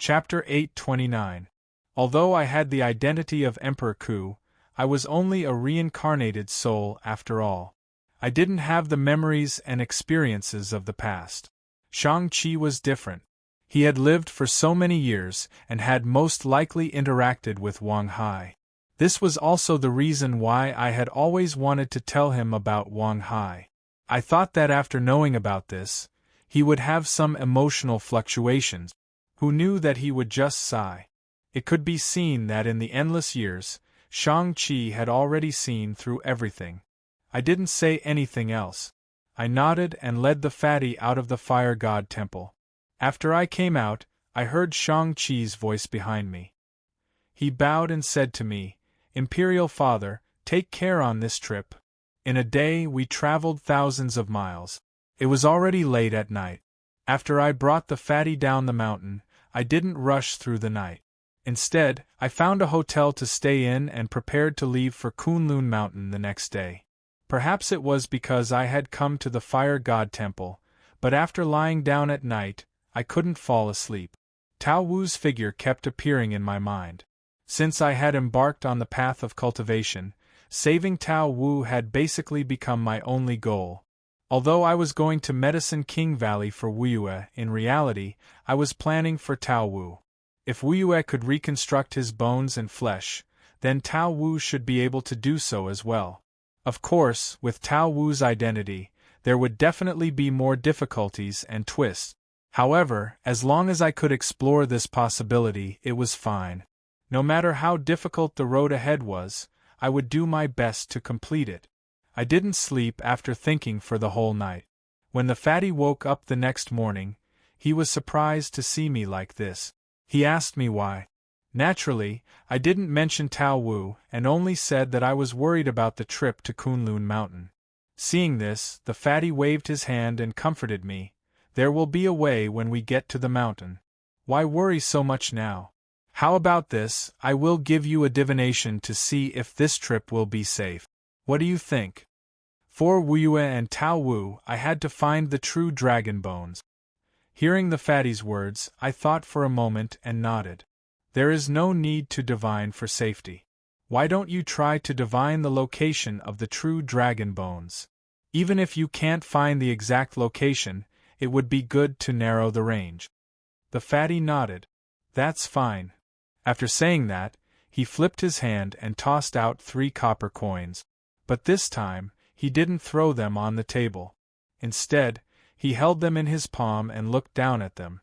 Chapter 829. Although I had the identity of Emperor Ku, I was only a reincarnated soul after all. I didn't have the memories and experiences of the past. Shang-Chi was different. He had lived for so many years and had most likely interacted with Wang Hai. This was also the reason why I had always wanted to tell him about Wang Hai. I thought that after knowing about this, he would have some emotional fluctuations. Who knew that he would just sigh? It could be seen that in the endless years, Shang-Chi had already seen through everything. I didn't say anything else. I nodded and led the fatty out of the fire god temple. After I came out, I heard Shang-Chi's voice behind me. He bowed and said to me, "Imperial Father, take care on this trip." In a day we traveled thousands of miles. It was already late at night. After I brought the fatty down the mountain, I didn't rush through the night. Instead, I found a hotel to stay in and prepared to leave for Kunlun Mountain the next day. Perhaps it was because I had come to the Fire God Temple, but after lying down at night, I couldn't fall asleep. Tao Wu's figure kept appearing in my mind. Since I had embarked on the path of cultivation, saving Tao Wu had basically become my only goal. Although I was going to Medicine King Valley for Wuyue, in reality, I was planning for Tao Wu. If Wuyue could reconstruct his bones and flesh, then Tao Wu should be able to do so as well. Of course, with Tao Wu's identity, there would definitely be more difficulties and twists. However, as long as I could explore this possibility, it was fine. No matter how difficult the road ahead was, I would do my best to complete it. I didn't sleep after thinking for the whole night. When the fatty woke up the next morning, he was surprised to see me like this. He asked me why. Naturally, I didn't mention Tao Wu and only said that I was worried about the trip to Kunlun Mountain. Seeing this, the fatty waved his hand and comforted me. "There will be a way when we get to the mountain. Why worry so much now? How about this, I will give you a divination to see if this trip will be safe. What do you think?" For Wuyue and Tao Wu, I had to find the true dragon bones. Hearing the fatty's words, I thought for a moment and nodded. There is no need to divine for safety. Why don't you try to divine the location of the true dragon bones? Even if you can't find the exact location, it would be good to narrow the range. The fatty nodded. That's fine. After saying that, he flipped his hand and tossed out 3 copper coins. But this time, he didn't throw them on the table. Instead, he held them in his palm and looked down at them.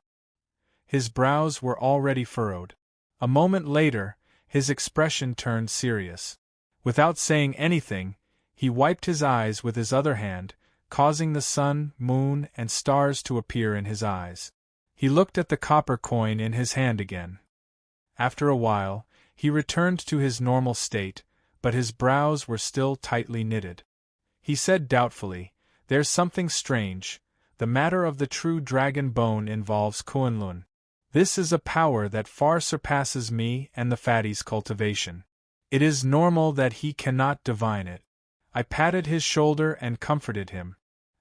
His brows were already furrowed. A moment later, his expression turned serious. Without saying anything, he wiped his eyes with his other hand, causing the sun, moon, and stars to appear in his eyes. He looked at the copper coin in his hand again. After a while, he returned to his normal state, but his brows were still tightly knitted. He said doubtfully, "There's something strange. The matter of the true dragon bone involves Kunlun. This is a power that far surpasses me and the fatty's cultivation. It is normal that he cannot divine it." I patted his shoulder and comforted him.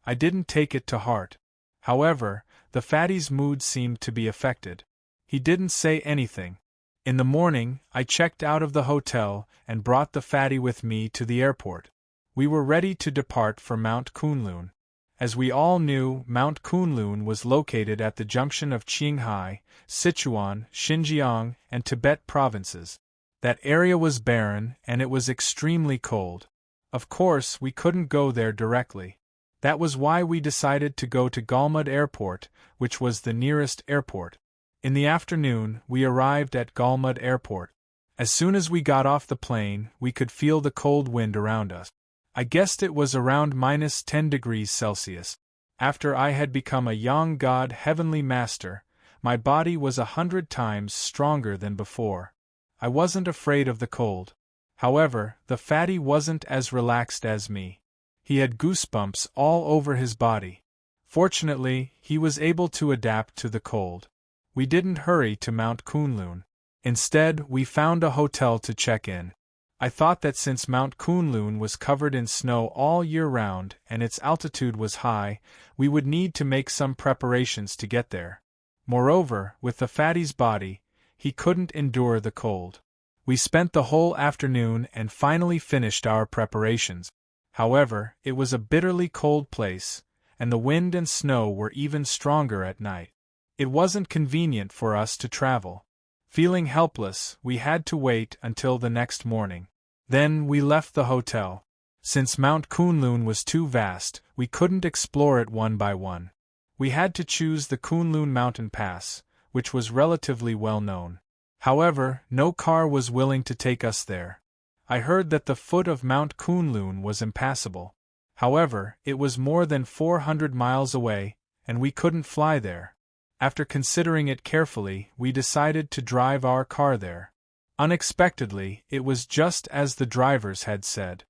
I didn't take it to heart. However, the fatty's mood seemed to be affected. He didn't say anything. In the morning, I checked out of the hotel and brought the fatty with me to the airport. We were ready to depart for Mount Kunlun. As we all knew, Mount Kunlun was located at the junction of Qinghai, Sichuan, Xinjiang, and Tibet provinces. That area was barren, and it was extremely cold. Of course, we couldn't go there directly. That was why we decided to go to Galmud Airport, which was the nearest airport. In the afternoon, we arrived at Galmud Airport. As soon as we got off the plane, we could feel the cold wind around us. I guessed it was around -10 degrees Celsius. After I had become a young god heavenly master, my body was 100 times stronger than before. I wasn't afraid of the cold. However, the fatty wasn't as relaxed as me. He had goosebumps all over his body. Fortunately, he was able to adapt to the cold. We didn't hurry to Mount Kunlun. Instead, we found a hotel to check in. I thought that since Mount Kunlun was covered in snow all year round and its altitude was high, we would need to make some preparations to get there. Moreover, with the fatty's body, he couldn't endure the cold. We spent the whole afternoon and finally finished our preparations. However, it was a bitterly cold place, and the wind and snow were even stronger at night. It wasn't convenient for us to travel. Feeling helpless, we had to wait until the next morning. Then we left the hotel. Since Mount Kunlun was too vast, we couldn't explore it one by one. We had to choose the Kunlun mountain pass, which was relatively well known. However, no car was willing to take us there. I heard that the foot of Mount Kunlun was impassable. However, it was more than 400 miles away, and we couldn't fly there. After considering it carefully, we decided to drive our car there. Unexpectedly, it was just as the drivers had said.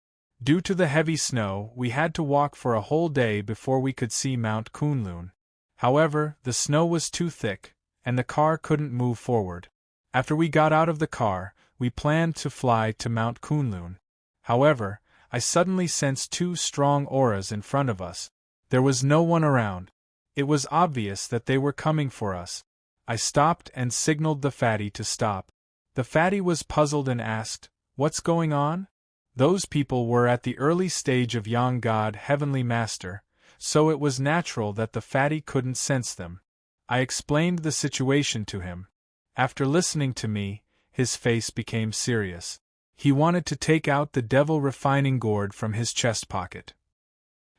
Due to the heavy snow, we had to walk for a whole day before we could see Mount Kunlun. However, the snow was too thick, and the car couldn't move forward. After we got out of the car, we planned to fly to Mount Kunlun. However, I suddenly sensed two strong auras in front of us. There was no one around. It was obvious that they were coming for us. I stopped and signaled the fatty to stop. The fatty was puzzled and asked, "What's going on?" Those people were at the early stage of Yang God Heavenly Master, so it was natural that the fatty couldn't sense them. I explained the situation to him. After listening to me, his face became serious. He wanted to take out the devil refining gourd from his chest pocket.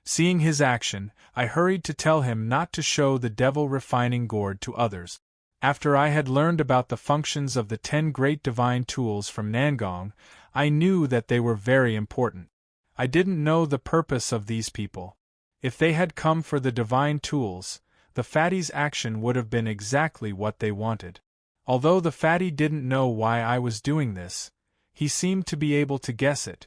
Seeing his action, I hurried to tell him not to show the devil refining gourd to others. After I had learned about the functions of the 10 great divine tools from Nangong, I knew that they were very important. I didn't know the purpose of these people. If they had come for the divine tools, the fatty's action would have been exactly what they wanted. Although the fatty didn't know why I was doing this, he seemed to be able to guess it.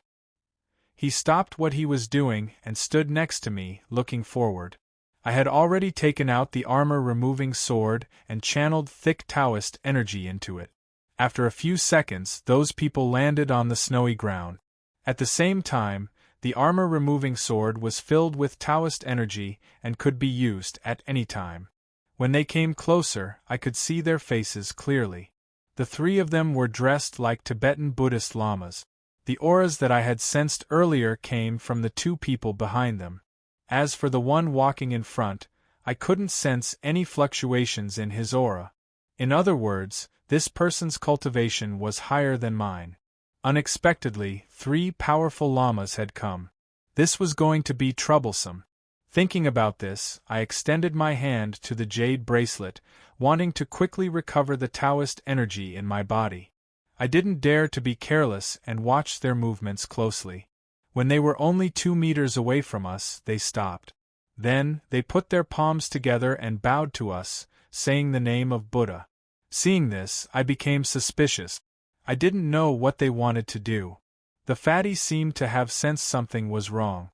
He stopped what he was doing and stood next to me, looking forward. I had already taken out the armor-removing sword and channeled thick Taoist energy into it. After a few seconds, those people landed on the snowy ground. At the same time, the armor-removing sword was filled with Taoist energy and could be used at any time. When they came closer, I could see their faces clearly. The 3 of them were dressed like Tibetan Buddhist lamas. The auras that I had sensed earlier came from the 2 people behind them. As for the one walking in front, I couldn't sense any fluctuations in his aura. In other words, this person's cultivation was higher than mine. Unexpectedly, 3 powerful lamas had come. This was going to be troublesome. Thinking about this, I extended my hand to the jade bracelet, wanting to quickly recover the Taoist energy in my body. I didn't dare to be careless and watched their movements closely. When they were only 2 meters away from us, they stopped. Then, they put their palms together and bowed to us, saying the name of Buddha. Seeing this, I became suspicious. I didn't know what they wanted to do. The fatty seemed to have sensed something was wrong.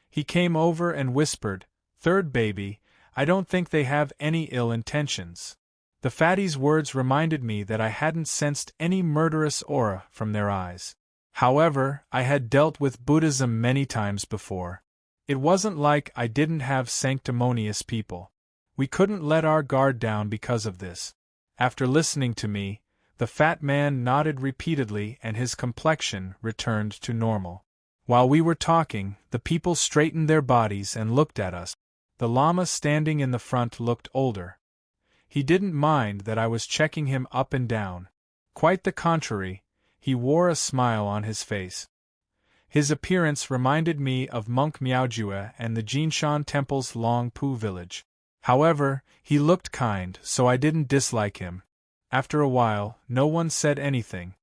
He came over and whispered, "Third baby, I don't think they have any ill intentions." The fatty's words reminded me that I hadn't sensed any murderous aura from their eyes. However, I had dealt with Buddhism many times before. It wasn't like I didn't have sanctimonious people. We couldn't let our guard down because of this. After listening to me, the fat man nodded repeatedly and his complexion returned to normal. While we were talking, the people straightened their bodies and looked at us. The Lama standing in the front looked older. He didn't mind that I was checking him up and down. Quite the contrary, he wore a smile on his face. His appearance reminded me of Monk Miaojue and the Jinshan Temple's Long Pu village. However, he looked kind, so I didn't dislike him. After a while, no one said anything.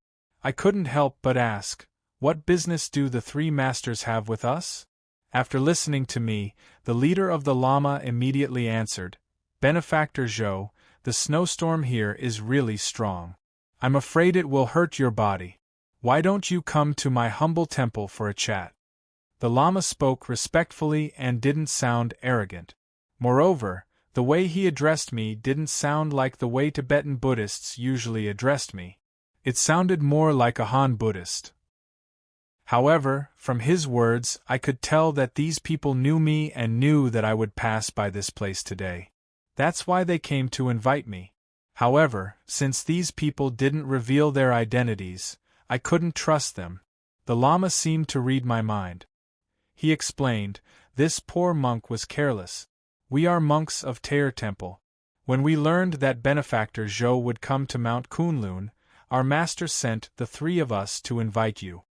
I couldn't help but ask, "What business do the 3 masters have with us?" After listening to me, the leader of the Lama immediately answered, "Benefactor Zhou, the snowstorm here is really strong. I'm afraid it will hurt your body. Why don't you come to my humble temple for a chat?" The Lama spoke respectfully and didn't sound arrogant. Moreover, the way he addressed me didn't sound like the way Tibetan Buddhists usually addressed me. It sounded more like a Han Buddhist. However, from his words, I could tell that these people knew me and knew that I would pass by this place today. That's why they came to invite me. However, since these people didn't reveal their identities, I couldn't trust them. The Lama seemed to read my mind. He explained, "This poor monk was careless. We are monks of Tair Temple. When we learned that benefactor Zhou would come to Mount Kunlun, our master sent the three of us to invite you."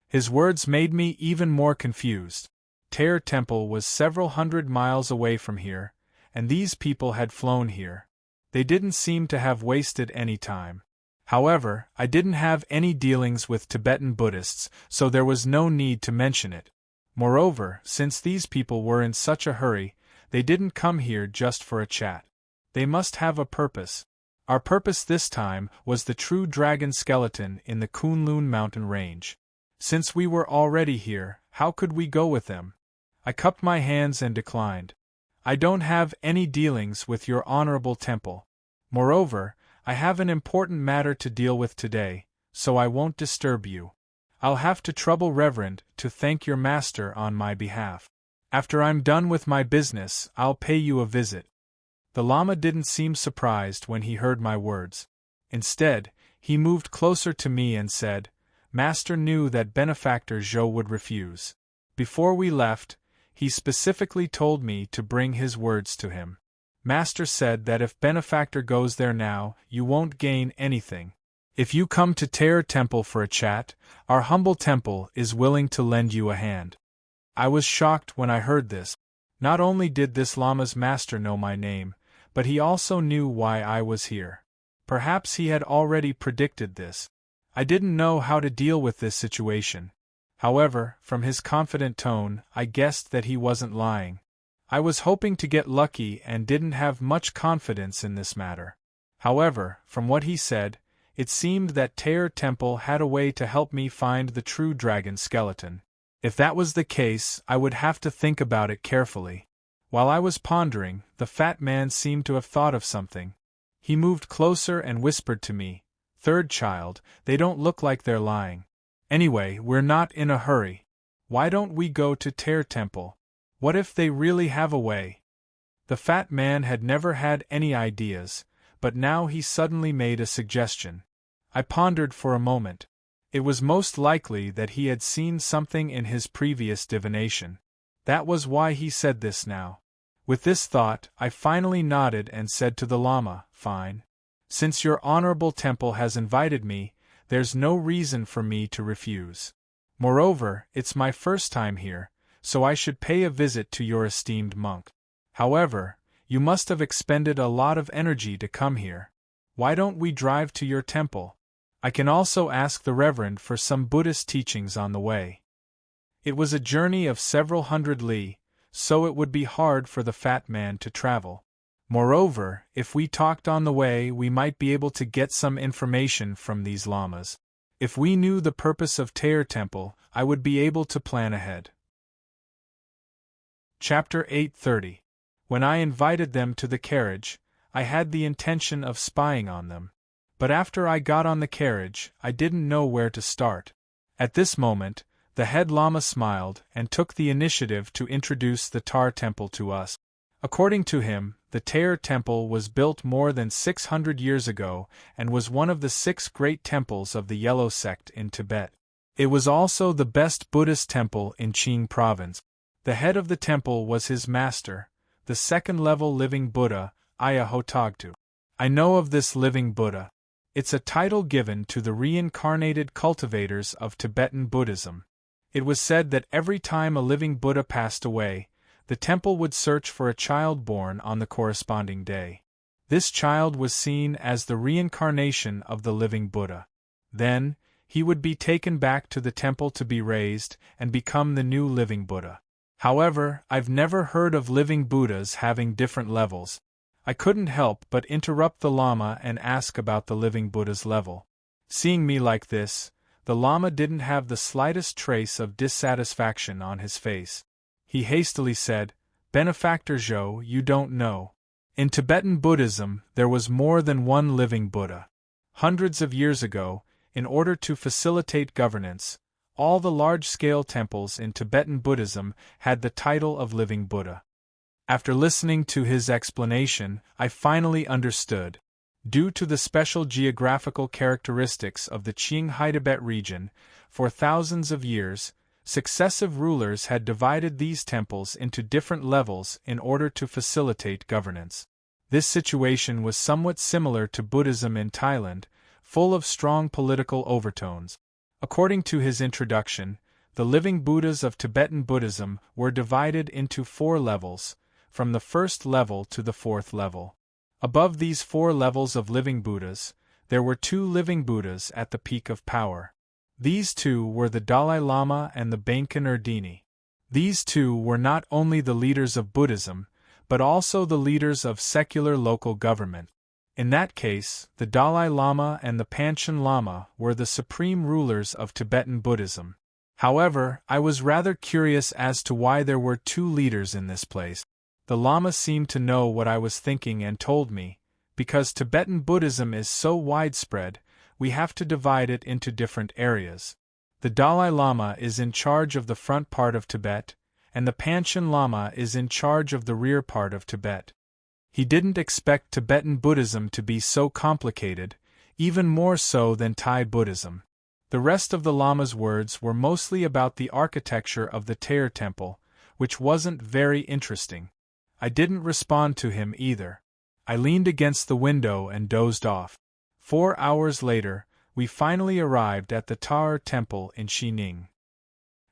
His words made me even more confused. Tair Temple was several hundred miles away from here, and these people had flown here. They didn't seem to have wasted any time. However, I didn't have any dealings with Tibetan Buddhists, so there was no need to mention it. Moreover, since these people were in such a hurry, they didn't come here just for a chat. They must have a purpose. Our purpose this time was the true dragon skeleton in the Kunlun mountain range. Since we were already here, how could we go with them? I cupped my hands and declined. I don't have any dealings with your honorable temple. Moreover, I have an important matter to deal with today, so I won't disturb you. I'll have to trouble Reverend to thank your master on my behalf. After I'm done with my business, I'll pay you a visit. The Lama didn't seem surprised when he heard my words. Instead, he moved closer to me and said, "Master knew that benefactor Zhou would refuse. Before we left, he specifically told me to bring his words to him. Master said that if benefactor goes there now, you won't gain anything. If you come to Tair Temple for a chat, our humble temple is willing to lend you a hand." I was shocked when I heard this. Not only did this Lama's master know my name, but he also knew why I was here. Perhaps he had already predicted this. I didn't know how to deal with this situation. However, from his confident tone, I guessed that he wasn't lying. I was hoping to get lucky and didn't have much confidence in this matter. However, from what he said, it seemed that Tair Temple had a way to help me find the true dragon skeleton. If that was the case, I would have to think about it carefully. While I was pondering, the fat man seemed to have thought of something. He moved closer and whispered to me, "Third child, they don't look like they're lying. Anyway, we're not in a hurry. Why don't we go to Tair Temple? What if they really have a way?" The fat man had never had any ideas, but now he suddenly made a suggestion. I pondered for a moment. It was most likely that he had seen something in his previous divination. That was why he said this now. With this thought, I finally nodded and said to the Lama, "Fine. Since your honorable temple has invited me, there's no reason for me to refuse. Moreover, it's my first time here, so I should pay a visit to your esteemed monk. However, you must have expended a lot of energy to come here. Why don't we drive to your temple? I can also ask the Reverend for some Buddhist teachings on the way." It was a journey of several hundred li, so it would be hard for the fat man to travel. Moreover, if we talked on the way, we might be able to get some information from these lamas. If we knew the purpose of Tair Temple, I would be able to plan ahead. Chapter 830. When I invited them to the carriage, I had the intention of spying on them. But after I got on the carriage, I didn't know where to start. At this moment, the head Lama smiled and took the initiative to introduce the Tair Temple to us. According to him, the Tair Temple was built more than 600 years ago and was one of the 6 great temples of the Yellow Sect in Tibet. It was also the best Buddhist temple in Qing province. The head of the temple was his master, the second-level living Buddha, Ayahotagtu. I know of this living Buddha. It's a title given to the reincarnated cultivators of Tibetan Buddhism. It was said that every time a living Buddha passed away, the temple would search for a child born on the corresponding day. This child was seen as the reincarnation of the living Buddha. Then, he would be taken back to the temple to be raised and become the new living Buddha. However, I've never heard of living Buddhas having different levels. I couldn't help but interrupt the Lama and ask about the living Buddha's level. Seeing me like this, the Lama didn't have the slightest trace of dissatisfaction on his face. He hastily said, "Benefactor Zhou, you don't know. In Tibetan Buddhism, there was more than one living Buddha. Hundreds of years ago, in order to facilitate governance, all the large-scale temples in Tibetan Buddhism had the title of living Buddha. After listening to his explanation, I finally understood. Due to the special geographical characteristics of the Qinghai-Tibet region, for thousands of years, successive rulers had divided these temples into different levels in order to facilitate governance. This situation was somewhat similar to Buddhism in Thailand, full of strong political overtones. According to his introduction, the living Buddhas of Tibetan Buddhism were divided into 4 levels, from the first level to the 4th level. Above these 4 levels of living Buddhas, there were 2 living Buddhas at the peak of power. These 2 were the Dalai Lama and the Bainkan Erdeni. These 2 were not only the leaders of Buddhism, but also the leaders of secular local government. In that case, the Dalai Lama and the Panchen Lama were the supreme rulers of Tibetan Buddhism. However, I was rather curious as to why there were 2 leaders in this place. The Lama seemed to know what I was thinking and told me, because Tibetan Buddhism is so widespread, we have to divide it into different areas. The Dalai Lama is in charge of the front part of Tibet, and the Panchen Lama is in charge of the rear part of Tibet. He didn't expect Tibetan Buddhism to be so complicated, even more so than Thai Buddhism. The rest of the Lama's words were mostly about the architecture of the Tair Temple, which wasn't very interesting. I didn't respond to him either. I leaned against the window and dozed off. 4 hours later, we finally arrived at the Tair Temple in Xining.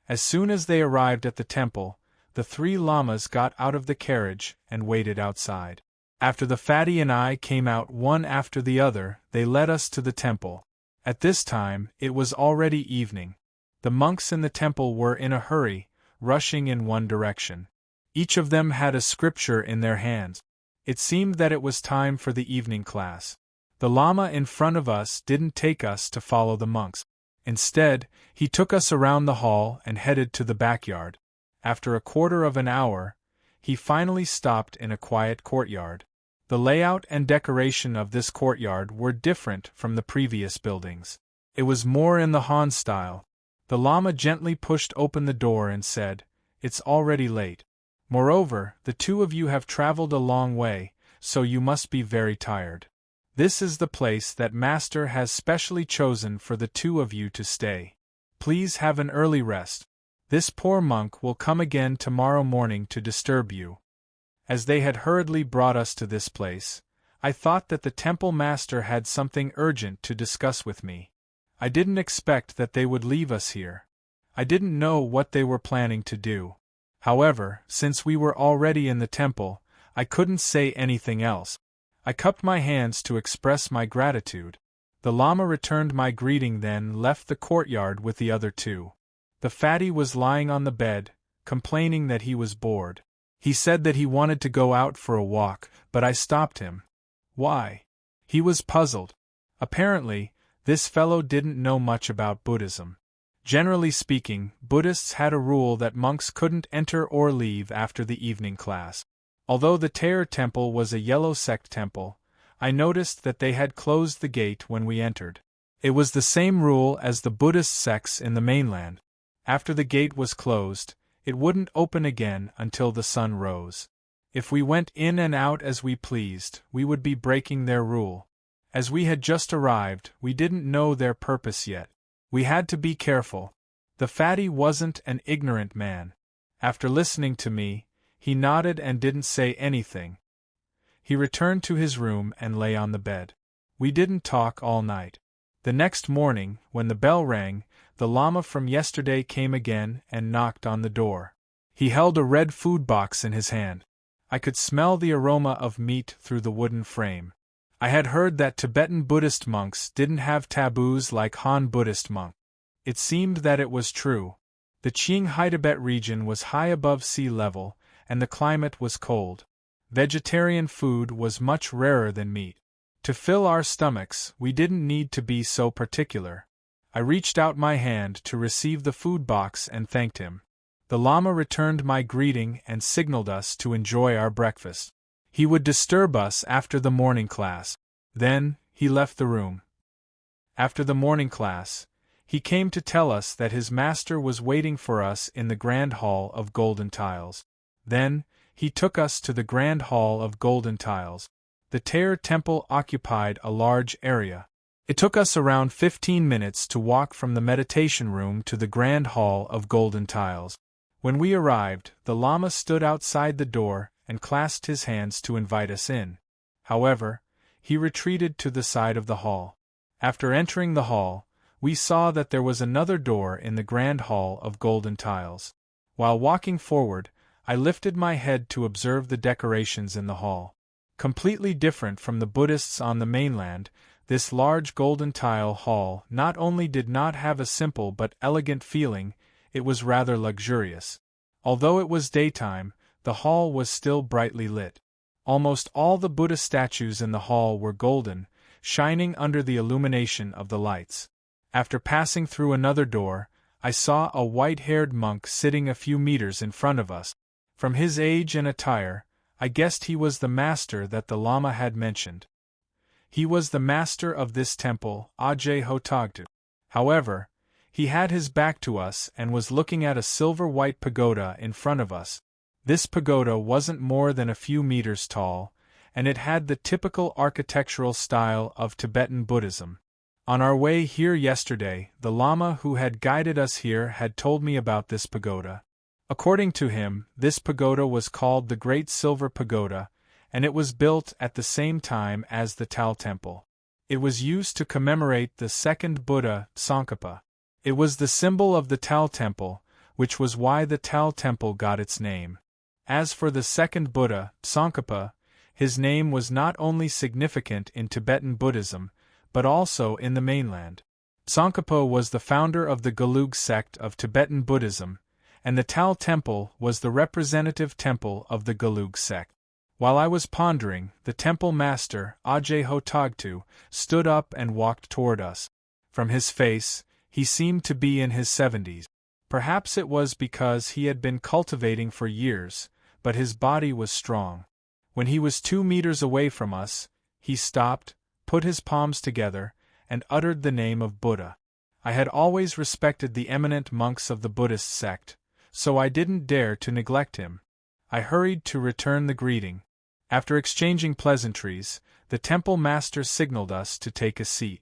As soon as they arrived at the temple, the 3 lamas got out of the carriage and waited outside. After the fatty and I came out one after the other, they led us to the temple. At this time, it was already evening. The monks in the temple were in a hurry, rushing in one direction. Each of them had a scripture in their hands. It seemed that it was time for the evening class. The Lama in front of us didn't take us to follow the monks. Instead, he took us around the hall and headed to the backyard. After a quarter of an hour, he finally stopped in a quiet courtyard. The layout and decoration of this courtyard were different from the previous buildings. It was more in the Han style. The Lama gently pushed open the door and said, "It's already late. Moreover, the 2 of you have traveled a long way, so you must be very tired. This is the place that Master has specially chosen for the 2 of you to stay. Please have an early rest. This poor monk will come again tomorrow morning to disturb you." As they had hurriedly brought us to this place, I thought that the temple master had something urgent to discuss with me. I didn't expect that they would leave us here. I didn't know what they were planning to do. However, since we were already in the temple, I couldn't say anything else. I cupped my hands to express my gratitude. The Lama returned my greeting, then left the courtyard with the other 2. The fatty was lying on the bed, complaining that he was bored. He said that he wanted to go out for a walk, but I stopped him. Why? He was puzzled. Apparently, this fellow didn't know much about Buddhism. Generally speaking, Buddhists had a rule that monks couldn't enter or leave after the evening class. Although the Tair Temple was a yellow sect temple, I noticed that they had closed the gate when we entered. It was the same rule as the Buddhist sects in the mainland. After the gate was closed, it wouldn't open again until the sun rose. If we went in and out as we pleased, we would be breaking their rule. As we had just arrived, we didn't know their purpose yet. We had to be careful. The fatty wasn't an ignorant man. After listening to me, he nodded and didn't say anything. He returned to his room and lay on the bed. We didn't talk all night. The next morning, when the bell rang, the Lama from yesterday came again and knocked on the door. He held a red food box in his hand. I could smell the aroma of meat through the wooden frame. I had heard that Tibetan Buddhist monks didn't have taboos like Han Buddhist monks. It seemed that it was true. The Qinghai-Tibet region was high above sea level, and the climate was cold. Vegetarian food was much rarer than meat. To fill our stomachs, we didn't need to be so particular. I reached out my hand to receive the food box and thanked him. The Lama returned my greeting and signaled us to enjoy our breakfast. He would disturb us after the morning class. Then, he left the room. After the morning class, he came to tell us that his master was waiting for us in the grand hall of golden tiles. Then, He took us to the grand hall of golden tiles. The Tear Temple occupied a large area. It took us around 15 minutes to walk from the meditation room to the grand hall of golden tiles. When we arrived, the Lama stood outside the door and clasped his hands to invite us in. However, he retreated to the side of the hall. After entering the hall, we saw that there was another door in the grand hall of golden tiles. While walking forward, I lifted my head to observe the decorations in the hall. Completely different from the Buddhists on the mainland, this large golden tile hall not only did not have a simple but elegant feeling, it was rather luxurious. Although it was daytime, the hall was still brightly lit. Almost all the Buddha statues in the hall were golden, shining under the illumination of the lights. After passing through another door, I saw a white-haired monk sitting a few meters in front of us. From his age and attire, I guessed he was the master that the Lama had mentioned. He was the master of this temple, Audiobook. However, he had his back to us and was looking at a silver-white pagoda in front of us. This pagoda wasn't more than a few meters tall, and it had the typical architectural style of Tibetan Buddhism. On our way here yesterday, the Lama who had guided us here had told me about this pagoda. According to him, this pagoda was called the Great Silver Pagoda, and it was built at the same time as the Tao Temple. It was used to commemorate the second Buddha, Tsongkhapa. It was the symbol of the Tao Temple, which was why the Tao Temple got its name. As for the second Buddha, Tsongkhapa, his name was not only significant in Tibetan Buddhism, but also in the mainland. Tsongkhapa was the founder of the Gelug sect of Tibetan Buddhism, and the Tao Temple was the representative temple of the Gelug sect. While I was pondering, the temple master, Audiobook, stood up and walked toward us. From his face, he seemed to be in his 70s. Perhaps it was because he had been cultivating for years, but his body was strong. When he was 2 meters away from us, he stopped, put his palms together, and uttered the name of Buddha. I had always respected the eminent monks of the Buddhist sect, so I didn't dare to neglect him. I hurried to return the greeting. After exchanging pleasantries, the temple master signaled us to take a seat.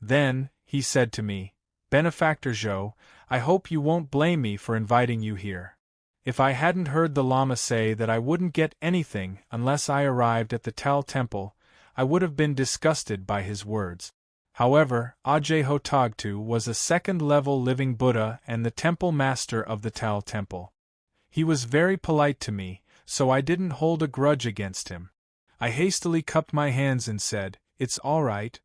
Then, he said to me, "Benefactor Zhou, I hope you won't blame me for inviting you here. If I hadn't heard the Lama say that I wouldn't get anything unless I arrived at the Tao Temple, I would have been disgusted by his words." However, Audiobook was a second-level living Buddha and the temple master of the Tao Temple. He was very polite to me, so I didn't hold a grudge against him. I hastily cupped my hands and said, "It's all right."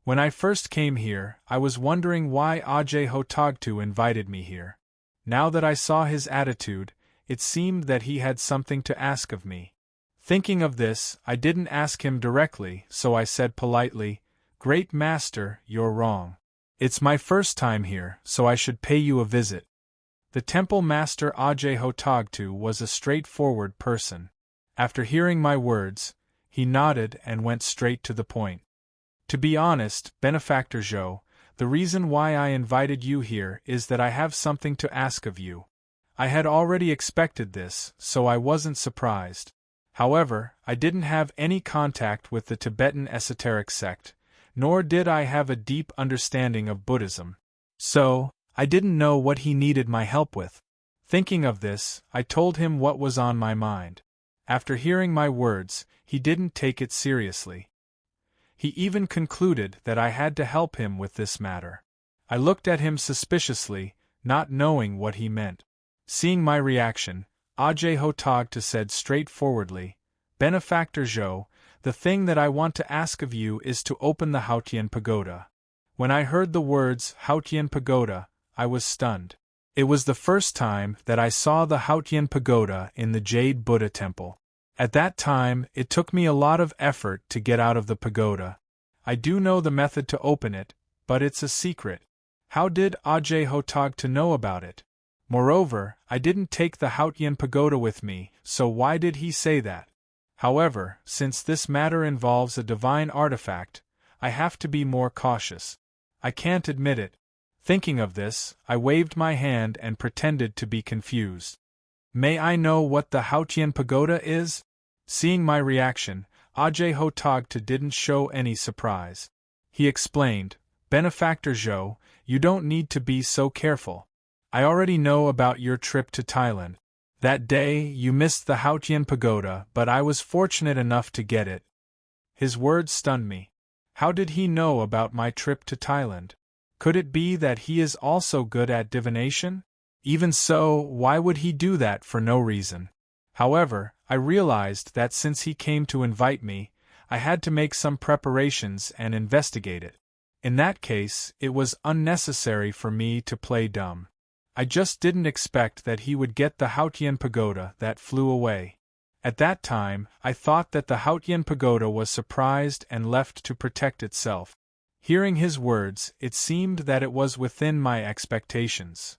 When I first came here, I was wondering why Audiobook invited me here. Now that I saw his attitude, it seemed that he had something to ask of me. Thinking of this, I didn't ask him directly, so I said politely, "Great Master, you're wrong. It's my first time here, so I should pay you a visit." The temple master Audiobook was a straightforward person. After hearing my words, he nodded and went straight to the point. "To be honest, Benefactor Zhou, the reason why I invited you here is that I have something to ask of you. I had already expected this, so I wasn't surprised. However, I didn't have any contact with the Tibetan esoteric sect, nor did I have a deep understanding of Buddhism. So, I didn't know what he needed my help with. Thinking of this, I told him what was on my mind. After hearing my words, he didn't take it seriously. He even concluded that I had to help him with this matter. I looked at him suspiciously, not knowing what he meant. Seeing my reaction, Audiobook said straightforwardly, "Benefactor Zhou, the thing that I want to ask of you is to open the Haotian Pagoda." When I heard the words Haotian Pagoda, I was stunned. It was the first time that I saw the Haotian Pagoda in the Jade Buddha Temple. At that time, it took me a lot of effort to get out of the pagoda. I do know the method to open it, but it's a secret. How did Audiobook know about it? Moreover, I didn't take the Haotian Pagoda with me, so why did he say that? However, since this matter involves a divine artifact, I have to be more cautious. I can't admit it. Thinking of this, I waved my hand and pretended to be confused. May I know what the Haotian Pagoda is? Seeing my reaction, Ajay Hotagta didn't show any surprise. He explained, Benefactor Zhou, you don't need to be so careful. I already know about your trip to Thailand. That day, you missed the Haotian Pagoda, but I was fortunate enough to get it. His words stunned me. How did he know about my trip to Thailand? Could it be that he is also good at divination? Even so, why would he do that for no reason? However, I realized that since he came to invite me, I had to make some preparations and investigate it. In that case, it was unnecessary for me to play dumb. I just didn't expect that he would get the Haotian Pagoda that flew away. At that time, I thought that the Haotian Pagoda was surprised and left to protect itself. Hearing his words, it seemed that it was within my expectations.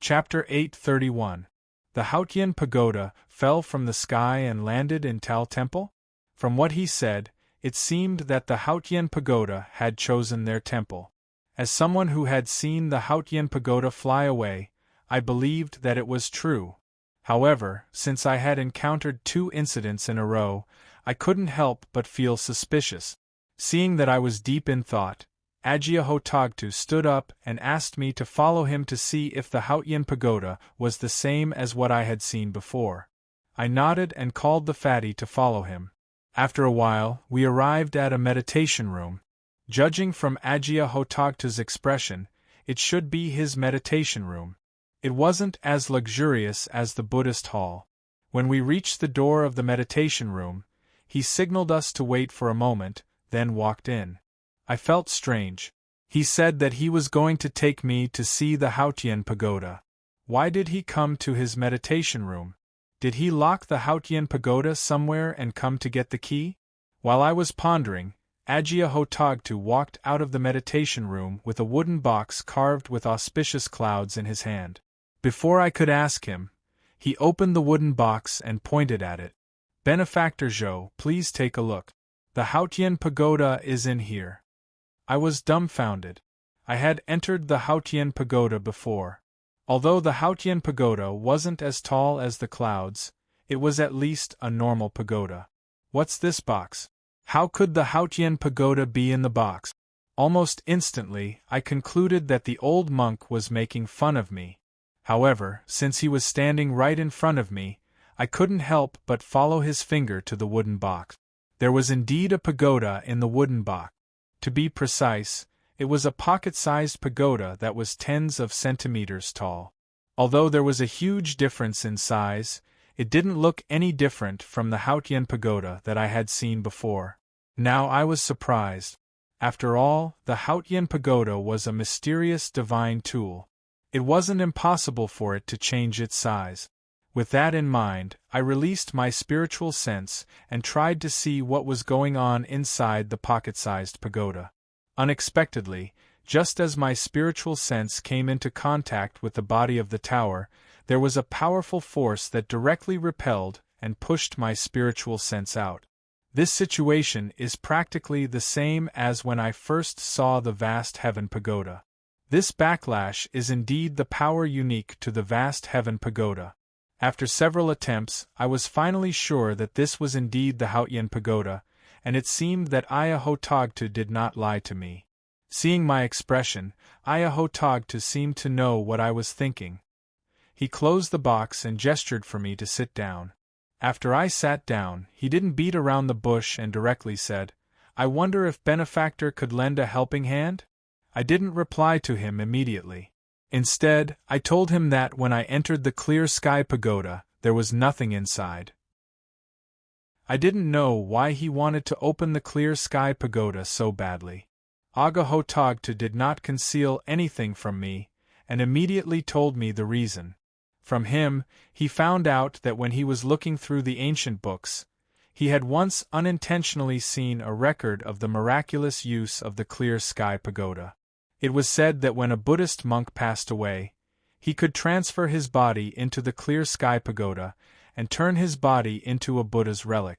Chapter 831. The Haotian Pagoda fell from the sky and landed in Tao Temple? From what he said, it seemed that the Haotian Pagoda had chosen their temple. As someone who had seen the Haotian Pagoda fly away, I believed that it was true. However, since I had encountered 2 incidents in a row, I couldn't help but feel suspicious. Seeing that I was deep in thought, Ajay Hotagta stood up and asked me to follow him to see if the Haotian Pagoda was the same as what I had seen before. I nodded and called the fatty to follow him. After a while, we arrived at a meditation room. Judging from Ajay Hotagta's expression, it should be his meditation room. It wasn't as luxurious as the Buddhist hall. When we reached the door of the meditation room, he signaled us to wait for a moment, then walked in. I felt strange. He said that he was going to take me to see the Haotian Pagoda. Why did he come to his meditation room? Did he lock the Haotian Pagoda somewhere and come to get the key? While I was pondering, Ajay Hotagta walked out of the meditation room with a wooden box carved with auspicious clouds in his hand. Before I could ask him, he opened the wooden box and pointed at it. Benefactor Zhou, please take a look. The Haotian Pagoda is in here. I was dumbfounded. I had entered the Haotian Pagoda before. Although the Haotian Pagoda wasn't as tall as the clouds, it was at least a normal pagoda. What's this box? How could the Haotian Pagoda be in the box? Almost instantly, I concluded that the old monk was making fun of me. However, since he was standing right in front of me, I couldn't help but follow his finger to the wooden box. There was indeed a pagoda in the wooden box. To be precise, it was a pocket-sized pagoda that was tens of centimeters tall. Although there was a huge difference in size, it didn't look any different from the Haotian Pagoda that I had seen before. Now I was surprised. After all, the Haotian Pagoda was a mysterious divine tool. It wasn't impossible for it to change its size. With that in mind, I released my spiritual sense and tried to see what was going on inside the pocket-sized pagoda. Unexpectedly, just as my spiritual sense came into contact with the body of the tower, there was a powerful force that directly repelled and pushed my spiritual sense out. This situation is practically the same as when I first saw the vast heaven pagoda. This backlash is indeed the power unique to the vast heaven pagoda. After several attempts, I was finally sure that this was indeed the Haotian Pagoda, and it seemed that Ajay Hotagta did not lie to me. Seeing my expression, Ajay Hotagta seemed to know what I was thinking. He closed the box and gestured for me to sit down. After I sat down, he didn't beat around the bush and directly said, "I wonder if Benefactor could lend a helping hand?" I didn't reply to him immediately. Instead, I told him that when I entered the clear sky pagoda, there was nothing inside. I didn't know why he wanted to open the clear sky pagoda so badly. Ajay Hotagta did not conceal anything from me, and immediately told me the reason. From him, he found out that when he was looking through the ancient books, he had once unintentionally seen a record of the miraculous use of the clear sky pagoda. It was said that when a Buddhist monk passed away, he could transfer his body into the clear sky pagoda and turn his body into a Buddha's relic.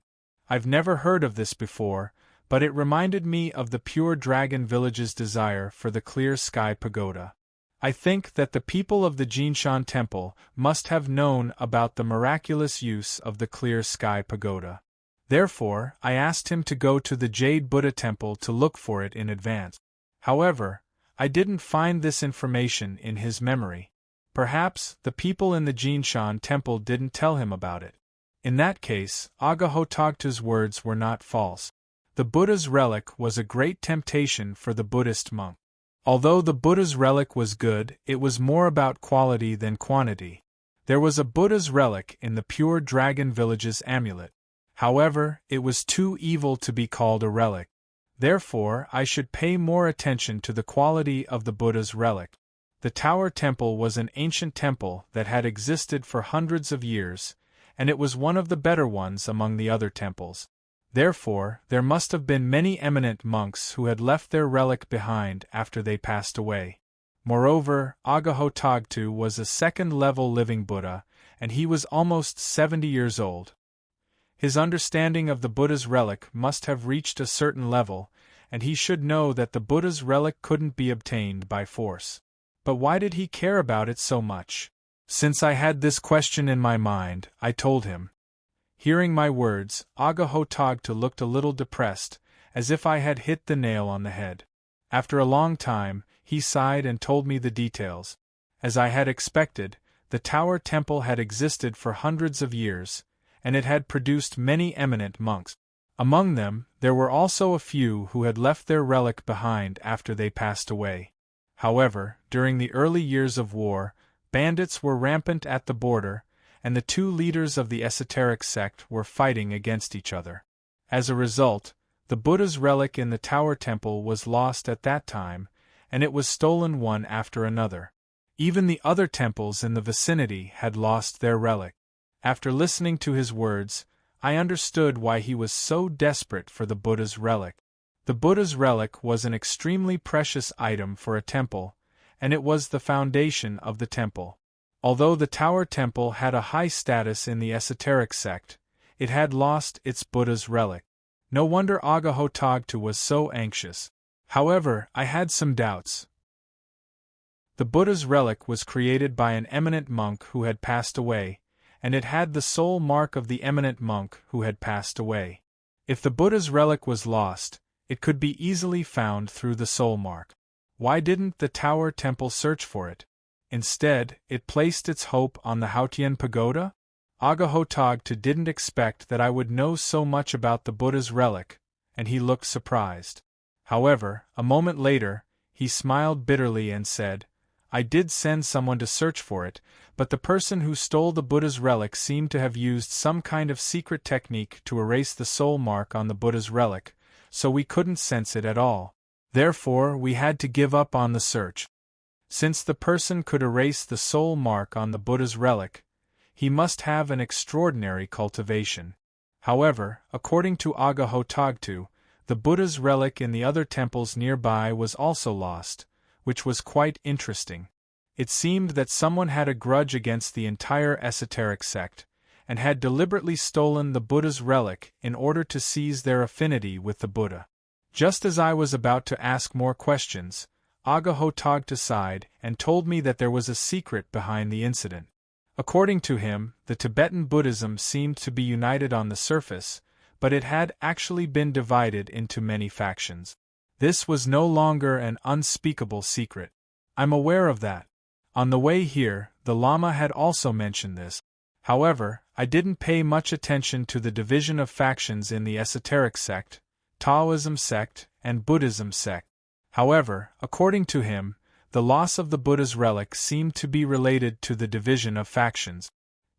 I've never heard of this before, but it reminded me of the pure dragon village's desire for the clear sky pagoda. I think that the people of the Jinshan Temple must have known about the miraculous use of the clear sky pagoda. Therefore, I asked him to go to the Jade Buddha Temple to look for it in advance. However, I didn't find this information in his memory. Perhaps the people in the Jinshan Temple didn't tell him about it. In that case, Agahotagtu's words were not false. The Buddha's relic was a great temptation for the Buddhist monk. Although the Buddha's relic was good, it was more about quality than quantity. There was a Buddha's relic in the Pure Dragon Village's amulet. However, it was too evil to be called a relic. Therefore, I should pay more attention to the quality of the Buddha's relic. The Tower Temple was an ancient temple that had existed for hundreds of years, and it was one of the better ones among the other temples. Therefore, there must have been many eminent monks who had left their relic behind after they passed away. Moreover, Agahotagtu was a second-level living Buddha, and he was almost 70 years old. His understanding of the Buddha's relic must have reached a certain level, and he should know that the Buddha's relic couldn't be obtained by force. But why did he care about it so much? Since I had this question in my mind, I told him. Hearing my words, Agahotagtu looked a little depressed, as if I had hit the nail on the head. After a long time, he sighed and told me the details. As I had expected, the Tower Temple had existed for hundreds of years, and it had produced many eminent monks. Among them, there were also a few who had left their relic behind after they passed away. However, during the early years of war, bandits were rampant at the border, and the two leaders of the esoteric sect were fighting against each other. As a result, the Buddha's relic in the Tower Temple was lost at that time, and it was stolen one after another. Even the other temples in the vicinity had lost their relic. After listening to his words, I understood why he was so desperate for the Buddha's relic. The Buddha's relic was an extremely precious item for a temple, and it was the foundation of the temple. Although the Tower Temple had a high status in the esoteric sect, it had lost its Buddha's relic. No wonder Agahotagtu was so anxious. However, I had some doubts. The Buddha's relic was created by an eminent monk who had passed away, and it had the soul mark of the eminent monk who had passed away. If the Buddha's relic was lost, it could be easily found through the soul mark. Why didn't the Tower Temple search for it? Instead, it placed its hope on the Hautian Pagoda? Agahotagtu didn't expect that I would know so much about the Buddha's relic, and he looked surprised. However, a moment later, he smiled bitterly and said, I did send someone to search for it, but the person who stole the Buddha's relic seemed to have used some kind of secret technique to erase the soul mark on the Buddha's relic, so we couldn't sense it at all. Therefore, we had to give up on the search. Since the person could erase the soul mark on the Buddha's relic, he must have an extraordinary cultivation. However, according to Agahotagtu, the Buddha's relic in the other temples nearby was also lost, which was quite interesting. It seemed that someone had a grudge against the entire esoteric sect, and had deliberately stolen the Buddha's relic in order to seize their affinity with the Buddha. Just as I was about to ask more questions, Agahotagtu sighed and told me that there was a secret behind the incident. According to him, the Tibetan Buddhism seemed to be united on the surface, but it had actually been divided into many factions. This was no longer an unspeakable secret. I'm aware of that. On the way here, the Lama had also mentioned this. However, I didn't pay much attention to the division of factions in the esoteric sect, Taoism sect, and Buddhism sect. However, according to him, the loss of the Buddha's relic seemed to be related to the division of factions.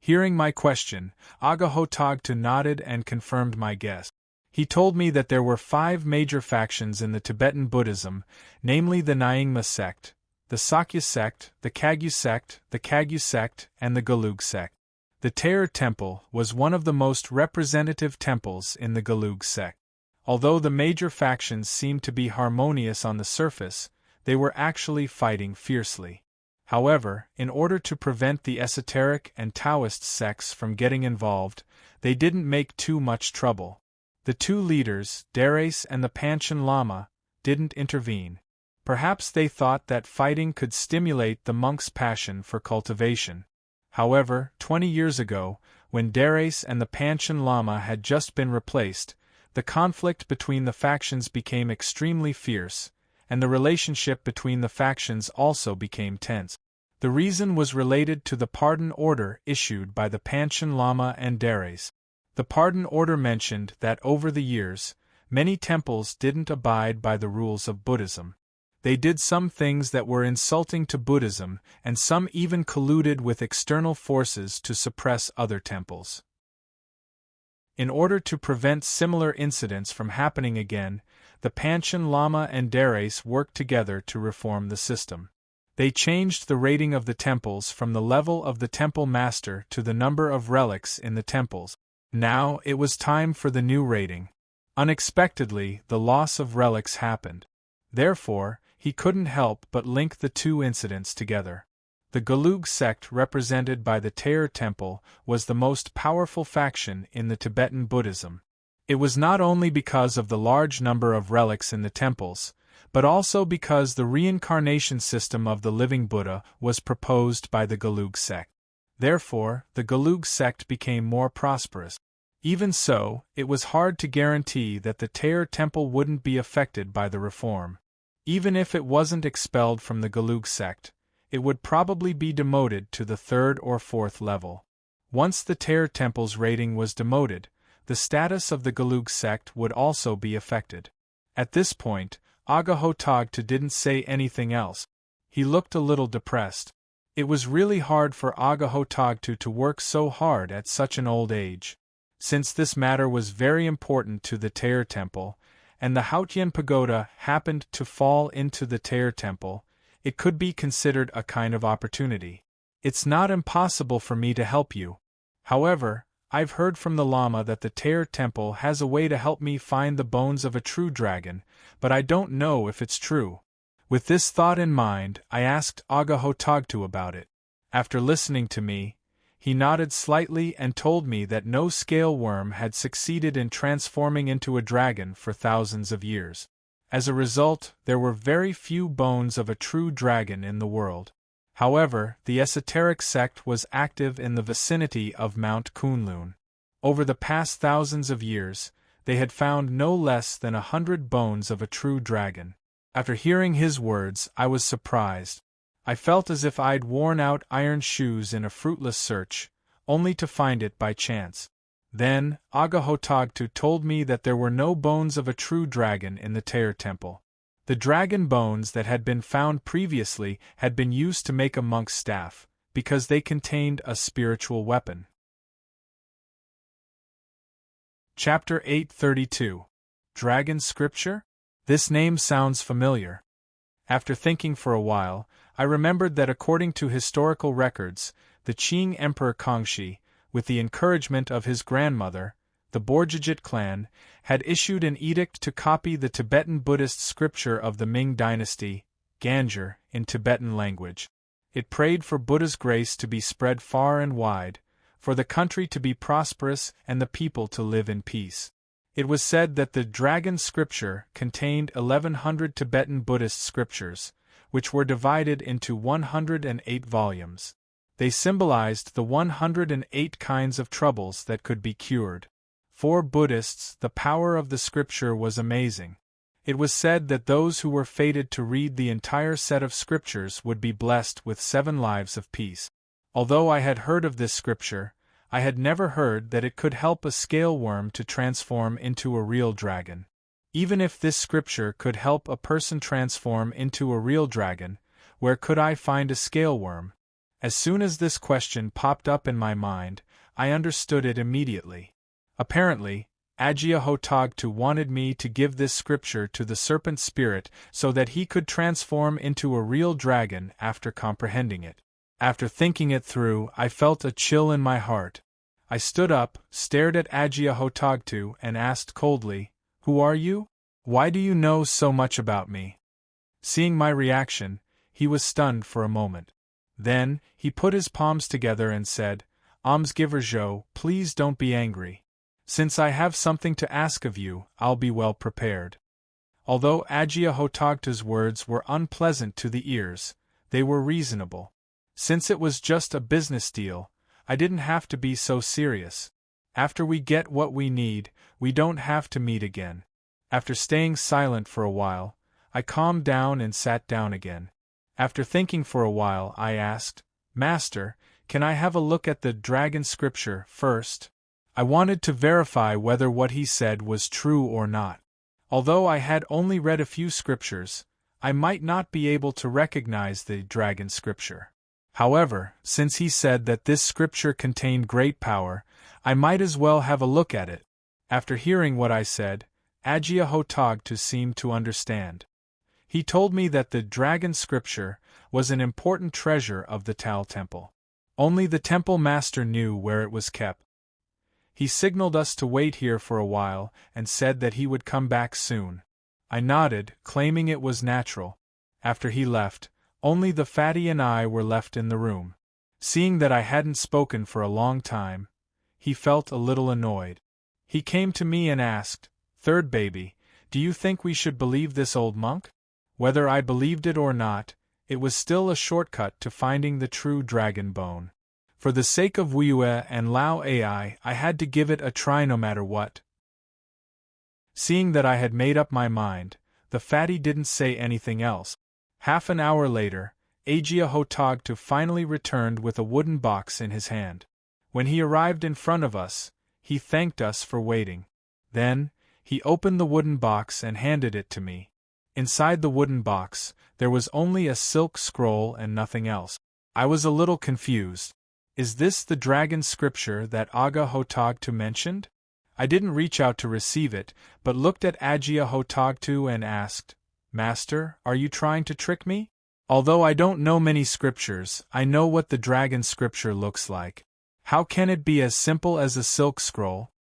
Hearing my question, Agahotagtu nodded and confirmed my guess. He told me that there were 5 major factions in the Tibetan Buddhism, namely the Nyingma sect, the Sakya sect, the Kagyu sect, the Kagyu sect, and the Gelug sect. The Tair Temple was one of the most representative temples in the Gelug sect. Although the major factions seemed to be harmonious on the surface, they were actually fighting fiercely. However, in order to prevent the esoteric and Taoist sects from getting involved, they didn't make too much trouble. The two leaders, Darace and the Panchen Lama, didn't intervene. Perhaps they thought that fighting could stimulate the monks' passion for cultivation. However, 20 years ago, when Darius and the Panchen Lama had just been replaced, the conflict between the factions became extremely fierce, and the relationship between the factions also became tense. The reason was related to the pardon order issued by the Panchen Lama and Darius. The pardon order mentioned that over the years, many temples didn't abide by the rules of Buddhism. They did some things that were insulting to Buddhism, and some even colluded with external forces to suppress other temples. In order to prevent similar incidents from happening again, the Panchen Lama and Darius worked together to reform the system. They changed the rating of the temples from the level of the temple master to the number of relics in the temples. Now it was time for the new rating. Unexpectedly, the loss of relics happened. Therefore, he couldn't help but link the two incidents together. The Gelug sect, represented by the Tair Temple, was the most powerful faction in the Tibetan Buddhism. It was not only because of the large number of relics in the temples, but also because the reincarnation system of the living Buddha was proposed by the Gelug sect. Therefore, the Gelug sect became more prosperous. Even so, it was hard to guarantee that the Tair Temple wouldn't be affected by the reform. Even if it wasn't expelled from the Gelug sect, it would probably be demoted to the 3rd or 4th level. Once the Tair Temple's rating was demoted, the status of the Gelug sect would also be affected. At this point, Agahotagtu didn't say anything else. He looked a little depressed. It was really hard for Agahotagtu to work so hard at such an old age. Since this matter was very important to the Tair Temple, and the Hautian Pagoda happened to fall into the Tair Temple, it could be considered a kind of opportunity. It's not impossible for me to help you. However, I've heard from the Lama that the Tair Temple has a way to help me find the bones of a true dragon, but I don't know if it's true. With this thought in mind, I asked Agahotagtu about it. After listening to me, he nodded slightly and told me that no scale worm had succeeded in transforming into a dragon for thousands of years. As a result, there were very few bones of a true dragon in the world. However, the esoteric sect was active in the vicinity of Mount Kunlun. Over the past thousands of years, they had found no less than 100 bones of a true dragon. After hearing his words, I was surprised. I felt as if I'd worn out iron shoes in a fruitless search, only to find it by chance. Then, Agahotagtu told me that there were no bones of a true dragon in the Tair Temple. The dragon bones that had been found previously had been used to make a monk's staff, because they contained a spiritual weapon. Chapter 832. Dragon Scripture? This name sounds familiar. After thinking for a while, I remembered that according to historical records, the Qing Emperor Kangxi, with the encouragement of his grandmother, the Borjigit clan, had issued an edict to copy the Tibetan Buddhist scripture of the Ming dynasty, Ganjur, in Tibetan language. It prayed for Buddha's grace to be spread far and wide, for the country to be prosperous and the people to live in peace. It was said that the Dragon Scripture contained 1100 Tibetan Buddhist scriptures, which were divided into 108 volumes. They symbolized the 108 kinds of troubles that could be cured. For Buddhists, the power of the scripture was amazing. It was said that those who were fated to read the entire set of scriptures would be blessed with 7 lives of peace. Although I had heard of this scripture, I had never heard that it could help a scale worm to transform into a real dragon. Even if this scripture could help a person transform into a real dragon, where could I find a scale worm? As soon as this question popped up in my mind, I understood it immediately. Apparently, Agahotagtu wanted me to give this scripture to the serpent spirit so that he could transform into a real dragon after comprehending it. After thinking it through, I felt a chill in my heart. I stood up, stared at Agahotagtu, and asked coldly, "Who are you? Why do you know so much about me?" Seeing my reaction, he was stunned for a moment. Then, he put his palms together and said, "Almsgiver, please don't be angry. Since I have something to ask of you, I'll be well prepared." Although Agiahotagta's words were unpleasant to the ears, they were reasonable. Since it was just a business deal, I didn't have to be so serious. After we get what we need, we don't have to meet again. After staying silent for a while, I calmed down and sat down again. After thinking for a while, I asked, "Master, can I have a look at the dragon scripture first?" I wanted to verify whether what he said was true or not. Although I had only read a few scriptures, I might not be able to recognize the dragon scripture. However, since he said that this scripture contained great power, I might as well have a look at it. After hearing what I said, Agiahotagta seemed to understand. He told me that the dragon scripture was an important treasure of the Tal temple. Only the temple master knew where it was kept. He signaled us to wait here for a while and said that he would come back soon. I nodded, claiming it was natural. After he left, only the fatty and I were left in the room. Seeing that I hadn't spoken for a long time, he felt a little annoyed. He came to me and asked, "Third baby, do you think we should believe this old monk?" Whether I believed it or not, it was still a shortcut to finding the true dragon bone. For the sake of Wiyue and Lao Ai, I had to give it a try no matter what. Seeing that I had made up my mind, the fatty didn't say anything else. Half an hour later, Agiahotagta finally returned with a wooden box in his hand. When he arrived in front of us, he thanked us for waiting. Then, he opened the wooden box and handed it to me. Inside the wooden box, there was only a silk scroll and nothing else. I was a little confused. Is this the dragon scripture that Agiahotagta mentioned? I didn't reach out to receive it, but looked at Agiahotagta and asked, "Master, are you trying to trick me? Although I don't know many scriptures, I know what the dragon scripture looks like. How can it be as simple as a silk scroll?"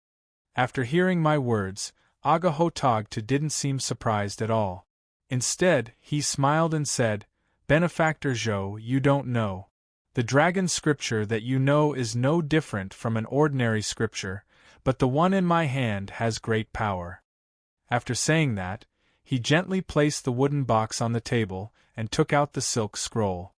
After hearing my words, Agiahotagta didn't seem surprised at all. Instead, he smiled and said, "Benefactor Zhou, you don't know. The dragon scripture that you know is no different from an ordinary scripture, but the one in my hand has great power." After saying that, he gently placed the wooden box on the table and took out the silk scroll.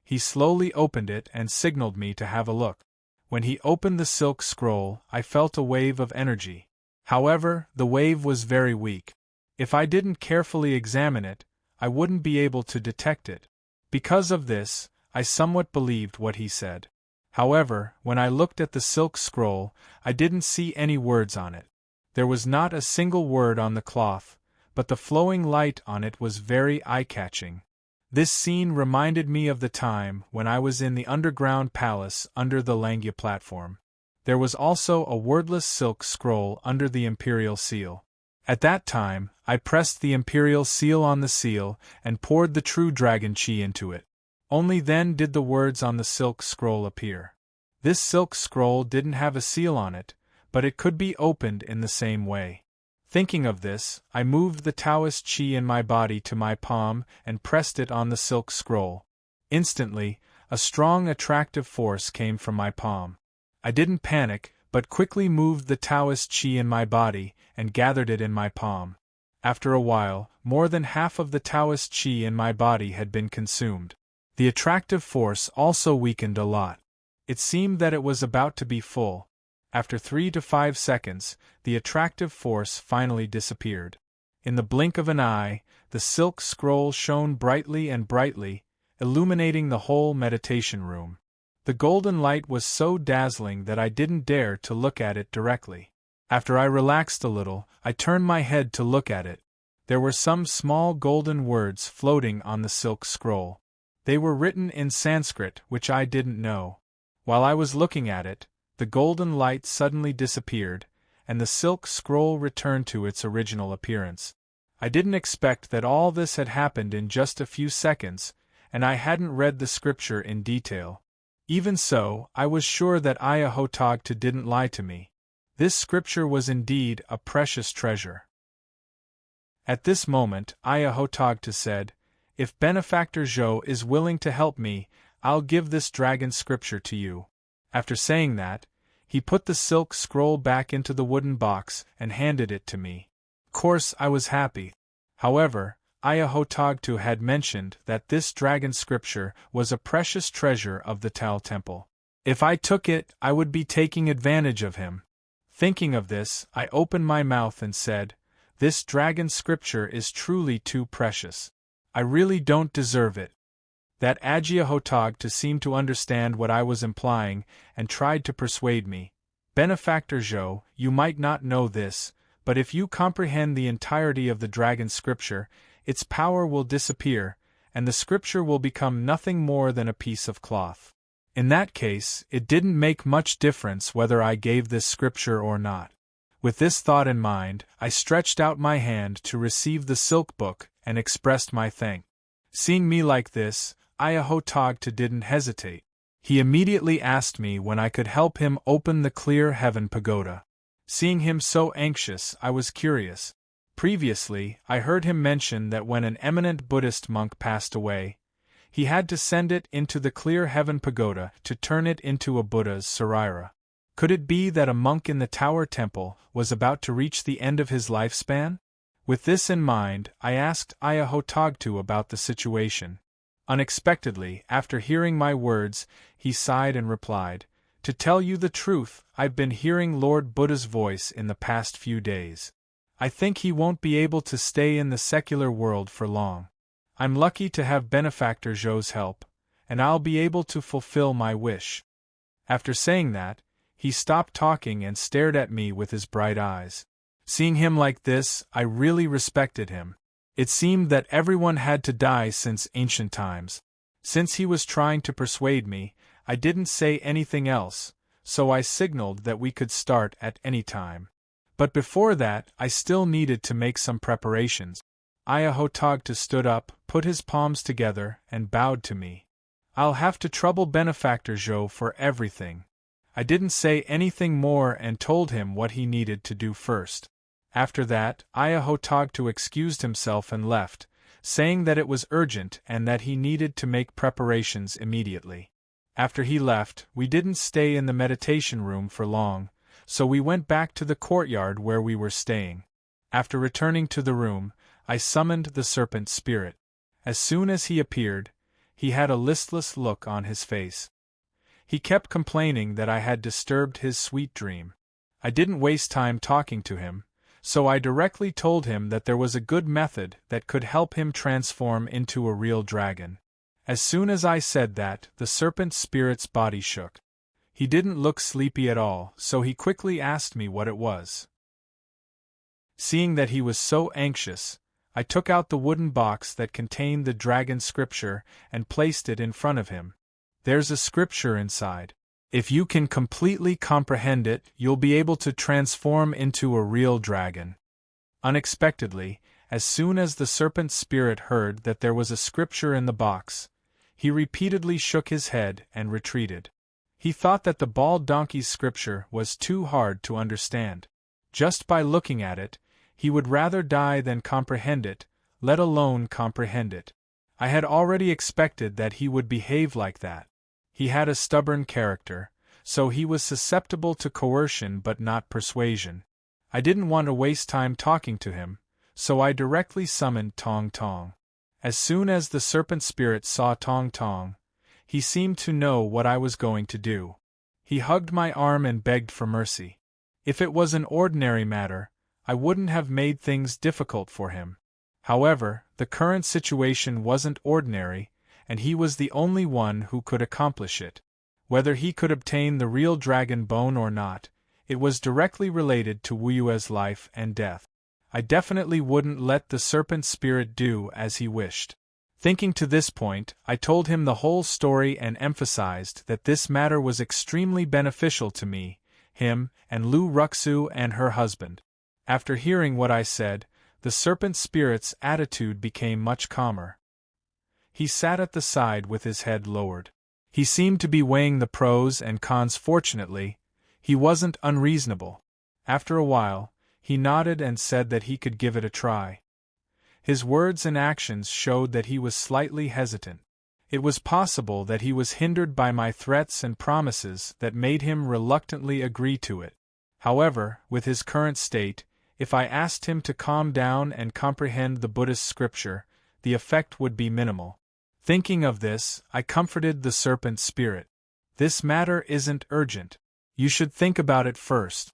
He slowly opened it and signaled me to have a look. When he opened the silk scroll, I felt a wave of energy. However, the wave was very weak. If I didn't carefully examine it, I wouldn't be able to detect it. Because of this, I somewhat believed what he said. However, when I looked at the silk scroll, I didn't see any words on it. There was not a single word on the cloth, but the flowing light on it was very eye-catching. This scene reminded me of the time when I was in the underground palace under the Langya platform. There was also a wordless silk scroll under the imperial seal. At that time, I pressed the imperial seal on the seal and poured the true dragon chi into it. Only then did the words on the silk scroll appear. This silk scroll didn't have a seal on it, but it could be opened in the same way. Thinking of this, I moved the Taoist chi in my body to my palm and pressed it on the silk scroll. Instantly, a strong attractive force came from my palm. I didn't panic, but quickly moved the Taoist chi in my body and gathered it in my palm. After a while, more than half of the Taoist chi in my body had been consumed. The attractive force also weakened a lot. It seemed that it was about to be full. After 3 to 5 seconds, the attractive force finally disappeared. In the blink of an eye, the silk scroll shone brightly and brightly, illuminating the whole meditation room. The golden light was so dazzling that I didn't dare to look at it directly. After I relaxed a little, I turned my head to look at it. There were some small golden words floating on the silk scroll. They were written in Sanskrit, which I didn't know. While I was looking at it, the golden light suddenly disappeared, and the silk scroll returned to its original appearance. I didn't expect that all this had happened in just a few seconds, and I hadn't read the scripture in detail. Even so, I was sure that Agiahotagta didn't lie to me. This scripture was indeed a precious treasure. At this moment, Agiahotagta said, "If Benefactor Zhou is willing to help me, I'll give this dragon scripture to you." After saying that, he put the silk scroll back into the wooden box and handed it to me. Of course, I was happy. However, Ayahotagtu had mentioned that this dragon scripture was a precious treasure of the Tao Temple. If I took it, I would be taking advantage of him. Thinking of this, I opened my mouth and said, "This dragon scripture is truly too precious. I really don't deserve it." That Ayahotagtu seemed to understand what I was implying and tried to persuade me. "Benefactor Zhou, you might not know this, but if you comprehend the entirety of the dragon scripture, its power will disappear, and the scripture will become nothing more than a piece of cloth. In that case, it didn't make much difference whether I gave this scripture or not." With this thought in mind, I stretched out my hand to receive the silk book and expressed my thanks. Seeing me like this, Ayahotagtu didn't hesitate. He immediately asked me when I could help him open the clear heaven pagoda. Seeing him so anxious, I was curious. Previously, I heard him mention that when an eminent Buddhist monk passed away, he had to send it into the clear heaven pagoda to turn it into a Buddha's sarira. Could it be that a monk in the Tower Temple was about to reach the end of his lifespan? With this in mind, I asked Ayahotagtu about the situation. Unexpectedly, after hearing my words, he sighed and replied, "To tell you the truth, I've been hearing Lord Buddha's voice in the past few days. I think he won't be able to stay in the secular world for long. I'm lucky to have Benefactor Zhou's help, and I'll be able to fulfill my wish." After saying that, he stopped talking and stared at me with his bright eyes. Seeing him like this, I really respected him. It seemed that everyone had to die since ancient times. Since he was trying to persuade me, I didn't say anything else, so I signaled that we could start at any time. But before that, I still needed to make some preparations. Ayahotagtu stood up, put his palms together, and bowed to me. "I'll have to trouble Benefactor Zhou for everything." I didn't say anything more and told him what he needed to do first. After that, Ayahotagtu excused himself and left, saying that it was urgent and that he needed to make preparations immediately. After he left, we didn't stay in the meditation room for long, so we went back to the courtyard where we were staying. After returning to the room, I summoned the serpent spirit. As soon as he appeared, he had a listless look on his face. He kept complaining that I had disturbed his sweet dream. I didn't waste time talking to him, so I directly told him that there was a good method that could help him transform into a real dragon. As soon as I said that, the serpent spirit's body shook. He didn't look sleepy at all, so he quickly asked me what it was. Seeing that he was so anxious, I took out the wooden box that contained the dragon scripture and placed it in front of him. "There's a scripture inside. If you can completely comprehend it, you'll be able to transform into a real dragon." Unexpectedly, as soon as the serpent spirit heard that there was a scripture in the box, he repeatedly shook his head and retreated. He thought that the bald donkey's scripture was too hard to understand. Just by looking at it, he would rather die than comprehend it, let alone comprehend it. I had already expected that he would behave like that. He had a stubborn character, so he was susceptible to coercion but not persuasion. I didn't want to waste time talking to him, so I directly summoned Tong Tong. As soon as the serpent spirit saw Tong Tong, he seemed to know what I was going to do. He hugged my arm and begged for mercy. If it was an ordinary matter, I wouldn't have made things difficult for him. However, the current situation wasn't ordinary, and he was the only one who could accomplish it. Whether he could obtain the real dragon bone or not, it was directly related to Wu Yue's life and death. I definitely wouldn't let the serpent spirit do as he wished. Thinking to this point, I told him the whole story and emphasized that this matter was extremely beneficial to me, him, and Lu Ruxu and her husband. After hearing what I said, the serpent spirit's attitude became much calmer. He sat at the side with his head lowered. He seemed to be weighing the pros and cons. Fortunately, he wasn't unreasonable. After a while, he nodded and said that he could give it a try. His words and actions showed that he was slightly hesitant. It was possible that he was hindered by my threats and promises that made him reluctantly agree to it. However, with his current state, If I asked him to calm down and comprehend the Buddhist scripture, the effect would be minimal. Thinking of this, I comforted the serpent spirit. This matter isn't urgent. You should think about it first.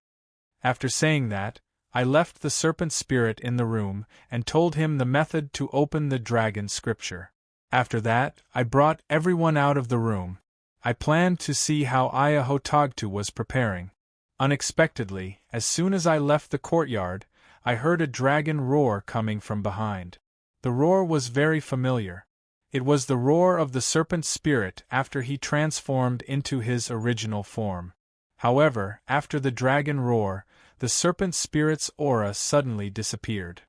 After saying that, I left the serpent spirit in the room and told him the method to open the dragon scripture. After that, I brought everyone out of the room. I planned to see how Aya Hotagtu was preparing. Unexpectedly, as soon as I left the courtyard, I heard a dragon roar coming from behind. The roar was very familiar. It was the roar of the serpent spirit after he transformed into his original form. However, after the dragon roar, the serpent spirit's aura suddenly disappeared.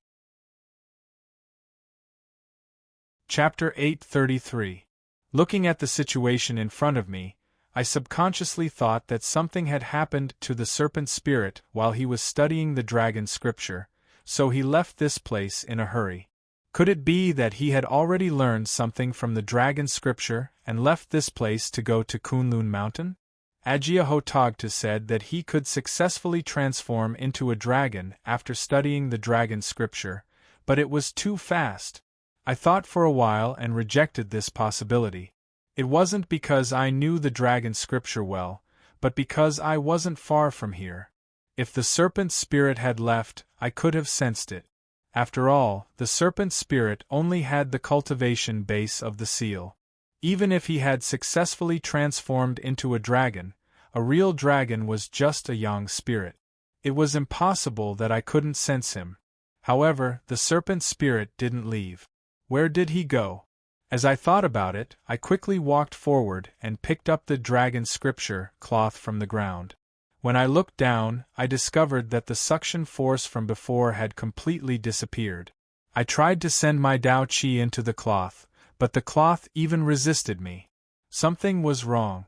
Chapter 833. Looking at the situation in front of me, I subconsciously thought that something had happened to the serpent spirit while he was studying the dragon scripture, so he left this place in a hurry. Could it be that he had already learned something from the dragon scripture and left this place to go to Kunlun Mountain? Ajia Hotagtu said that he could successfully transform into a dragon after studying the dragon scripture, but it was too fast. I thought for a while and rejected this possibility. It wasn't because I knew the dragon scripture well, but because I wasn't far from here. If the serpent spirit had left, I could have sensed it. After all, the serpent spirit only had the cultivation base of the seal. Even if he had successfully transformed into a real dragon was just a young spirit. It was impossible that I couldn't sense him. However, the serpent spirit didn't leave. Where did he go? As I thought about it, I quickly walked forward and picked up the dragon scripture cloth from the ground. When I looked down, I discovered that the suction force from before had completely disappeared. I tried to send my Dao Qi into the cloth, but the cloth even resisted me. Something was wrong.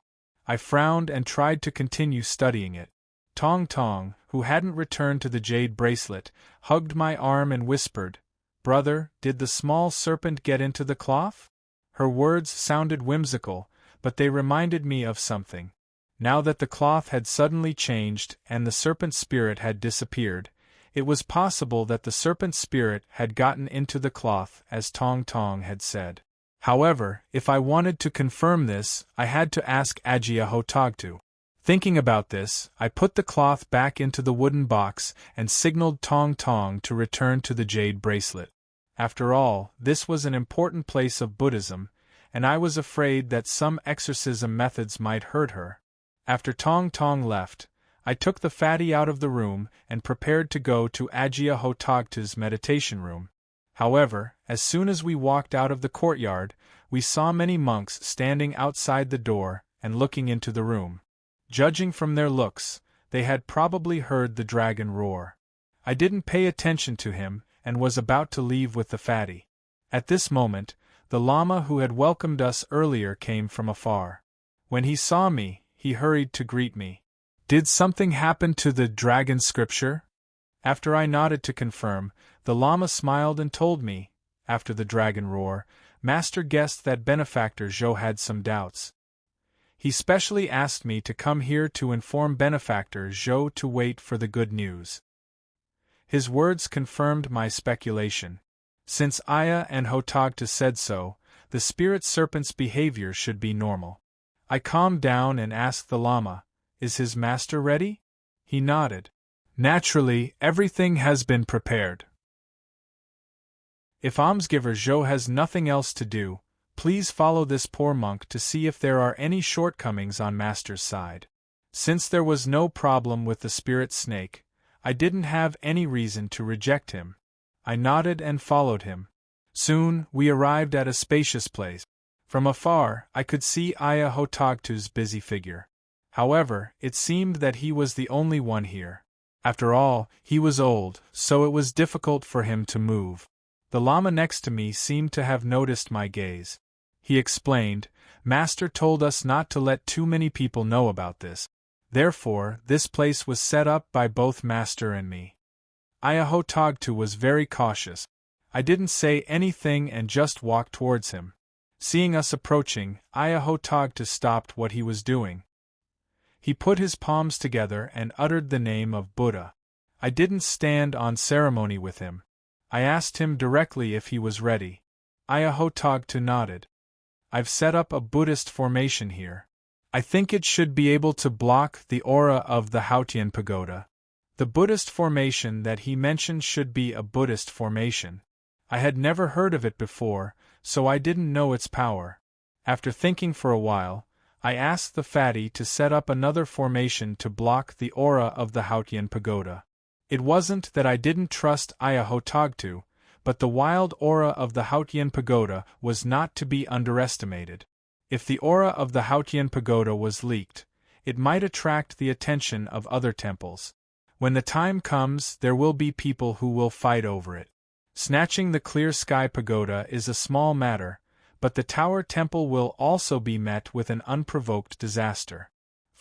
I frowned and tried to continue studying it. Tong Tong, who hadn't returned to the jade bracelet, hugged my arm and whispered, "Brother, did the small serpent get into the cloth?" Her words sounded whimsical, but they reminded me of something. Now that the cloth had suddenly changed and the serpent spirit had disappeared, it was possible that the serpent spirit had gotten into the cloth as Tong Tong had said. However, if I wanted to confirm this, I had to ask Ajia Hotagtu. Thinking about this, I put the cloth back into the wooden box and signaled Tong Tong to return to the jade bracelet. After all, this was an important place of Buddhism, and I was afraid that some exorcism methods might hurt her. After Tong Tong left, I took the fatty out of the room and prepared to go to Ajia Hotagtu's meditation room. However, as soon as we walked out of the courtyard, we saw many monks standing outside the door and looking into the room. Judging from their looks, they had probably heard the dragon roar. I didn't pay attention to him and was about to leave with the fatty. At this moment, the Lama who had welcomed us earlier came from afar. When he saw me, he hurried to greet me. "Did something happen to the dragon scripture?" After I nodded to confirm, the Lama smiled and told me, after the dragon roar, Master guessed that Benefactor Zhou had some doubts. He specially asked me to come here to inform Benefactor Zhou to wait for the good news. His words confirmed my speculation. Since Aya and Hotagtu said so, the spirit serpent's behavior should be normal. I calmed down and asked the Lama, "Is his master ready?" He nodded. "Naturally, everything has been prepared. If almsgiver Zhou has nothing else to do, please follow this poor monk to see if there are any shortcomings on Master's side." Since there was no problem with the spirit snake, I didn't have any reason to reject him. I nodded and followed him. Soon, we arrived at a spacious place. From afar, I could see Aya Hotagtu's busy figure. However, it seemed that he was the only one here. After all, he was old, so it was difficult for him to move. The Lama next to me seemed to have noticed my gaze. He explained, "Master told us not to let too many people know about this. Therefore, this place was set up by both Master and me." Aya Hotagtu was very cautious. I didn't say anything and just walked towards him. Seeing us approaching, Aya Hotagtu stopped what he was doing. He put his palms together and uttered the name of Buddha. I didn't stand on ceremony with him. I asked him directly if he was ready. Ayahotagtu nodded. I've set up a Buddhist formation here. I think it should be able to block the aura of the Hautian pagoda. The Buddhist formation that he mentioned should be a Buddhist formation. I had never heard of it before, so I didn't know its power. After thinking for a while, I asked the fatty to set up another formation to block the aura of the Hautian pagoda. It wasn't that I didn't trust Ayahotagtu, but the wild aura of the Hautian pagoda was not to be underestimated. If the aura of the Hautian pagoda was leaked, it might attract the attention of other temples. When the time comes, there will be people who will fight over it. Snatching the clear sky pagoda is a small matter, but the tower temple will also be met with an unprovoked disaster.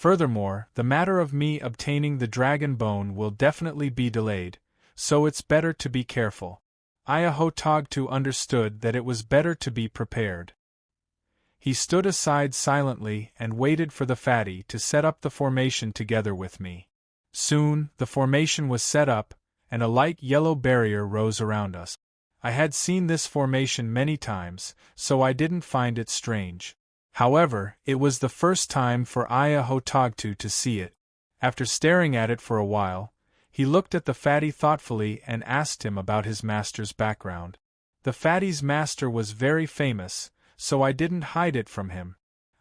Furthermore, the matter of me obtaining the dragon bone will definitely be delayed, so it's better to be careful. Ayahotagtu understood that it was better to be prepared. He stood aside silently and waited for the fatty to set up the formation together with me. Soon, the formation was set up, and a light yellow barrier rose around us. I had seen this formation many times, so I didn't find it strange. However, it was the first time for Ayahotagtu to see it. After staring at it for a while, he looked at the fatty thoughtfully and asked him about his master's background. The fatty's master was very famous, so I didn't hide it from him.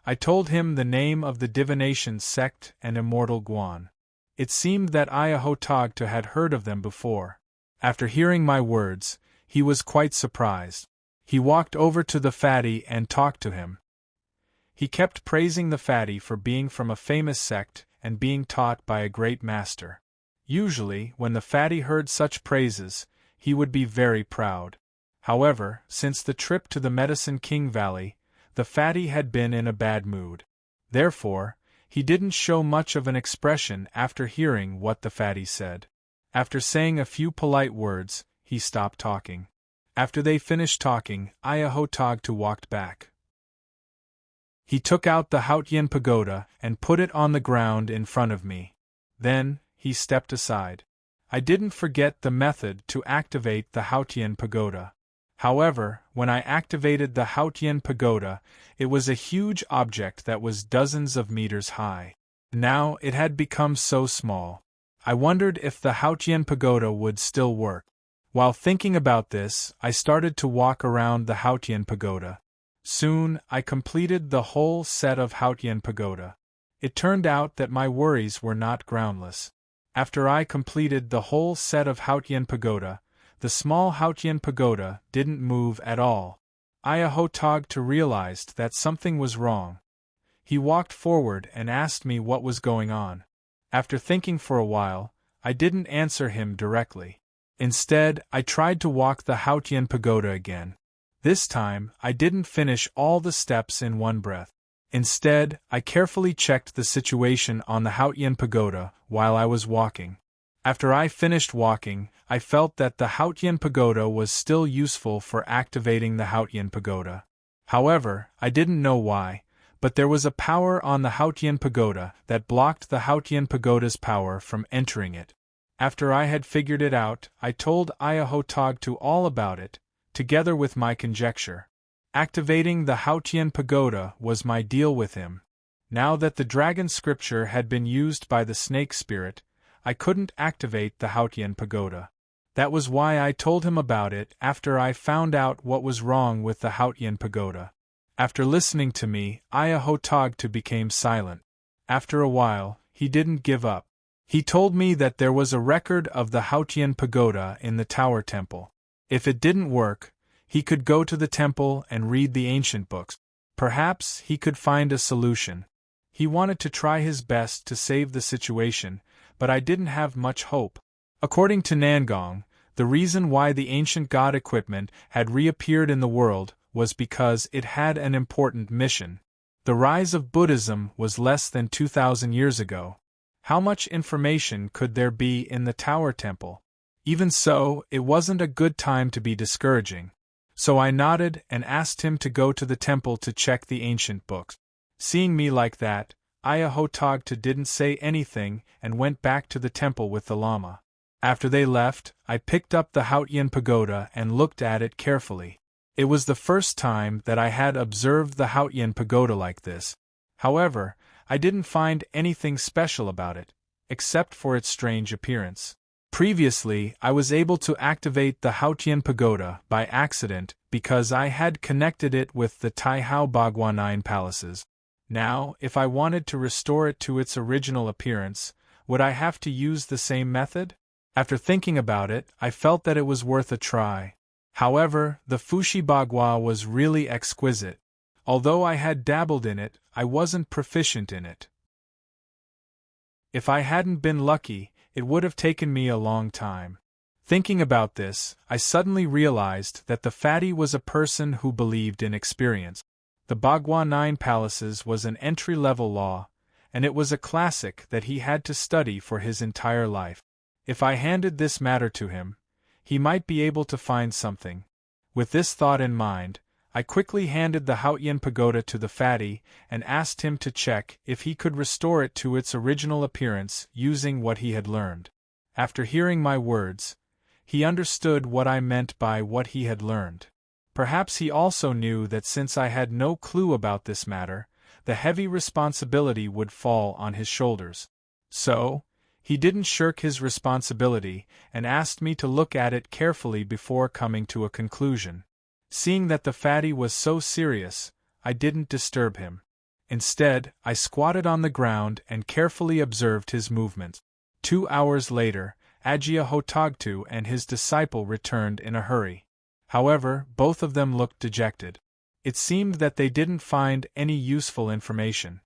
I told him the name of the divination sect and immortal Guan. It seemed that Ayahotagtu had heard of them before. After hearing my words, he was quite surprised. He walked over to the fatty and talked to him. He kept praising the fatty for being from a famous sect and being taught by a great master. Usually, when the fatty heard such praises, he would be very proud. However, since the trip to the Medicine King Valley, the fatty had been in a bad mood. Therefore, he didn't show much of an expression after hearing what the fatty said. After saying a few polite words, he stopped talking. After they finished talking, Ayahotagtu walked back. He took out the Hautian pagoda and put it on the ground in front of me. Then, he stepped aside. I didn't forget the method to activate the Hautian pagoda. However, when I activated the Hautian pagoda, it was a huge object that was dozens of meters high. Now it had become so small. I wondered if the Hautian pagoda would still work. While thinking about this, I started to walk around the Hautian pagoda. Soon, I completed the whole set of Hautian pagoda. It turned out that my worries were not groundless. After I completed the whole set of Hautian pagoda, the small Hautian pagoda didn't move at all. Ayahotagtu realized that something was wrong. He walked forward and asked me what was going on. After thinking for a while, I didn't answer him directly. Instead, I tried to walk the Hautian pagoda again. This time, I didn't finish all the steps in one breath. Instead, I carefully checked the situation on the Hautian pagoda while I was walking. After I finished walking, I felt that the Hautian pagoda was still useful for activating the Hautian pagoda. However, I didn't know why, but there was a power on the Hautian pagoda that blocked the Hautian pagoda's power from entering it. After I had figured it out, I told Ayahotagtu all about it, together with my conjecture. Activating the Hautian pagoda was my deal with him. Now that the dragon scripture had been used by the snake spirit, I couldn't activate the Hautian pagoda. That was why I told him about it after I found out what was wrong with the Hautian pagoda. After listening to me, Ayahotagtu became silent. After a while, he didn't give up. He told me that there was a record of the Hautian pagoda in the tower temple. If it didn't work, he could go to the temple and read the ancient books. Perhaps he could find a solution. He wanted to try his best to save the situation, but I didn't have much hope. According to Nangong, the reason why the ancient god equipment had reappeared in the world was because it had an important mission. The rise of Buddhism was less than 2,000 years ago. How much information could there be in the tower temple? Even so, it wasn't a good time to be discouraging. So I nodded and asked him to go to the temple to check the ancient books. Seeing me like that, Ayahotagtu didn't say anything and went back to the temple with the Lama. After they left, I picked up the Hautian pagoda and looked at it carefully. It was the first time that I had observed the Hautian pagoda like this. However, I didn't find anything special about it, except for its strange appearance. Previously, I was able to activate the Hautian pagoda by accident because I had connected it with the Taihao Bagua 9 palaces. Now, if I wanted to restore it to its original appearance, would I have to use the same method? After thinking about it, I felt that it was worth a try. However, the Fushi Bagua was really exquisite. Although I had dabbled in it, I wasn't proficient in it. If I hadn't been lucky, it would have taken me a long time. Thinking about this, I suddenly realized that the fatty was a person who believed in experience. The Bagua 9 Palaces was an entry-level law, and it was a classic that he had to study for his entire life. If I handed this matter to him, he might be able to find something. With this thought in mind, I quickly handed the Hautian pagoda to the fatty and asked him to check if he could restore it to its original appearance using what he had learned. After hearing my words, he understood what I meant by what he had learned. Perhaps he also knew that since I had no clue about this matter, the heavy responsibility would fall on his shoulders. So, he didn't shirk his responsibility and asked me to look at it carefully before coming to a conclusion. Seeing that the fatty was so serious, I didn't disturb him. Instead, I squatted on the ground and carefully observed his movements. 2 hours later, Agia Hotagtu and his disciple returned in a hurry. However, both of them looked dejected. It seemed that they didn't find any useful information.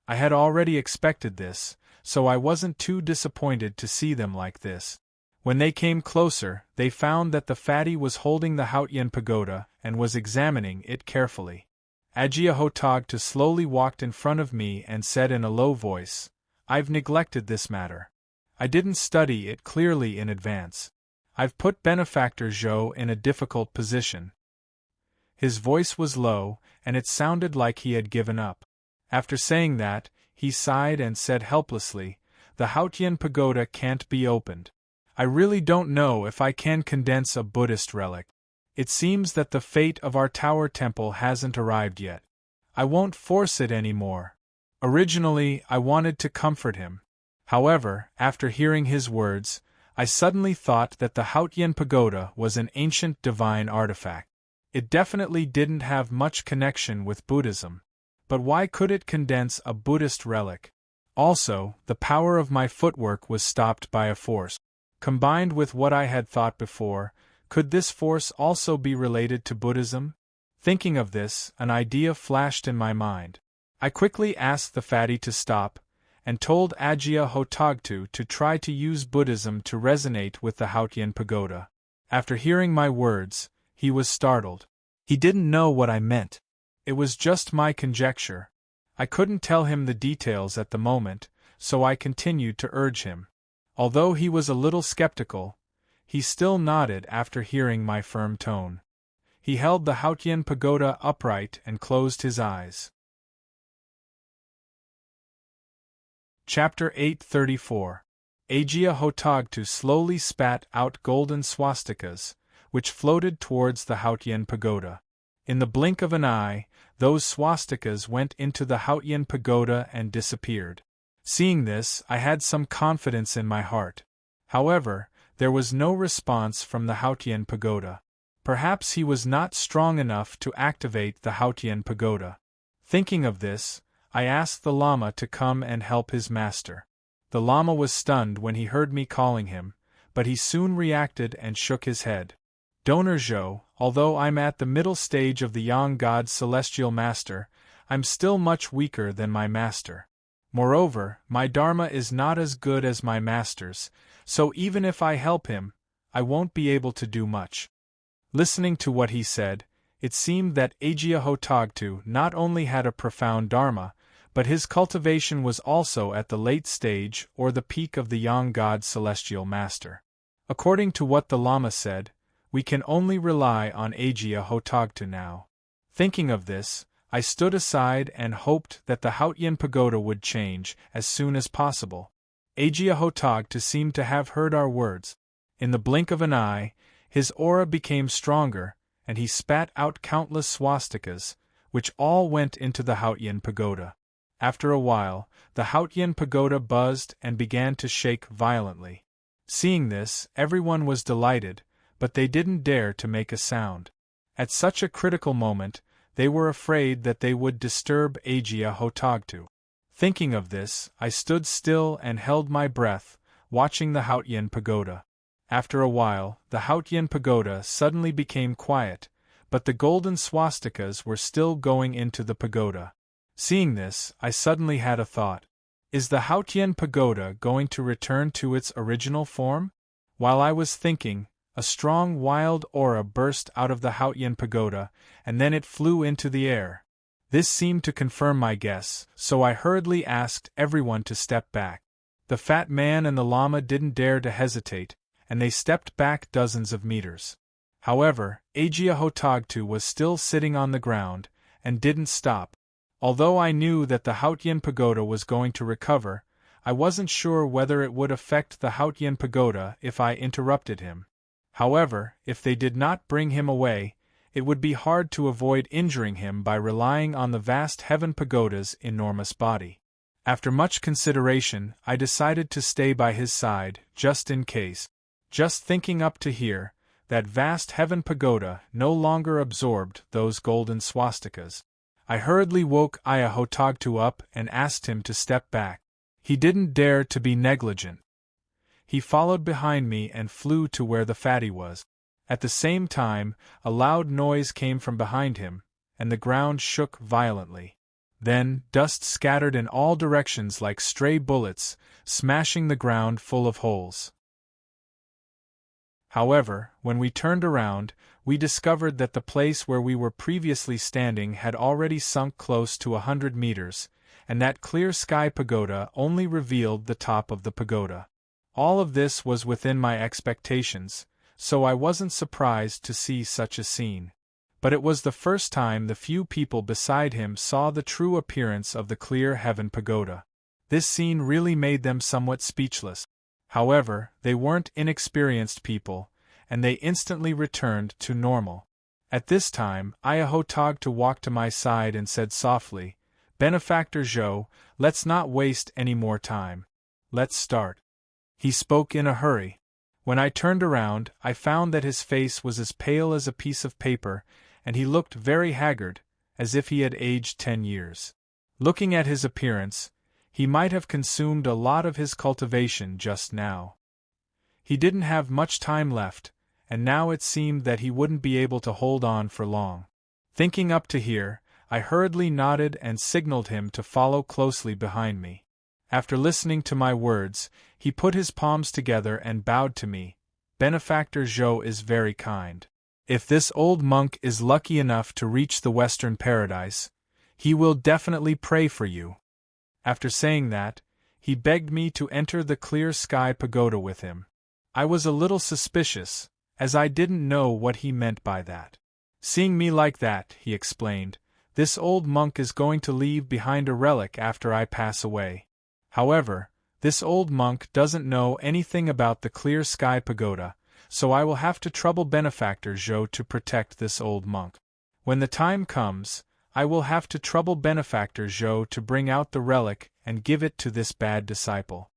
I had already expected this, so I wasn't too disappointed to see them like this. When they came closer, they found that the fatty was holding the Hautian pagoda and was examining it carefully. Agia Hotagtu slowly walked in front of me and said in a low voice, "I've neglected this matter. I didn't study it clearly in advance. I've put Benefactor Zhou in a difficult position." His voice was low, and it sounded like he had given up. After saying that, he sighed and said helplessly, "The Hautian pagoda can't be opened. I really don't know if I can condense a Buddhist relic. It seems that the fate of our tower temple hasn't arrived yet. I won't force it anymore." Originally, I wanted to comfort him. However, after hearing his words, I suddenly thought that the Hautian pagoda was an ancient divine artifact. It definitely didn't have much connection with Buddhism. But why could it condense a Buddhist relic? Also, the power of my footwork was stopped by a force. Combined with what I had thought before, could this force also be related to Buddhism? Thinking of this, an idea flashed in my mind. I quickly asked the fatty to stop, and told Agia Hotagtu to try to use Buddhism to resonate with the Hautian pagoda. After hearing my words, he was startled. He didn't know what I meant. It was just my conjecture. I couldn't tell him the details at the moment, so I continued to urge him. Although he was a little skeptical, he still nodded after hearing my firm tone. He held the Hautian pagoda upright and closed his eyes. Chapter 834. Agia Hotagtu slowly spat out golden swastikas, which floated towards the Hautian pagoda. In the blink of an eye, those swastikas went into the Hautian pagoda and disappeared. Seeing this, I had some confidence in my heart. However, there was no response from the Hautian pagoda. Perhaps he was not strong enough to activate the Hautian pagoda. Thinking of this, I asked the Lama to come and help his master. The Lama was stunned when he heard me calling him, but he soon reacted and shook his head. "Donor Zhou, although I'm at the middle stage of the Yang God's celestial master, I'm still much weaker than my master. Moreover, my Dharma is not as good as my master's, so even if I help him, I won't be able to do much." Listening to what he said, it seemed that Agia Hotagtu not only had a profound Dharma, but his cultivation was also at the late stage or the peak of the Yang God's celestial master. According to what the Lama said, we can only rely on Agia Hotagtu now. Thinking of this, I stood aside and hoped that the Hautian pagoda would change as soon as possible. Agia Hotagtu seemed to have heard our words. In the blink of an eye, his aura became stronger, and he spat out countless swastikas, which all went into the Hautian pagoda. After a while, the Hautian pagoda buzzed and began to shake violently. Seeing this, everyone was delighted, but they didn't dare to make a sound. At such a critical moment, they were afraid that they would disturb Agia Hotagtu. Thinking of this, I stood still and held my breath, watching the Hautian pagoda. After a while, the Hautian pagoda suddenly became quiet, but the golden swastikas were still going into the pagoda. Seeing this, I suddenly had a thought. Is the Hautian pagoda going to return to its original form? While I was thinking, a strong wild aura burst out of the Hautian pagoda, and then it flew into the air. This seemed to confirm my guess, so I hurriedly asked everyone to step back. The fat man and the llama didn't dare to hesitate, and they stepped back dozens of meters. However, Agia Hotagtu was still sitting on the ground, and didn't stop. Although I knew that the Hautian pagoda was going to recover, I wasn't sure whether it would affect the Hautian pagoda if I interrupted him. However, if they did not bring him away, it would be hard to avoid injuring him by relying on the vast heaven pagoda's enormous body. After much consideration, I decided to stay by his side, just in case. Just thinking up to here, that vast heaven pagoda no longer absorbed those golden swastikas. I hurriedly woke Aya Hotagtu up and asked him to step back. He didn't dare to be negligent. He followed behind me and flew to where the fatty was. At the same time, a loud noise came from behind him, and the ground shook violently. Then, dust scattered in all directions like stray bullets, smashing the ground full of holes. However, when we turned around, we discovered that the place where we were previously standing had already sunk close to 100 meters, and that clear sky pagoda only revealed the top of the pagoda. All of this was within my expectations, so I wasn't surprised to see such a scene. But it was the first time the few people beside him saw the true appearance of the clear heaven pagoda. This scene really made them somewhat speechless. However, they weren't inexperienced people, and they instantly returned to normal. At this time, Aya Hotagtu walked to my side and said softly, "Benefactor Zhou, let's not waste any more time. Let's start." He spoke in a hurry. When I turned around, I found that his face was as pale as a piece of paper, and he looked very haggard, as if he had aged 10 years. Looking at his appearance, he might have consumed a lot of his cultivation just now. He didn't have much time left, and now it seemed that he wouldn't be able to hold on for long. Thinking up to here, I hurriedly nodded and signaled him to follow closely behind me. After listening to my words, he put his palms together and bowed to me. "Benefactor Zhou is very kind. If this old monk is lucky enough to reach the Western Paradise, he will definitely pray for you." After saying that, he begged me to enter the clear sky pagoda with him. I was a little suspicious, as I didn't know what he meant by that. "Seeing me like that," he explained, "this old monk is going to leave behind a relic after I pass away. However, this old monk doesn't know anything about the clear sky pagoda, so I will have to trouble Benefactor Zhou to protect this old monk. When the time comes, I will have to trouble Benefactor Zhou to bring out the relic and give it to this bad disciple."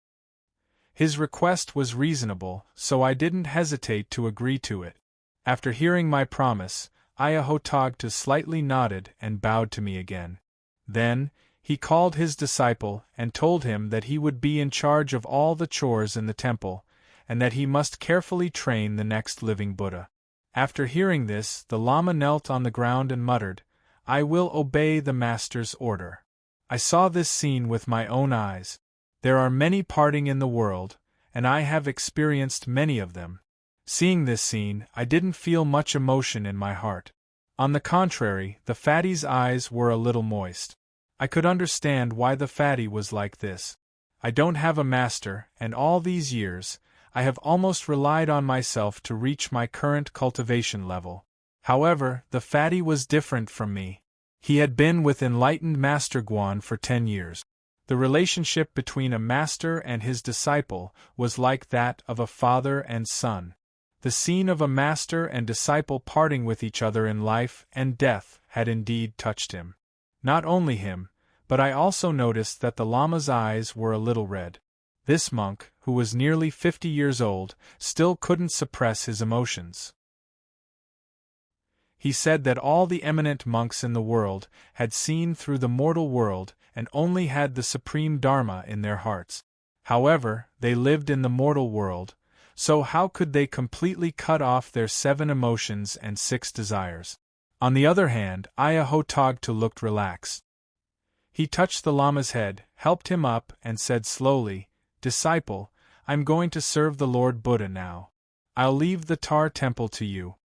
His request was reasonable, so I didn't hesitate to agree to it. After hearing my promise, Aya Hotagtu slightly nodded and bowed to me again. Then, he called his disciple and told him that he would be in charge of all the chores in the temple, and that he must carefully train the next living Buddha. After hearing this, the Lama knelt on the ground and muttered, "I will obey the master's order." I saw this scene with my own eyes. There are many parting in the world, and I have experienced many of them. Seeing this scene, I didn't feel much emotion in my heart. On the contrary, the fatty's eyes were a little moist. I could understand why the fatty was like this. I don't have a master, and all these years, I have almost relied on myself to reach my current cultivation level. However, the fatty was different from me. He had been with enlightened Master Guan for 10 years. The relationship between a master and his disciple was like that of a father and son. The scene of a master and disciple parting with each other in life and death had indeed touched him. Not only him, but I also noticed that the Lama's eyes were a little red. This monk, who was nearly 50 years old, still couldn't suppress his emotions. He said that all the eminent monks in the world had seen through the mortal world and only had the supreme Dharma in their hearts. However, they lived in the mortal world, so how could they completely cut off their 7 emotions and 6 desires? On the other hand, Ayahotagtu looked relaxed. He touched the Lama's head, helped him up, and said slowly, "Disciple, I'm going to serve the Lord Buddha now. I'll leave the Tar temple to you."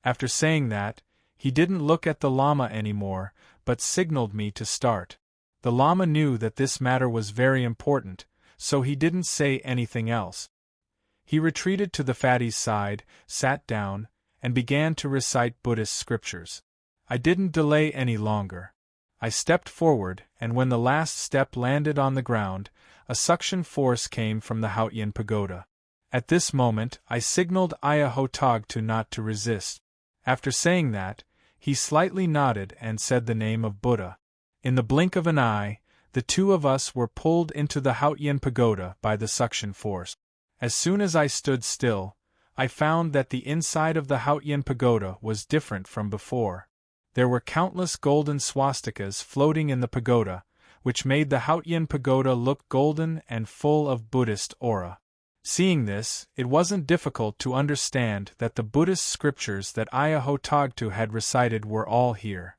After saying that, he didn't look at the Lama anymore, but signaled me to start. The Lama knew that this matter was very important, so he didn't say anything else. He retreated to the fatty's side, sat down, and began to recite Buddhist scriptures. I didn't delay any longer. I stepped forward, and when the last step landed on the ground, a suction force came from the Hautian pagoda. At this moment, I signaled Ayahotagtu not to resist. After saying that, he slightly nodded and said the name of Buddha. In the blink of an eye, the 2 of us were pulled into the Hautian pagoda by the suction force. As soon as I stood still, I found that the inside of the Hautian pagoda was different from before. There were countless golden swastikas floating in the pagoda, which made the Hautian pagoda look golden and full of Buddhist aura. Seeing this, it wasn't difficult to understand that the Buddhist scriptures that Ayahotagtu had recited were all here.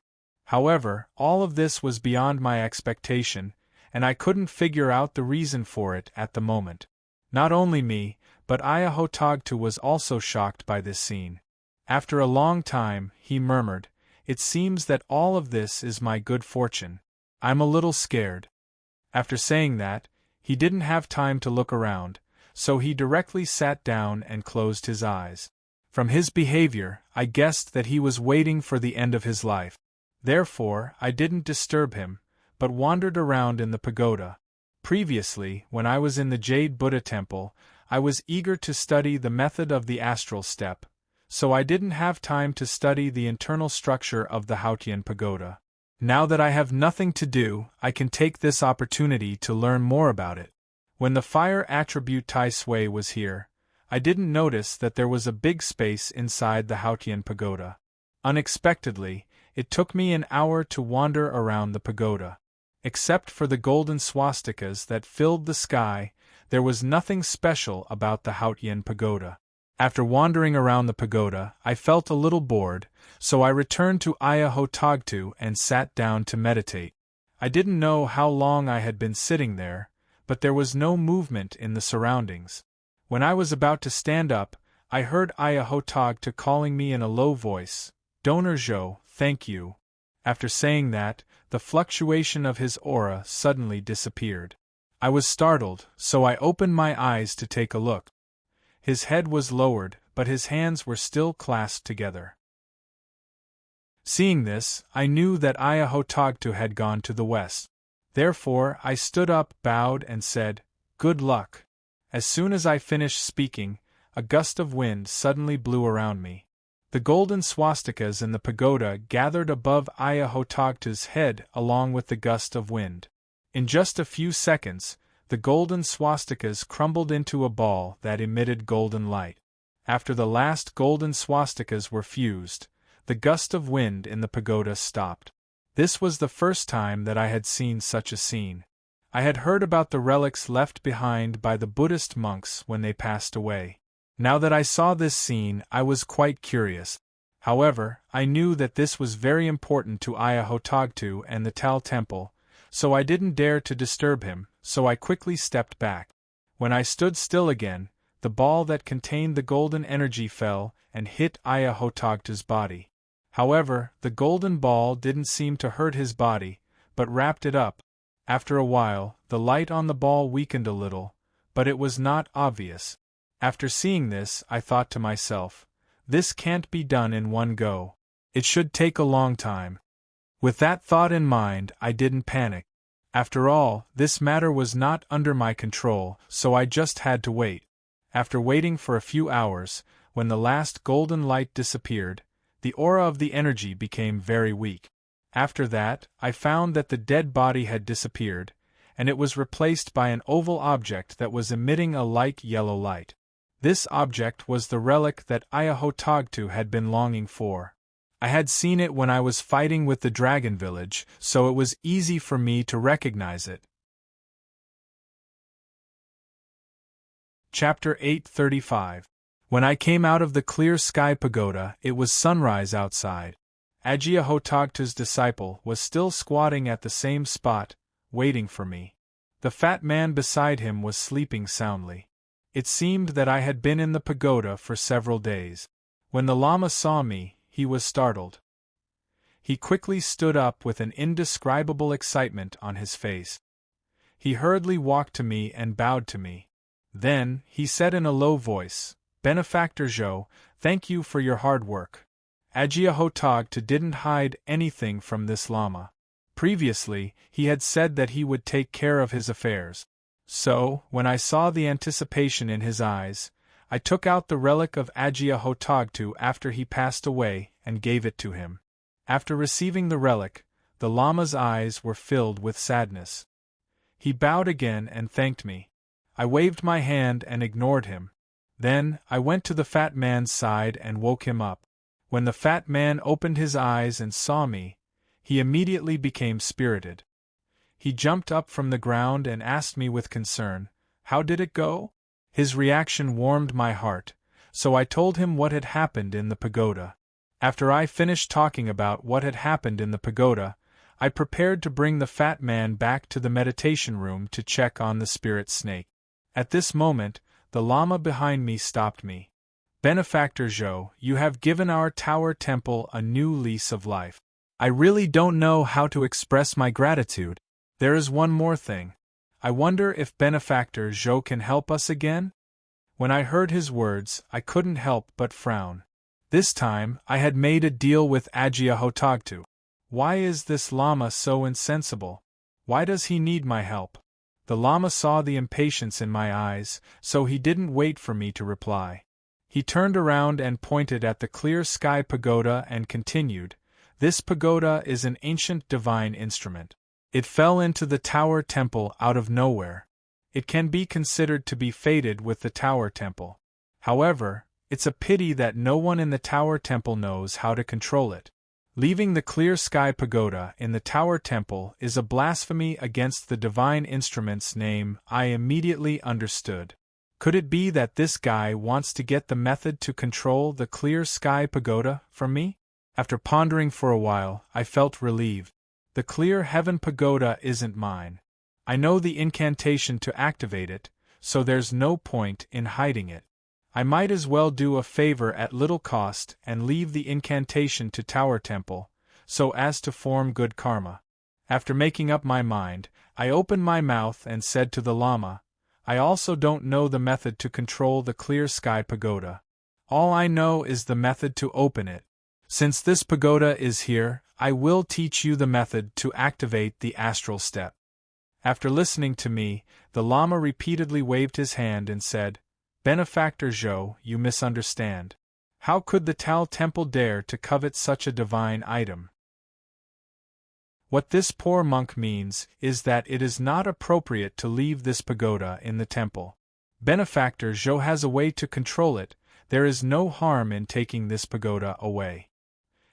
However, all of this was beyond my expectation, and I couldn't figure out the reason for it at the moment. Not only me, but Ayahotagtu was also shocked by this scene. After a long time, he murmured, "It seems that all of this is my good fortune. I'm a little scared." After saying that, he didn't have time to look around, so he directly sat down and closed his eyes. From his behavior, I guessed that he was waiting for the end of his life. Therefore, I didn't disturb him, but wandered around in the pagoda. Previously, when I was in the Jade Buddha temple, I was eager to study the method of the astral step, so I didn't have time to study the internal structure of the Hautian pagoda. Now that I have nothing to do, I can take this opportunity to learn more about it. When the fire attribute Tai Sui was here, I didn't notice that there was a big space inside the Hautian pagoda. Unexpectedly, it took me an hour to wander around the pagoda. Except for the golden swastikas that filled the sky, there was nothing special about the Hautian pagoda. After wandering around the pagoda, I felt a little bored, so I returned to Ayahotagtu and sat down to meditate. I didn't know how long I had been sitting there, but there was no movement in the surroundings. When I was about to stand up, I heard Ayahotagtu calling me in a low voice, "Donor Jo, thank you." After saying that, the fluctuation of his aura suddenly disappeared. I was startled, so I opened my eyes to take a look. His head was lowered, but his hands were still clasped together. Seeing this, I knew that Ayahotagtu had gone to the west. Therefore, I stood up, bowed, and said, "Good luck." As soon as I finished speaking, a gust of wind suddenly blew around me. The golden swastikas in the pagoda gathered above Ayahotagtu's head along with the gust of wind. In just a few seconds, the golden swastikas crumbled into a ball that emitted golden light. After the last golden swastikas were fused, the gust of wind in the pagoda stopped. This was the first time that I had seen such a scene. I had heard about the relics left behind by the Buddhist monks when they passed away. Now that I saw this scene, I was quite curious. However, I knew that this was very important to Ayahotagtu and the Tal temple, so I didn't dare to disturb him, so I quickly stepped back. When I stood still again, the ball that contained the golden energy fell and hit Ayahotagtu's body. However, the golden ball didn't seem to hurt his body, but wrapped it up. After a while, the light on the ball weakened a little, but it was not obvious. After seeing this, I thought to myself, this can't be done in one go. It should take a long time. With that thought in mind, I didn't panic. After all, this matter was not under my control, so I just had to wait. After waiting for a few hours, when the last golden light disappeared, the aura of the energy became very weak. After that, I found that the dead body had disappeared, and it was replaced by an oval object that was emitting a light yellow light. This object was the relic that Ayahotagtu had been longing for. I had seen it when I was fighting with the dragon village, so it was easy for me to recognize it. Chapter 835. When I came out of the clear sky pagoda, it was sunrise outside. Ayahotagtu's disciple was still squatting at the same spot, waiting for me. The fat man beside him was sleeping soundly. It seemed that I had been in the pagoda for several days. When the Lama saw me, he was startled. He quickly stood up with an indescribable excitement on his face. He hurriedly walked to me and bowed to me. Then, he said in a low voice, "Benefactor Zhou, thank you for your hard work." Ayahotagtu didn't hide anything from this Lama. Previously, he had said that he would take care of his affairs. So, when I saw the anticipation in his eyes, I took out the relic of Ayahotagtu after he passed away and gave it to him. After receiving the relic, the Lama's eyes were filled with sadness. He bowed again and thanked me. I waved my hand and ignored him. Then, I went to the fat man's side and woke him up. When the fat man opened his eyes and saw me, he immediately became spirited. He jumped up from the ground and asked me with concern, "How did it go?" His reaction warmed my heart, so I told him what had happened in the pagoda. After I finished talking about what had happened in the pagoda, I prepared to bring the fat man back to the meditation room to check on the spirit snake. At this moment, the Lama behind me stopped me. "Benefactor Zhou, you have given our tower temple a new lease of life. I really don't know how to express my gratitude. There is one more thing. I wonder if Benefactor Zhou can help us again?" When I heard his words, I couldn't help but frown. This time, I had made a deal with Ayahotagtu. Why is this Lama so insensible? Why does he need my help? The Lama saw the impatience in my eyes, so he didn't wait for me to reply. He turned around and pointed at the clear sky pagoda and continued, "This pagoda is an ancient divine instrument. It fell into the tower temple out of nowhere. It can be considered to be fated with the tower temple. However, it's a pity that no one in the tower temple knows how to control it. Leaving the clear sky pagoda in the tower temple is a blasphemy against the divine instrument's name." I immediately understood. Could it be that this guy wants to get the method to control the clear sky pagoda from me? After pondering for a while, I felt relieved. The clear heaven pagoda isn't mine. I know the incantation to activate it, so there's no point in hiding it. I might as well do a favor at little cost and leave the incantation to Tower Temple, so as to form good karma. After making up my mind, I opened my mouth and said to the Lama, "I also don't know the method to control the clear sky pagoda. All I know is the method to open it. Since this pagoda is here, I will teach you the method to activate the astral step." After listening to me, the Lama repeatedly waved his hand and said, "Benefactor Zhou, you misunderstand. How could the Tao Temple dare to covet such a divine item? What this poor monk means is that it is not appropriate to leave this pagoda in the temple. Benefactor Zhou has a way to control it. There is no harm in taking this pagoda away."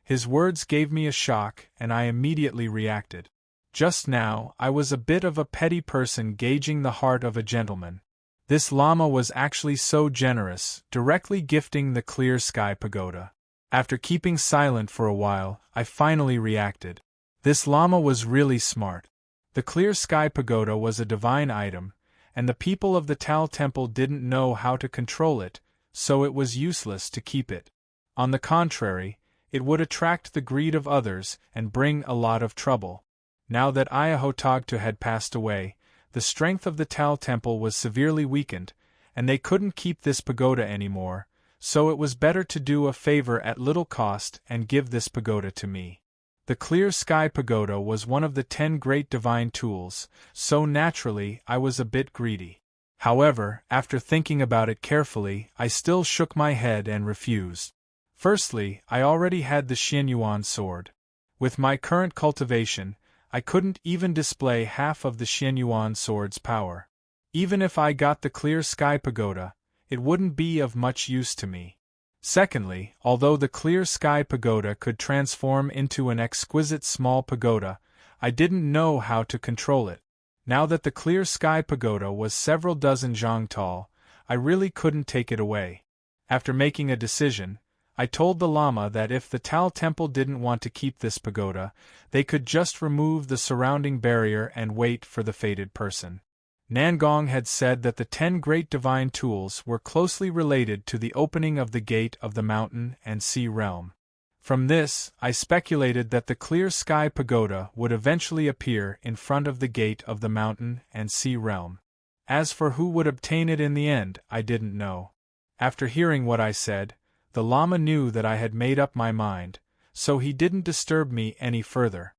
His words gave me a shock, and I immediately reacted. Just now, I was a bit of a petty person gauging the heart of a gentleman. This Lama was actually so generous, directly gifting the clear sky pagoda. After keeping silent for a while, I finally reacted. This Lama was really smart. The clear sky pagoda was a divine item, and the people of the Tao Temple didn't know how to control it, so it was useless to keep it. On the contrary, it would attract the greed of others and bring a lot of trouble. Now that Ayahotagtu had passed away, the strength of the Tao Temple was severely weakened, and they couldn't keep this pagoda anymore, so it was better to do a favor at little cost and give this pagoda to me. The clear sky pagoda was one of the 10 great divine tools, so naturally I was a bit greedy. However, after thinking about it carefully, I still shook my head and refused. Firstly, I already had the Xianyuan sword. With my current cultivation, I couldn't even display half of the Xianyuan sword's power. Even if I got the clear sky pagoda, it wouldn't be of much use to me. Secondly, although the clear sky pagoda could transform into an exquisite small pagoda, I didn't know how to control it. Now that the clear sky pagoda was several dozen zhang tall, I really couldn't take it away. After making a decision, I told the Lama that if the Tao Temple didn't want to keep this pagoda, they could just remove the surrounding barrier and wait for the fated person. Nangong had said that the 10 great divine tools were closely related to the opening of the gate of the mountain and sea realm. From this, I speculated that the clear sky pagoda would eventually appear in front of the gate of the mountain and sea realm. As for who would obtain it in the end, I didn't know. After hearing what I said, the Lama knew that I had made up my mind, so he didn't disturb me any further.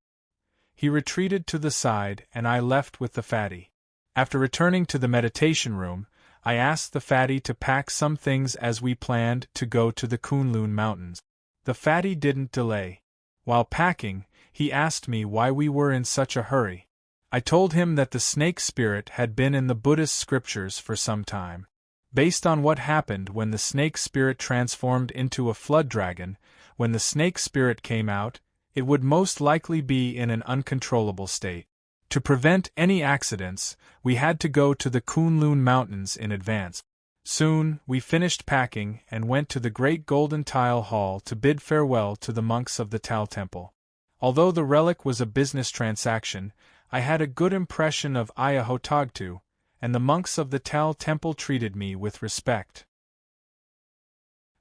He retreated to the side and I left with the fatty. After returning to the meditation room, I asked the fatty to pack some things as we planned to go to the Kunlun Mountains. The fatty didn't delay. While packing, he asked me why we were in such a hurry. I told him that the snake spirit had been in the Buddhist scriptures for some time. Based on what happened when the snake spirit transformed into a flood dragon, when the snake spirit came out, it would most likely be in an uncontrollable state. To prevent any accidents, we had to go to the Kunlun Mountains in advance. Soon, we finished packing and went to the great golden tile hall to bid farewell to the monks of the Tao Temple. Although the relic was a business transaction, I had a good impression of Ayahotagtu, and the monks of the Tao Temple treated me with respect.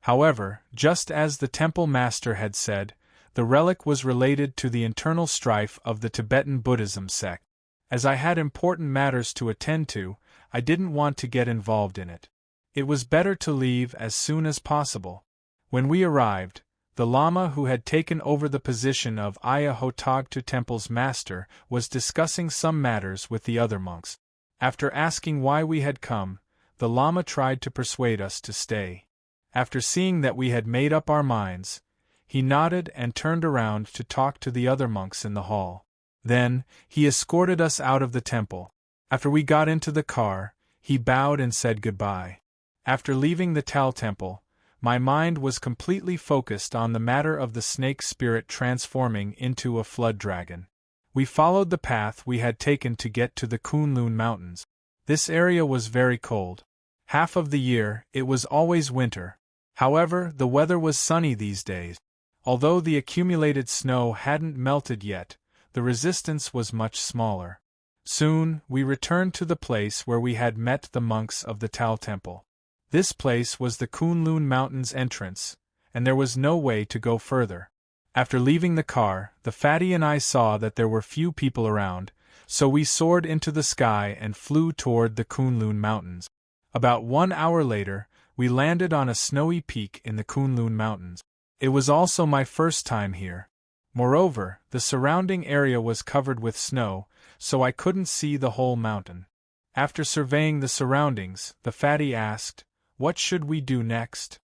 However, just as the temple master had said, the relic was related to the internal strife of the Tibetan Buddhism sect. As I had important matters to attend to, I didn't want to get involved in it. It was better to leave as soon as possible. When we arrived, the Lama who had taken over the position of Ayahotagtu Temple's master was discussing some matters with the other monks. After asking why we had come, the Lama tried to persuade us to stay. After seeing that we had made up our minds, he nodded and turned around to talk to the other monks in the hall. Then, he escorted us out of the temple. After we got into the car, he bowed and said goodbye. After leaving the Tao Temple, my mind was completely focused on the matter of the snake spirit transforming into a flood dragon. We followed the path we had taken to get to the Kunlun Mountains. This area was very cold. Half of the year, it was always winter. However, the weather was sunny these days. Although the accumulated snow hadn't melted yet, the resistance was much smaller. Soon, we returned to the place where we had met the monks of the Tao Temple. This place was the Kunlun Mountains entrance, and there was no way to go further. After leaving the car, the fatty and I saw that there were few people around, so we soared into the sky and flew toward the Kunlun Mountains. About 1 hour later, we landed on a snowy peak in the Kunlun Mountains. It was also my first time here. Moreover, the surrounding area was covered with snow, so I couldn't see the whole mountain. After surveying the surroundings, the fatty asked, "What should we do next?"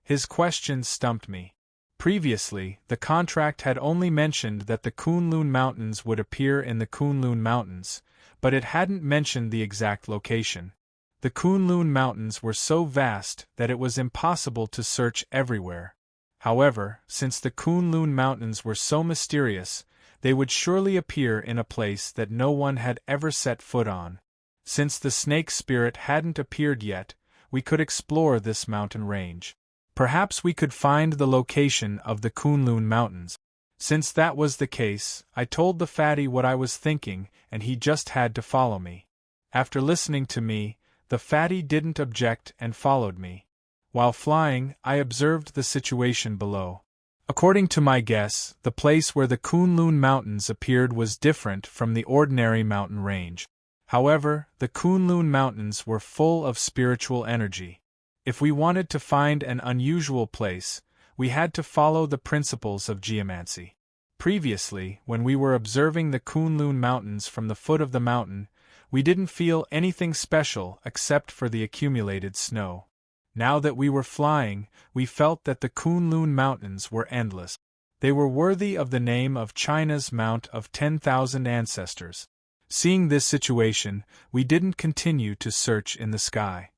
His question stumped me. Previously, the contract had only mentioned that the Kunlun Mountains would appear in the Kunlun Mountains, but it hadn't mentioned the exact location. The Kunlun Mountains were so vast that it was impossible to search everywhere. However, since the Kunlun Mountains were so mysterious, they would surely appear in a place that no one had ever set foot on. Since the snake spirit hadn't appeared yet, we could explore this mountain range. Perhaps we could find the location of the Kunlun Mountains. Since that was the case, I told the fatty what I was thinking, and he just had to follow me. After listening to me, the fatty didn't object and followed me. While flying, I observed the situation below. According to my guess, the place where the Kunlun Mountains appeared was different from the ordinary mountain range. However, the Kunlun Mountains were full of spiritual energy. If we wanted to find an unusual place, we had to follow the principles of geomancy. Previously, when we were observing the Kunlun Mountains from the foot of the mountain, We didn't feel anything special except for the accumulated snow. Now that we were flying, we felt that the Kunlun Mountains were endless. They were worthy of the name of China's Mount of 10,000 Ancestors. Seeing this situation, we didn't continue to search in the sky.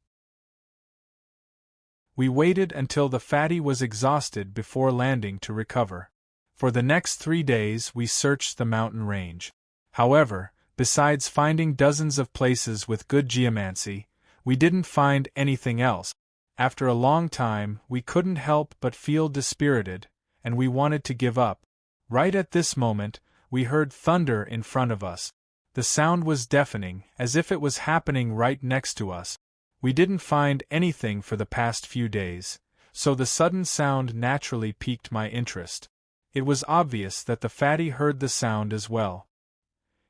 We waited until the fatty was exhausted before landing to recover. For the next 3 days we searched the mountain range. However, besides finding dozens of places with good geomancy, we didn't find anything else. After a long time, we couldn't help but feel dispirited, and we wanted to give up. Right at this moment, we heard thunder in front of us. The sound was deafening, as if it was happening right next to us. We didn't find anything for the past few days, so the sudden sound naturally piqued my interest. It was obvious that the fatty heard the sound as well.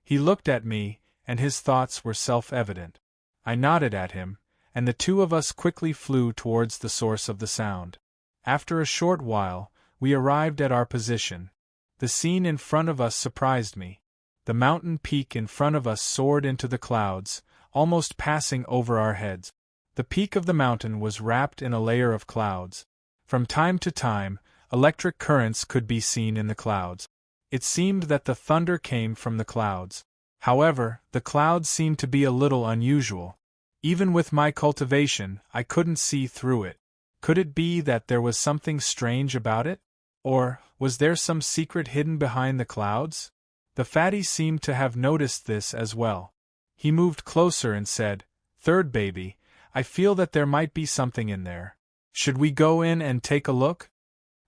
He looked at me, and his thoughts were self-evident. I nodded at him, and the two of us quickly flew towards the source of the sound. After a short while, we arrived at our position. The scene in front of us surprised me. The mountain peak in front of us soared into the clouds, almost passing over our heads. The peak of the mountain was wrapped in a layer of clouds. From time to time, electric currents could be seen in the clouds. It seemed that the thunder came from the clouds. However, the clouds seemed to be a little unusual. Even with my cultivation, I couldn't see through it. Could it be that there was something strange about it? Or, was there some secret hidden behind the clouds? The fatty seemed to have noticed this as well. He moved closer and said, "Third baby, I feel that there might be something in there. Should we go in and take a look?"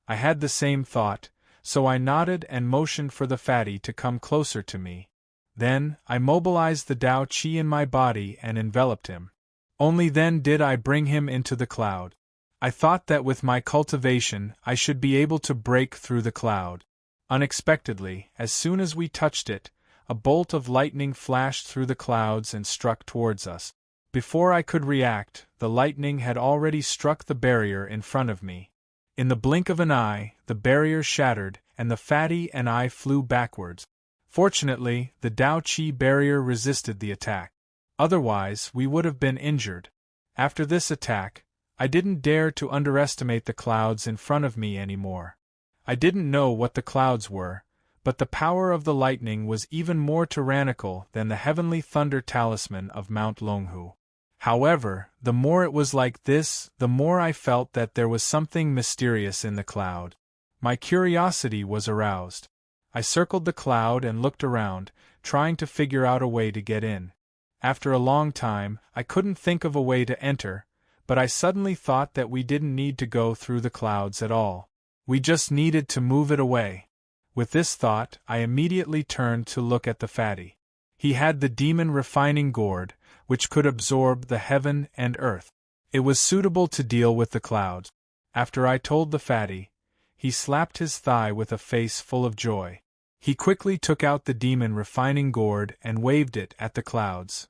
I had the same thought, so I nodded and motioned for the fatty to come closer to me. Then, I mobilized the Tao Qi in my body and enveloped him. Only then did I bring him into the cloud. I thought that with my cultivation I should be able to break through the cloud. Unexpectedly, as soon as we touched it, a bolt of lightning flashed through the clouds and struck towards us. Before I could react, the lightning had already struck the barrier in front of me. In the blink of an eye, the barrier shattered, and the fatty and I flew backwards. Fortunately, the Tao Qi barrier resisted the attack. Otherwise, we would have been injured. After this attack, I didn't dare to underestimate the clouds in front of me anymore. I didn't know what the clouds were, but the power of the lightning was even more tyrannical than the heavenly thunder talisman of Mount Longhu. However, the more it was like this, the more I felt that there was something mysterious in the cloud. My curiosity was aroused. I circled the cloud and looked around, trying to figure out a way to get in. After a long time, I couldn't think of a way to enter, but I suddenly thought that we didn't need to go through the clouds at all. We just needed to move it away. With this thought, I immediately turned to look at the fatty. He had the demon refining gourd, which could absorb the heaven and earth. It was suitable to deal with the clouds. After I told the fatty, he slapped his thigh with a face full of joy. He quickly took out the demon refining gourd and waved it at the clouds.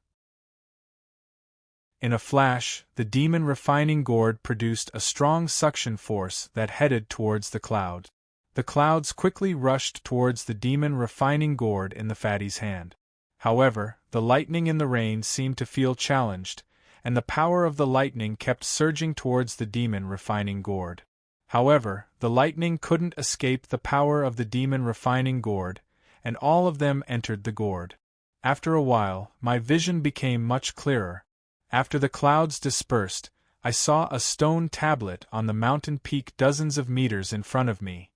In a flash, the demon refining gourd produced a strong suction force that headed towards the cloud. The clouds quickly rushed towards the demon refining gourd in the fatty's hand. However, the lightning in the rain seemed to feel challenged, and the power of the lightning kept surging towards the demon refining gourd. However, the lightning couldn't escape the power of the demon refining gourd, and all of them entered the gourd. After a while, my vision became much clearer. After the clouds dispersed, I saw a stone tablet on the mountain peak dozens of meters in front of me.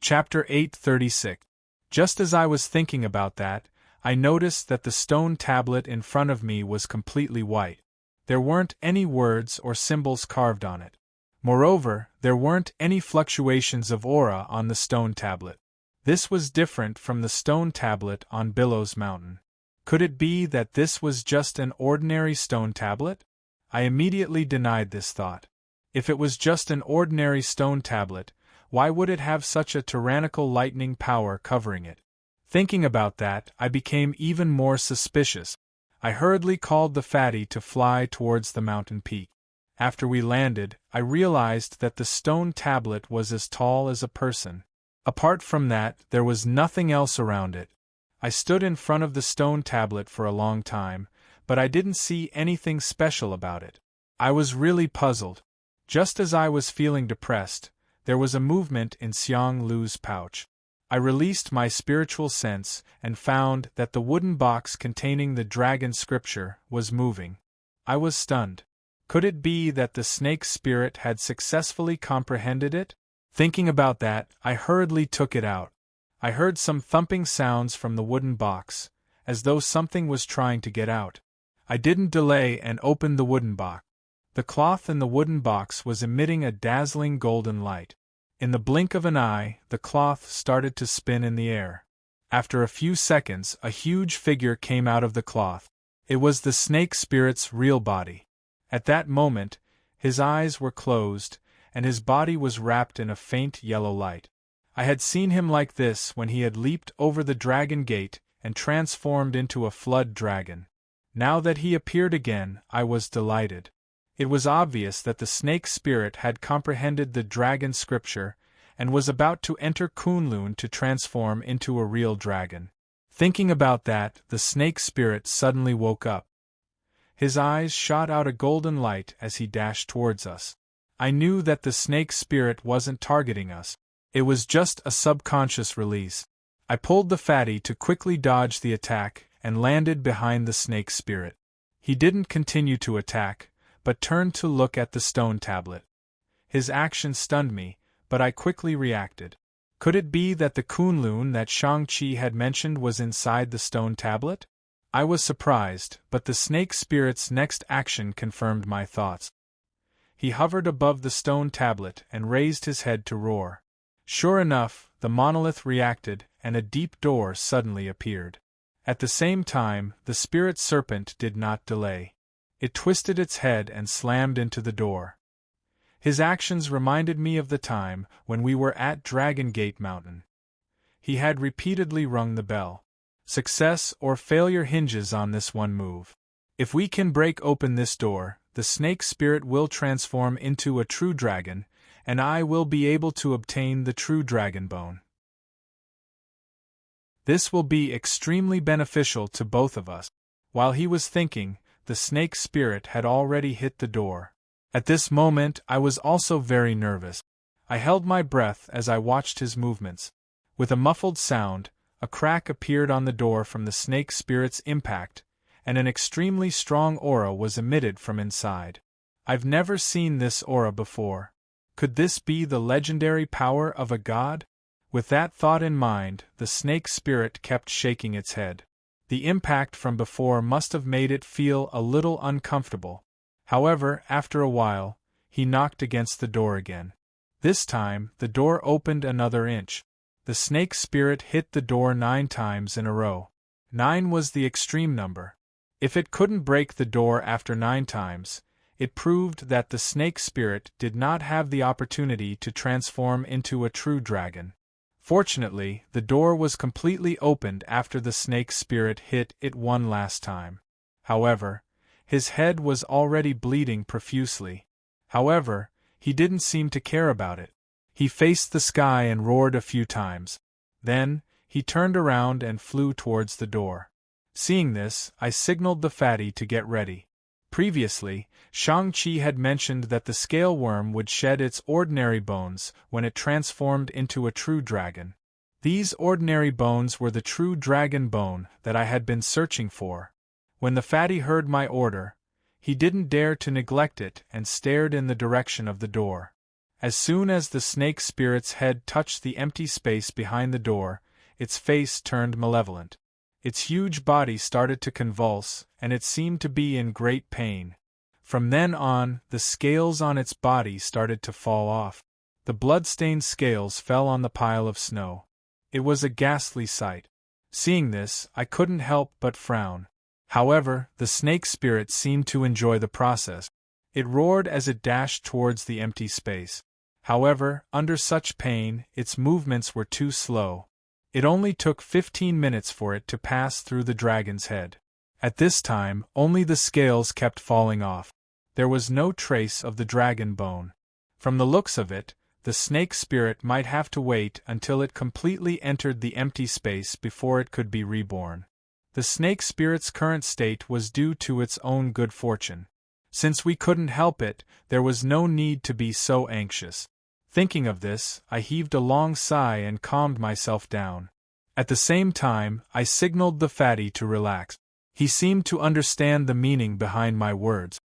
Chapter 836. Just as I was thinking about that, I noticed that the stone tablet in front of me was completely white. There weren't any words or symbols carved on it. Moreover, there weren't any fluctuations of aura on the stone tablet. This was different from the stone tablet on Billows Mountain. Could it be that this was just an ordinary stone tablet? I immediately denied this thought. If it was just an ordinary stone tablet, why would it have such a tyrannical lightning power covering it? Thinking about that, I became even more suspicious. I hurriedly called the fatty to fly towards the mountain peak. After we landed, I realized that the stone tablet was as tall as a person. Apart from that, there was nothing else around it. I stood in front of the stone tablet for a long time, but I didn't see anything special about it. I was really puzzled. Just as I was feeling depressed, there was a movement in Xiang Lu's pouch. I released my spiritual sense and found that the wooden box containing the dragon scripture was moving. I was stunned. Could it be that the snake spirit had successfully comprehended it? Thinking about that, I hurriedly took it out. I heard some thumping sounds from the wooden box, as though something was trying to get out. I didn't delay and opened the wooden box. The cloth in the wooden box was emitting a dazzling golden light. In the blink of an eye, the cloth started to spin in the air. After a few seconds, a huge figure came out of the cloth. It was the snake spirit's real body. At that moment, his eyes were closed, and his body was wrapped in a faint yellow light. I had seen him like this when he had leaped over the dragon gate and transformed into a flood dragon. Now that he appeared again, I was delighted. It was obvious that the snake spirit had comprehended the dragon scripture and was about to enter Kunlun to transform into a real dragon. Thinking about that, the snake spirit suddenly woke up. His eyes shot out a golden light as he dashed towards us. I knew that the snake spirit wasn't targeting us. It was just a subconscious release. I pulled the fatty to quickly dodge the attack and landed behind the snake spirit. He didn't continue to attack, but turned to look at the stone tablet. His action stunned me, but I quickly reacted. Could it be that the Kunlun that Shang-Chi had mentioned was inside the stone tablet? I was surprised, but the snake spirit's next action confirmed my thoughts. He hovered above the stone tablet and raised his head to roar. Sure enough, the monolith reacted, and a deep door suddenly appeared. At the same time, the spirit serpent did not delay. It twisted its head and slammed into the door. His actions reminded me of the time when we were at Dragon Gate Mountain. He had repeatedly rung the bell. Success or failure hinges on this one move. If we can break open this door, the snake spirit will transform into a true dragon, and I will be able to obtain the true dragon bone. This will be extremely beneficial to both of us. While he was thinking, the snake spirit had already hit the door. At this moment, I was also very nervous. I held my breath as I watched his movements. With a muffled sound, a crack appeared on the door from the snake spirit's impact, and an extremely strong aura was emitted from inside. I've never seen this aura before. Could this be the legendary power of a god? With that thought in mind, the snake spirit kept shaking its head. The impact from before must have made it feel a little uncomfortable. However, after a while, he knocked against the door again. This time, the door opened another inch. The snake spirit hit the door 9 times in a row. 9 was the extreme number. If it couldn't break the door after 9 times, it proved that the snake spirit did not have the opportunity to transform into a true dragon. Fortunately, the door was completely opened after the snake spirit hit it one last time. However, his head was already bleeding profusely. However, he didn't seem to care about it. He faced the sky and roared a few times. Then, he turned around and flew towards the door. Seeing this, I signaled the fatty to get ready. Previously, Shang-Chi had mentioned that the scale worm would shed its ordinary bones when it transformed into a true dragon. These ordinary bones were the true dragon bone that I had been searching for. When the fatty heard my order, he didn't dare to neglect it and stared in the direction of the door. As soon as the snake spirit's head touched the empty space behind the door, its face turned malevolent. Its huge body started to convulse, and it seemed to be in great pain. From then on, the scales on its body started to fall off. The blood-stained scales fell on the pile of snow. It was a ghastly sight. Seeing this, I couldn't help but frown. However, the snake spirit seemed to enjoy the process. It roared as it dashed towards the empty space. However, under such pain, its movements were too slow. It only took 15 minutes for it to pass through the dragon's head. At this time, only the scales kept falling off. There was no trace of the dragon bone. From the looks of it, the snake spirit might have to wait until it completely entered the empty space before it could be reborn. The snake spirit's current state was due to its own good fortune. Since we couldn't help it, there was no need to be so anxious. Thinking of this, I heaved a long sigh and calmed myself down. At the same time, I signaled the fatty to relax. He seemed to understand the meaning behind my words.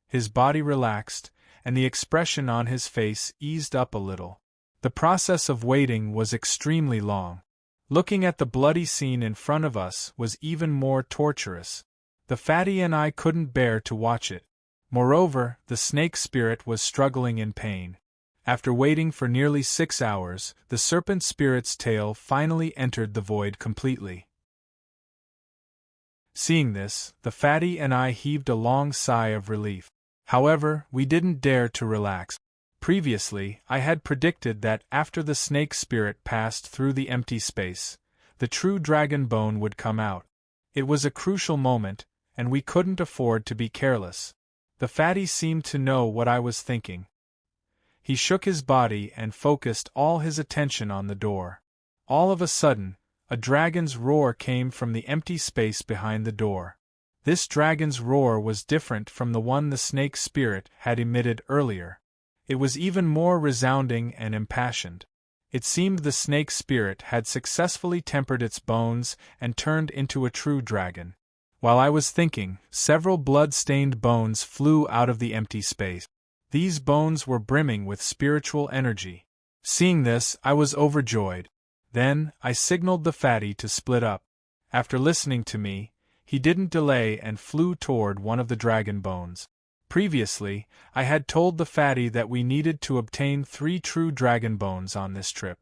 His body relaxed, and the expression on his face eased up a little. The process of waiting was extremely long. Looking at the bloody scene in front of us was even more torturous. The fatty and I couldn't bear to watch it. Moreover, the snake spirit was struggling in pain. After waiting for nearly 6 hours, the serpent spirit's tail finally entered the void completely. Seeing this, the fatty and I heaved a long sigh of relief. However, we didn't dare to relax. Previously, I had predicted that after the snake spirit passed through the empty space, the true dragon bone would come out. It was a crucial moment, and we couldn't afford to be careless. The fatty seemed to know what I was thinking. He shook his body and focused all his attention on the door. All of a sudden, a dragon's roar came from the empty space behind the door. This dragon's roar was different from the one the snake spirit had emitted earlier. It was even more resounding and impassioned. It seemed the snake spirit had successfully tempered its bones and turned into a true dragon. While I was thinking, several blood-stained bones flew out of the empty space. These bones were brimming with spiritual energy. Seeing this, I was overjoyed. Then, I signaled the fatty to split up. After listening to me, he didn't delay and flew toward one of the dragon bones. Previously, I had told the fatty that we needed to obtain 3 true dragon bones on this trip.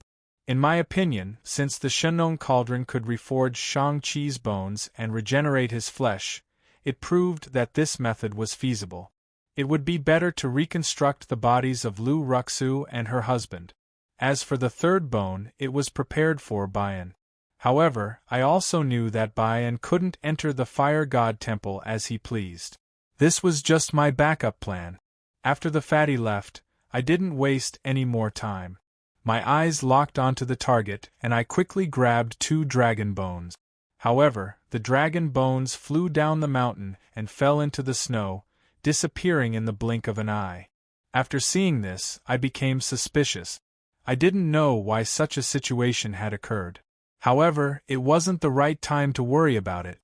In my opinion, since the Shenong cauldron could reforge Shang-Chi's bones and regenerate his flesh, it proved that this method was feasible. It would be better to reconstruct the bodies of Lu Ruxu and her husband. As for the 3rd bone, it was prepared for Bayan. However, I also knew that Bayan couldn't enter the Fire God Temple as he pleased. This was just my backup plan. After the fatty left, I didn't waste any more time. My eyes locked onto the target, and I quickly grabbed 2 dragon bones. However, the dragon bones flew down the mountain and fell into the snow, disappearing in the blink of an eye. After seeing this, I became suspicious. I didn't know why such a situation had occurred. However, it wasn't the right time to worry about it.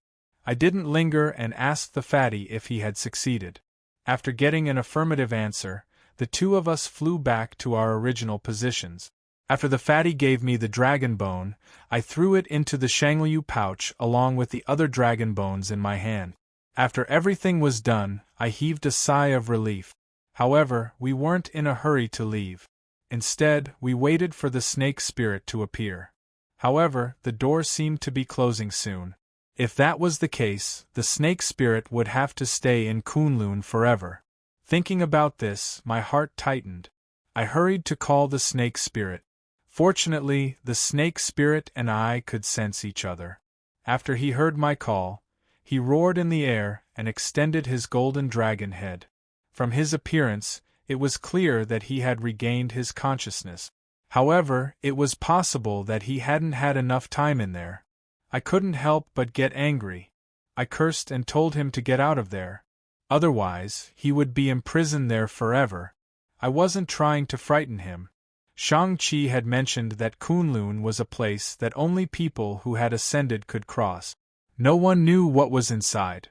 I didn't linger and asked the fatty if he had succeeded. After getting an affirmative answer, the 2 of us flew back to our original positions. After the fatty gave me the dragon bone, I threw it into the Shangliu pouch along with the other dragon bones in my hand. After everything was done, I heaved a sigh of relief. However, we weren't in a hurry to leave. Instead, we waited for the snake spirit to appear. However, the door seemed to be closing soon. If that was the case, the snake spirit would have to stay in Kunlun forever. Thinking about this, my heart tightened. I hurried to call the snake spirit. Fortunately, the snake spirit and I could sense each other. After he heard my call, he roared in the air and extended his golden dragon head. From his appearance, it was clear that he had regained his consciousness. However, it was possible that he hadn't had enough time in there. I couldn't help but get angry. I cursed and told him to get out of there. Otherwise, he would be imprisoned there forever. I wasn't trying to frighten him. Shang-Chi had mentioned that Kunlun was a place that only people who had ascended could cross. No one knew what was inside.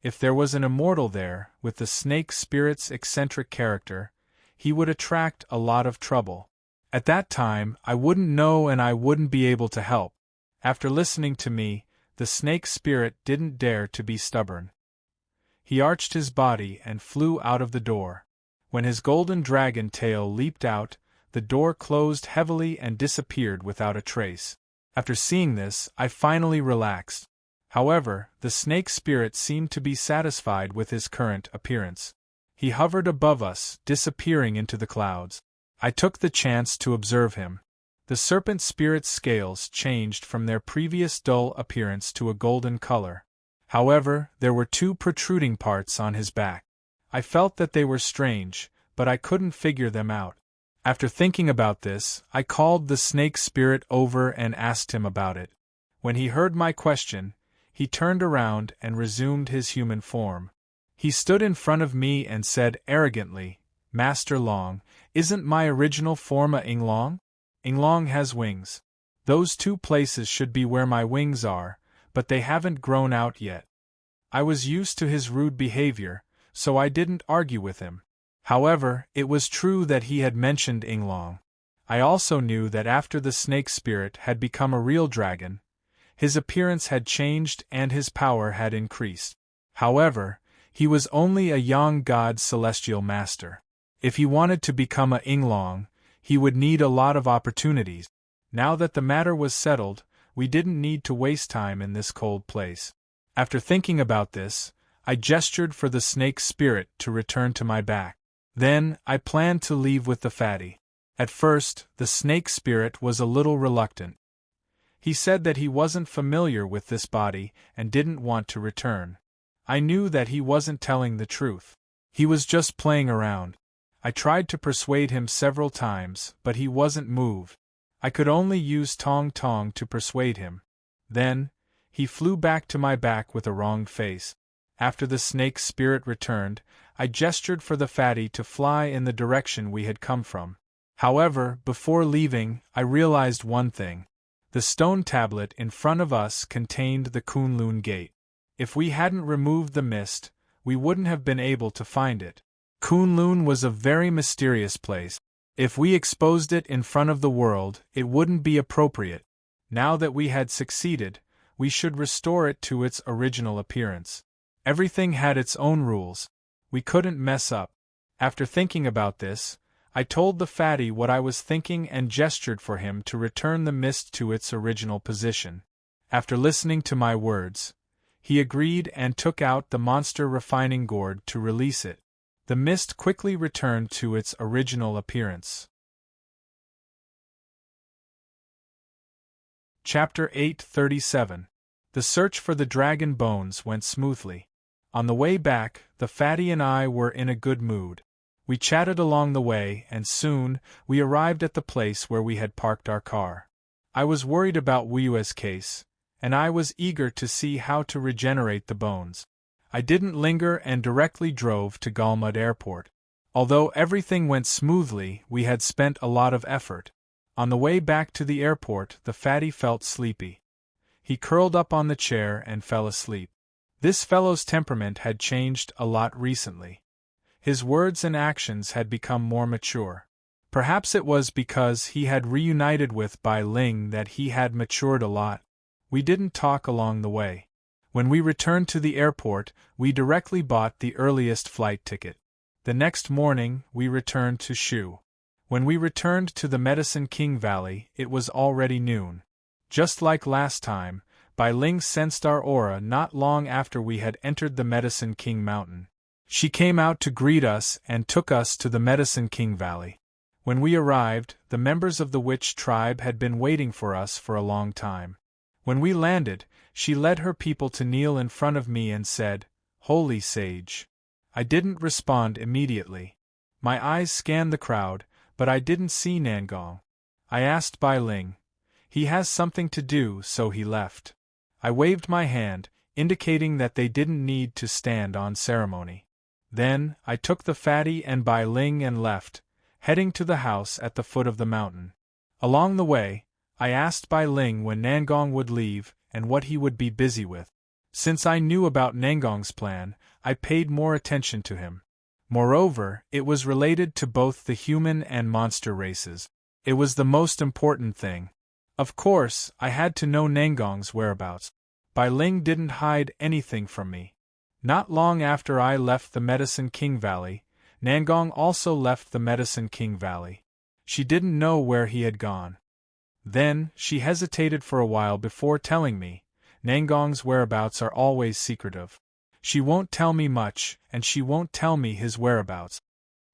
If there was an immortal there, with the snake spirit's eccentric character, he would attract a lot of trouble. At that time, I wouldn't know and I wouldn't be able to help. After listening to me, the snake spirit didn't dare to be stubborn. He arched his body and flew out of the door. When his golden dragon tail leaped out, the door closed heavily and disappeared without a trace. After seeing this, I finally relaxed. However, the snake spirit seemed to be satisfied with his current appearance. He hovered above us, disappearing into the clouds. I took the chance to observe him. The serpent spirit's scales changed from their previous dull appearance to a golden color. However, there were 2 protruding parts on his back. I felt that they were strange, but I couldn't figure them out. After thinking about this, I called the snake spirit over and asked him about it. When he heard my question, he turned around and resumed his human form. He stood in front of me and said arrogantly, "Master Long, isn't my original form a Inglong? Inglong has wings. Those two places should be where my wings are, but they haven't grown out yet." I was used to his rude behavior, so I didn't argue with him. However, it was true that he had mentioned Inglong. I also knew that after the snake spirit had become a real dragon, his appearance had changed and his power had increased. However, he was only a young god celestial master. If he wanted to become a Inglong, he would need a lot of opportunities. Now that the matter was settled, we didn't need to waste time in this cold place. After thinking about this, I gestured for the snake spirit to return to my back. Then, I planned to leave with the fatty. At first, the snake spirit was a little reluctant. He said that he wasn't familiar with this body and didn't want to return. I knew that he wasn't telling the truth. He was just playing around. I tried to persuade him several times, but he wasn't moved. I could only use Tong Tong to persuade him. Then, he flew back to my back with a wronged face. After the snake spirit returned, I gestured for the fatty to fly in the direction we had come from. However, before leaving, I realized one thing. The stone tablet in front of us contained the Kunlun Gate. If we hadn't removed the mist, we wouldn't have been able to find it. Kunlun was a very mysterious place. If we exposed it in front of the world, it wouldn't be appropriate. Now that we had succeeded, we should restore it to its original appearance. Everything had its own rules. We couldn't mess up. After thinking about this, I told the fatty what I was thinking and gestured for him to return the mist to its original position. After listening to my words, he agreed and took out the monster refining gourd to release it. The mist quickly returned to its original appearance. Chapter 837. The search for the dragon bones went smoothly. On the way back, the fatty and I were in a good mood. We chatted along the way and soon, we arrived at the place where we had parked our car. I was worried about Wuyue's case, and I was eager to see how to regenerate the bones. I didn't linger and directly drove to Galmud Airport. Although everything went smoothly, we had spent a lot of effort. On the way back to the airport, the fatty felt sleepy. He curled up on the chair and fell asleep. This fellow's temperament had changed a lot recently. His words and actions had become more mature. Perhaps it was because he had reunited with Bai Ling that he had matured a lot. We didn't talk along the way. When we returned to the airport, we directly bought the earliest flight ticket. The next morning, we returned to Shu. When we returned to the Medicine King Valley, it was already noon. Just like last time, Bai Ling sensed our aura not long after we had entered the Medicine King Mountain. She came out to greet us and took us to the Medicine King Valley. When we arrived, the members of the witch tribe had been waiting for us for a long time. When we landed, she led her people to kneel in front of me and said, "Holy Sage." I didn't respond immediately. My eyes scanned the crowd, but I didn't see Nangong. I asked Bai Ling. He has something to do, so he left. I waved my hand, indicating that they didn't need to stand on ceremony. Then, I took the fatty and Bai Ling and left, heading to the house at the foot of the mountain. Along the way, I asked Bai Ling when Nangong would leave and what he would be busy with. Since I knew about Nangong's plan, I paid more attention to him. Moreover, it was related to both the human and monster races. It was the most important thing. Of course, I had to know Nangong's whereabouts. Bai Ling didn't hide anything from me. Not long after I left the Medicine King Valley, Nangong also left the Medicine King Valley. She didn't know where he had gone. Then, she hesitated for a while before telling me. Nangong's whereabouts are always secretive. She won't tell me much, and she won't tell me his whereabouts.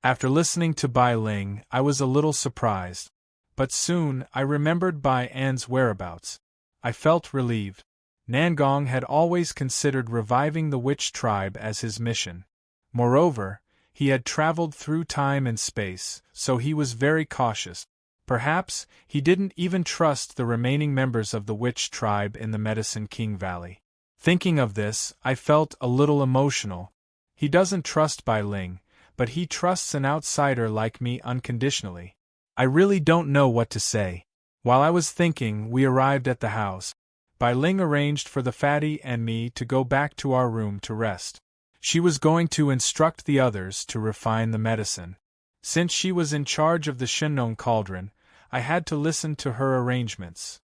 After listening to Bai Ling, I was a little surprised. But soon, I remembered Bai An's whereabouts. I felt relieved. Nangong had always considered reviving the witch tribe as his mission. Moreover, He had traveled through time and space, so he was very cautious. Perhaps he didn't even trust the remaining members of the witch tribe in the Medicine King Valley. Thinking of this, I felt a little emotional. He doesn't trust Bai Ling, but he trusts an outsider like me unconditionally. I really don't know what to say. While I was thinking, we arrived at the house. Bai Ling arranged for the fatty and me to go back to our room to rest. She was going to instruct the others to refine the medicine. Since she was in charge of the Shenong cauldron, I had to listen to her arrangements.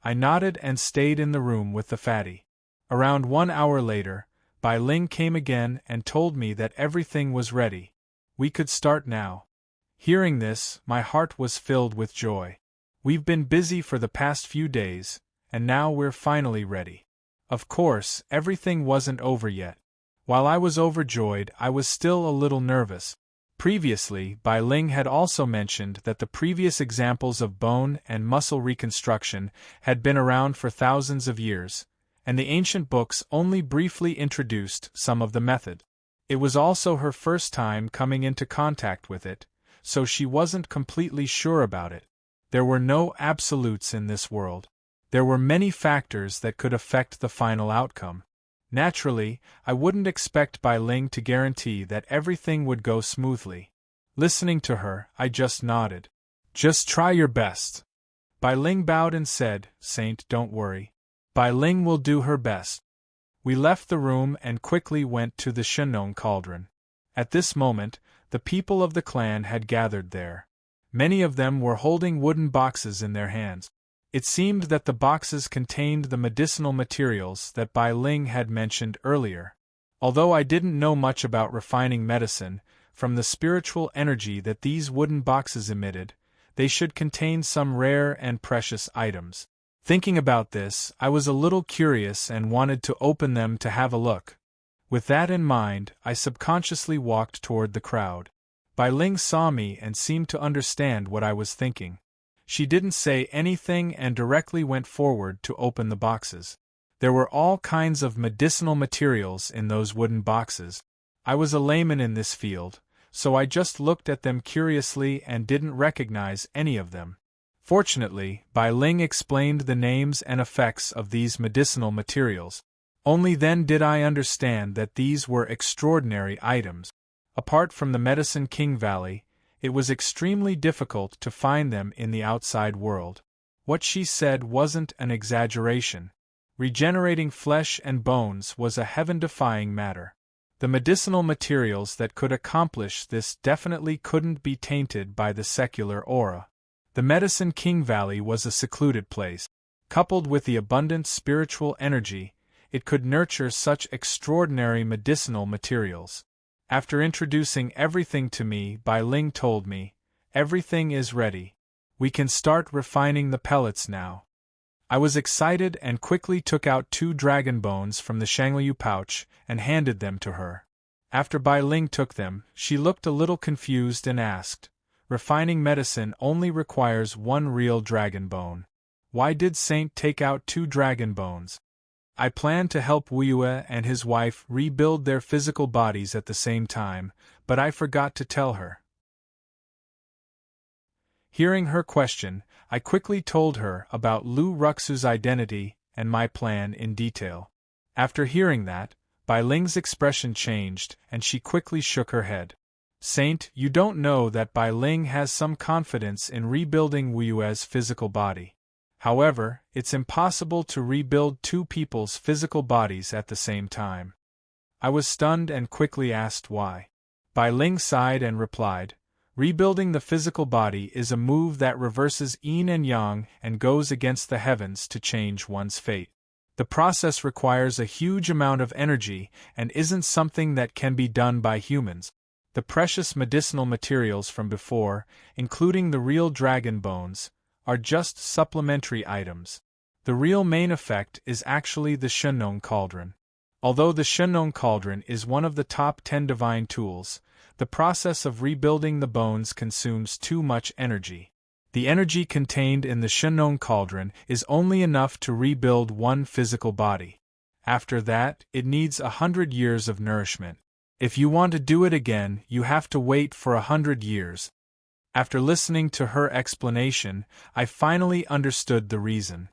I nodded and stayed in the room with the fatty. Around 1 hour later, Bai Ling came again and told me that everything was ready. We could start now. Hearing this, my heart was filled with joy. We've been busy for the past few days, and now we're finally ready. Of course, everything wasn't over yet. While I was overjoyed, I was still a little nervous. Previously, Bai Ling had also mentioned that the previous examples of bone and muscle reconstruction had been around for thousands of years, and the ancient books only briefly introduced some of the method. It was also her first time coming into contact with it, so she wasn't completely sure about it. There were no absolutes in this world. There were many factors that could affect the final outcome. Naturally, I wouldn't expect Bai Ling to guarantee that everything would go smoothly. Listening to her, I just nodded. Just try your best. Bai Ling bowed and said, Saint, don't worry. Bai Ling will do her best. We left the room and quickly went to the Shenong cauldron. At this moment, the people of the clan had gathered there. Many of them were holding wooden boxes in their hands. It seemed that the boxes contained the medicinal materials that Bai Ling had mentioned earlier. Although I didn't know much about refining medicine, from the spiritual energy that these wooden boxes emitted, they should contain some rare and precious items. Thinking about this, I was a little curious and wanted to open them to have a look. With that in mind, I subconsciously walked toward the crowd. Bai Ling saw me and seemed to understand what I was thinking. She didn't say anything and directly went forward to open the boxes. There were all kinds of medicinal materials in those wooden boxes. I was a layman in this field, so I just looked at them curiously and didn't recognize any of them. Fortunately, Bai Ling explained the names and effects of these medicinal materials. Only then did I understand that these were extraordinary items. Apart from the Medicine King Valley, it was extremely difficult to find them in the outside world. What she said wasn't an exaggeration. Regenerating flesh and bones was a heaven-defying matter. The medicinal materials that could accomplish this definitely couldn't be tainted by the secular aura. The Medicine King Valley was a secluded place. Coupled with the abundant spiritual energy, it could nurture such extraordinary medicinal materials. After introducing everything to me, Bai Ling told me, everything is ready. We can start refining the pellets now. I was excited and quickly took out 2 dragon bones from the Shangliu pouch and handed them to her. After Bai Ling took them, she looked a little confused and asked, refining medicine only requires 1 real dragon bone. Why did Saint take out 2 dragon bones? I planned to help Wuyue and his wife rebuild their physical bodies at the same time, but I forgot to tell her. Hearing her question, I quickly told her about Lu Ruxu's identity and my plan in detail. After hearing that, Bai Ling's expression changed and she quickly shook her head. Saint, you don't know that Bai Ling has some confidence in rebuilding Wuyue's physical body. However, it's impossible to rebuild 2 people's physical bodies at the same time. I was stunned and quickly asked why. Bai Ling sighed and replied, rebuilding the physical body is a move that reverses yin and yang and goes against the heavens to change one's fate. The process requires a huge amount of energy and isn't something that can be done by humans. The precious medicinal materials from before, including the real dragon bones, are just supplementary items. The real main effect is actually the Shenong cauldron. Although the Shenong cauldron is one of the top 10 divine tools, the process of rebuilding the bones consumes too much energy. The energy contained in the Shenong cauldron is only enough to rebuild 1 physical body. After that, it needs 100 years of nourishment. If you want to do it again, you have to wait for 100 years. After listening to her explanation, I finally understood the reason.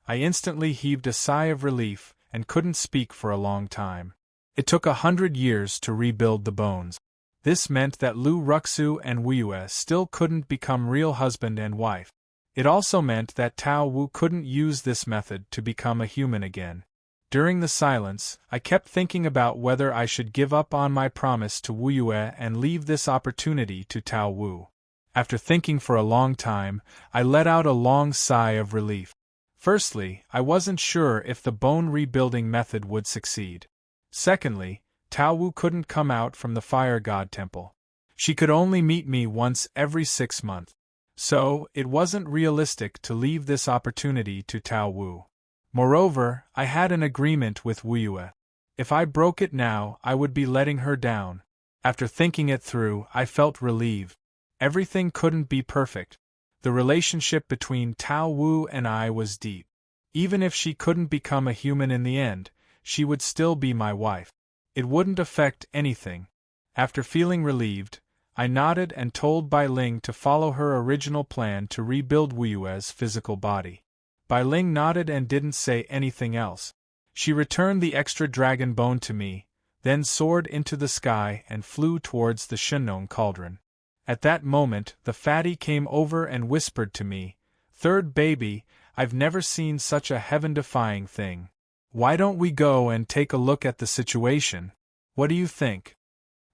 I instantly heaved a sigh of relief and couldn't speak for a long time. It took 100 years to rebuild the bones. This meant that Lu Ruxu and Wuyue still couldn't become real husband and wife. It also meant that Tao Wu couldn't use this method to become a human again. During the silence, I kept thinking about whether I should give up on my promise to Wuyue and leave this opportunity to Tao Wu. After thinking for a long time, I let out a long sigh of relief. Firstly, I wasn't sure if the bone rebuilding method would succeed. Secondly, Tao Wu couldn't come out from the fire god temple. She could only meet me once every 6 months. So, it wasn't realistic to leave this opportunity to Tao Wu. Moreover, I had an agreement with Wuyue. If I broke it now, I would be letting her down. After thinking it through, I felt relieved. Everything couldn't be perfect. The relationship between Tao Wu and I was deep. Even if she couldn't become a human in the end, she would still be my wife. It wouldn't affect anything. After feeling relieved, I nodded and told Bai Ling to follow her original plan to rebuild Wuyue's physical body. Bai Ling nodded and didn't say anything else. She returned the extra dragon bone to me, then soared into the sky and flew towards the Shenong cauldron. At that moment, the fatty came over and whispered to me, "Third baby, I've never seen such a heaven-defying thing. Why don't we go and take a look at the situation? What do you think?"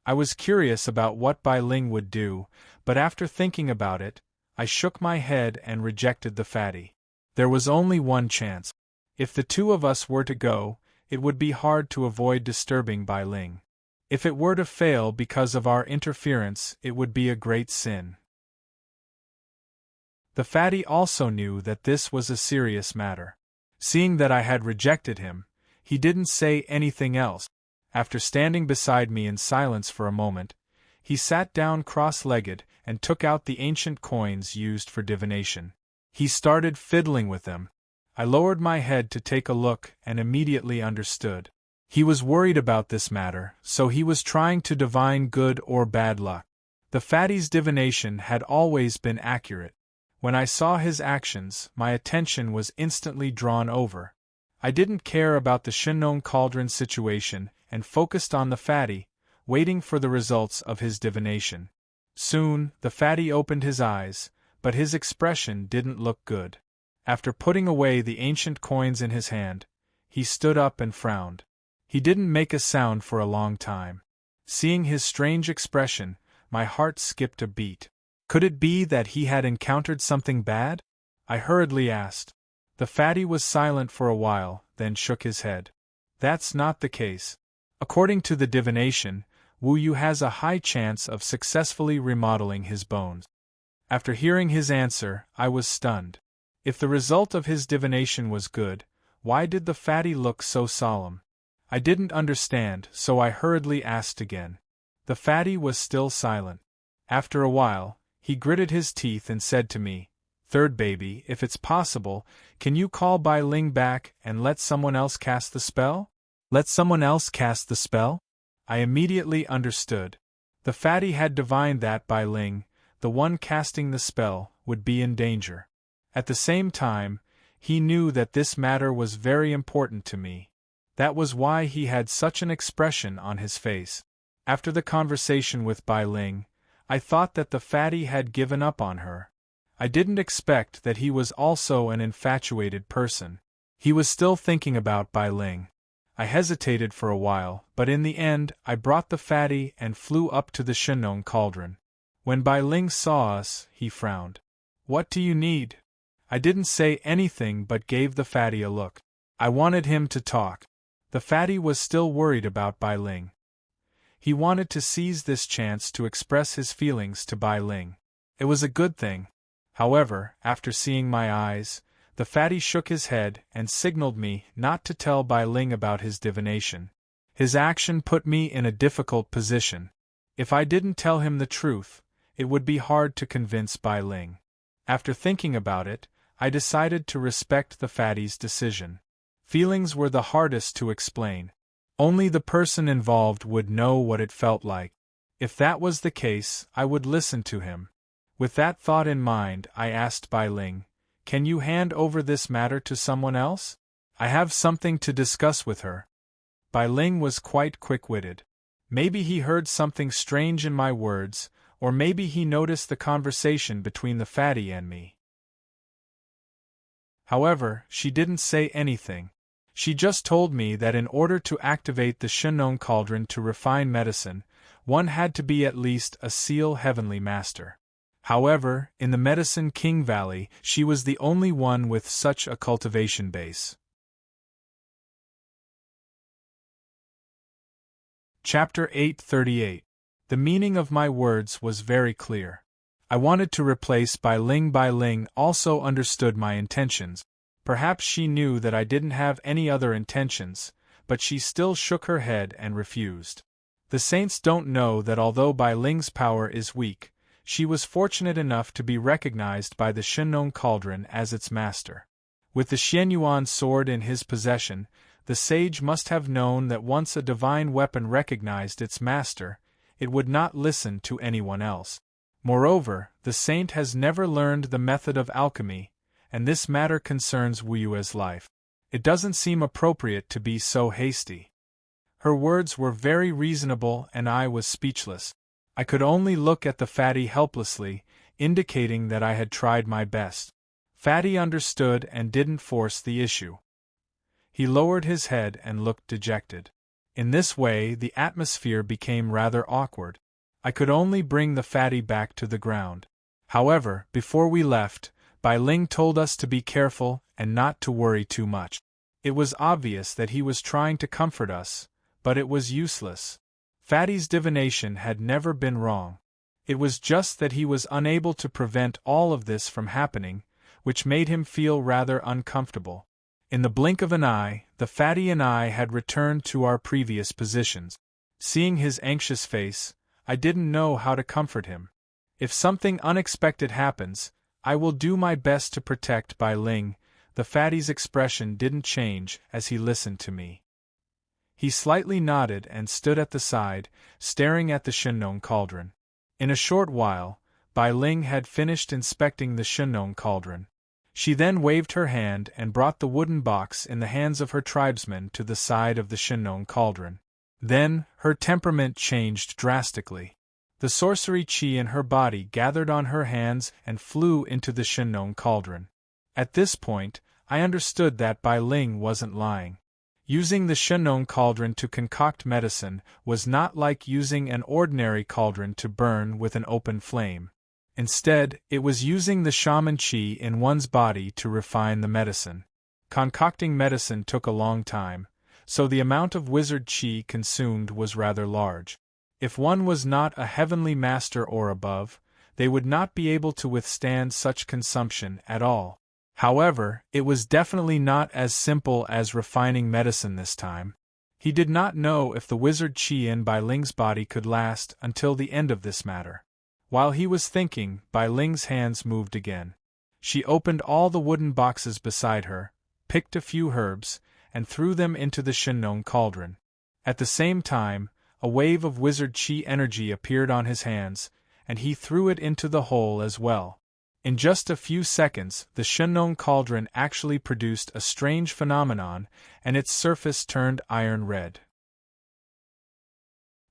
I was curious about what Bai Ling would do, but after thinking about it, I shook my head and rejected the fatty. There was only one chance. If the two of us were to go, it would be hard to avoid disturbing Bai Ling. If it were to fail because of our interference, it would be a great sin. The fatty also knew that this was a serious matter. Seeing that I had rejected him, he didn't say anything else. After standing beside me in silence for a moment, he sat down cross-legged and took out the ancient coins used for divination. He started fiddling with them. I lowered my head to take a look and immediately understood. He was worried about this matter, so he was trying to divine good or bad luck. The fatty's divination had always been accurate. When I saw his actions, my attention was instantly drawn over. I didn't care about the Shenong cauldron situation and focused on the fatty, waiting for the results of his divination. Soon, the fatty opened his eyes, but his expression didn't look good. After putting away the ancient coins in his hand, he stood up and frowned. He didn't make a sound for a long time. Seeing his strange expression, my heart skipped a beat. Could it be that he had encountered something bad? I hurriedly asked. The fatty was silent for a while, then shook his head. That's not the case. According to the divination, Wu Yu has a high chance of successfully remodeling his bones. After hearing his answer, I was stunned. If the result of his divination was good, why did the fatty look so solemn? I didn't understand, so I hurriedly asked again. The fatty was still silent. After a while, he gritted his teeth and said to me, "Third baby, if it's possible, can you call Bai Ling back and let someone else cast the spell?" Let someone else cast the spell? I immediately understood. The fatty had divined that Bai Ling, the one casting the spell, would be in danger. At the same time, he knew that this matter was very important to me. That was why he had such an expression on his face. After the conversation with Bai Ling, I thought that the fatty had given up on her. I didn't expect that he was also an infatuated person. He was still thinking about Bai Ling. I hesitated for a while, but in the end I brought the fatty and flew up to the Shenong cauldron. When Bai Ling saw us, he frowned. "What do you need?" I didn't say anything but gave the fatty a look. I wanted him to talk. The fatty was still worried about Bai Ling. He wanted to seize this chance to express his feelings to Bai Ling. It was a good thing. However, after seeing my eyes, the fatty shook his head and signaled me not to tell Bai Ling about his divination. His action put me in a difficult position. If I didn't tell him the truth, it would be hard to convince Bai Ling. After thinking about it, I decided to respect the fatty's decision. Feelings were the hardest to explain. Only the person involved would know what it felt like. If that was the case, I would listen to him. With that thought in mind, I asked Bai Ling, "Can you hand over this matter to someone else? I have something to discuss with her." Bai Ling was quite quick-witted. Maybe he heard something strange in my words, or maybe he noticed the conversation between the fatty and me. However, she didn't say anything. She just told me that in order to activate the Shenong cauldron to refine medicine, one had to be at least a Seal Heavenly Master. However, in the Medicine King Valley, she was the only one with such a cultivation base. Chapter 838. The meaning of my words was very clear. I wanted to replace Bai Ling. Bai Ling also understood my intentions. Perhaps she knew that I didn't have any other intentions, but she still shook her head and refused. The saints don't know that although Bai Ling's power is weak, she was fortunate enough to be recognized by the Shenong cauldron as its master. With the Xianyuan sword in his possession, the sage must have known that once a divine weapon recognized its master, it would not listen to anyone else. Moreover, the saint has never learned the method of alchemy, and this matter concerns Wu Yue's life. It doesn't seem appropriate to be so hasty. Her words were very reasonable and I was speechless. I could only look at the fatty helplessly, indicating that I had tried my best. Fatty understood and didn't force the issue. He lowered his head and looked dejected. In this way, the atmosphere became rather awkward. I could only bring the fatty back to the ground. However, before we left, Bai Ling told us to be careful and not to worry too much. It was obvious that he was trying to comfort us, but it was useless. Fatty's divination had never been wrong. It was just that he was unable to prevent all of this from happening, which made him feel rather uncomfortable. In the blink of an eye, the fatty and I had returned to our previous positions. Seeing his anxious face, I didn't know how to comfort him. If something unexpected happens, I will do my best to protect Bai Ling. The fatty's expression didn't change as he listened to me. He slightly nodded and stood at the side, staring at the Shenong cauldron. In a short while, Bai Ling had finished inspecting the Shenong cauldron. She then waved her hand and brought the wooden box in the hands of her tribesmen to the side of the Shenong cauldron. Then, her temperament changed drastically. The sorcery qi in her body gathered on her hands and flew into the Shenong cauldron. At this point, I understood that Bai Ling wasn't lying. Using the Shenong cauldron to concoct medicine was not like using an ordinary cauldron to burn with an open flame. Instead, it was using the shaman qi in one's body to refine the medicine. Concocting medicine took a long time, so the amount of wizard qi consumed was rather large. If one was not a heavenly master or above, they would not be able to withstand such consumption at all. However, it was definitely not as simple as refining medicine this time. He did not know if the wizard qi in Bai Ling's body could last until the end of this matter. While he was thinking, Bai Ling's hands moved again. She opened all the wooden boxes beside her, picked a few herbs, and threw them into the Shenong cauldron. At the same time, a wave of wizard qi energy appeared on his hands, and he threw it into the hole as well. In just a few seconds, the Shenong cauldron actually produced a strange phenomenon, and its surface turned iron red.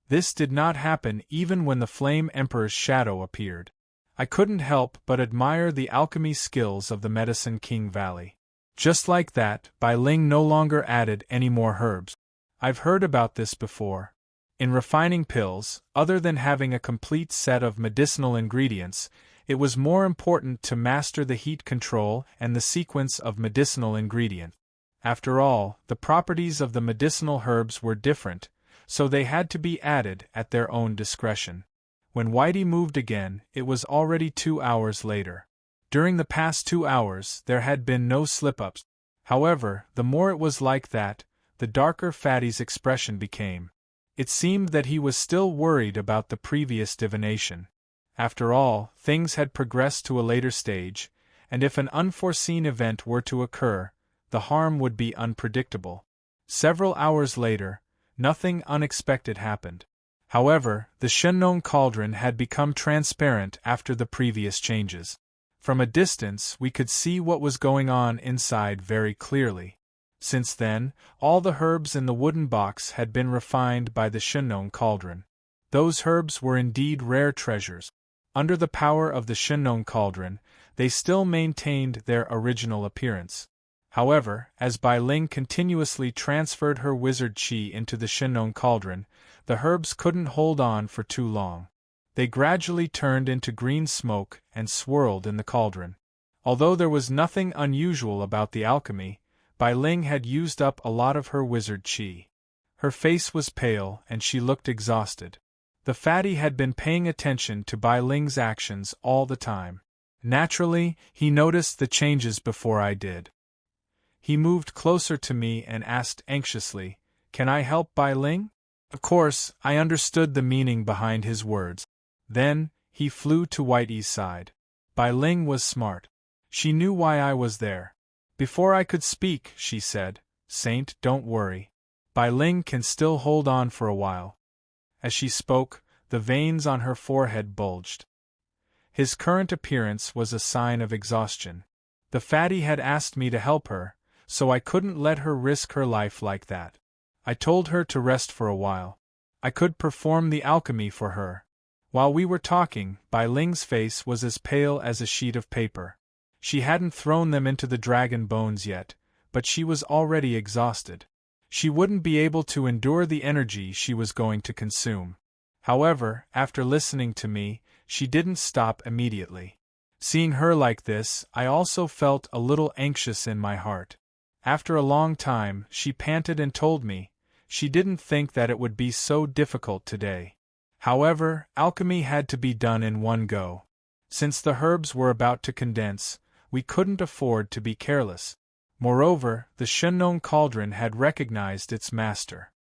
This did not happen even when the Flame Emperor's shadow appeared. I couldn't help but admire the alchemy skills of the Medicine King Valley. Just like that, Bai Ling no longer added any more herbs. I've heard about this before. In refining pills, other than having a complete set of medicinal ingredients, it was more important to master the heat control and the sequence of medicinal ingredients. After all, the properties of the medicinal herbs were different, so they had to be added at their own discretion. When Whitey moved again, it was already 2 hours later. During the past 2 hours, there had been no slip-ups. However, the more it was like that, the darker Fatty's expression became. It seemed that he was still worried about the previous divination. After all, things had progressed to a later stage, and if an unforeseen event were to occur, the harm would be unpredictable. Several hours later, Nothing unexpected happened. However, the Shennon cauldron had become transparent after the previous changes. From a distance, we could see what was going on inside very clearly. Since then, all the herbs in the wooden box had been refined by the Shennon cauldron. Those herbs were indeed rare treasures. Under the power of the Shennon cauldron, they still maintained their original appearance. However, as Bai Ling continuously transferred her wizard qi into the Shennon cauldron, the herbs couldn't hold on for too long. They gradually turned into green smoke and swirled in the cauldron. Although there was nothing unusual about the alchemy, Bai Ling had used up a lot of her wizard qi. Her face was pale and she looked exhausted. The fatty had been paying attention to Bai Ling's actions all the time. Naturally, he noticed the changes before I did. He moved closer to me and asked anxiously, "Can I help Bai Ling?" Of course, I understood the meaning behind his words. Then, he flew to Whitey's side. Bai Ling was smart. She knew why I was there. Before I could speak, she said, "Saint, don't worry. Bai Ling can still hold on for a while." As she spoke, the veins on her forehead bulged. His current appearance was a sign of exhaustion. The fatty had asked me to help her, so I couldn't let her risk her life like that. I told her to rest for a while. I could perform the alchemy for her. While we were talking, Bai Ling's face was as pale as a sheet of paper. She hadn't thrown them into the dragon bones yet, but she was already exhausted. She wouldn't be able to endure the energy she was going to consume. However, after listening to me, she didn't stop immediately. Seeing her like this, I also felt a little anxious in my heart. After a long time, she panted and told me she didn't think that it would be so difficult today. However, alchemy had to be done in one go. Since the herbs were about to condense, we couldn't afford to be careless. Moreover, the Shennon cauldron had recognized its master.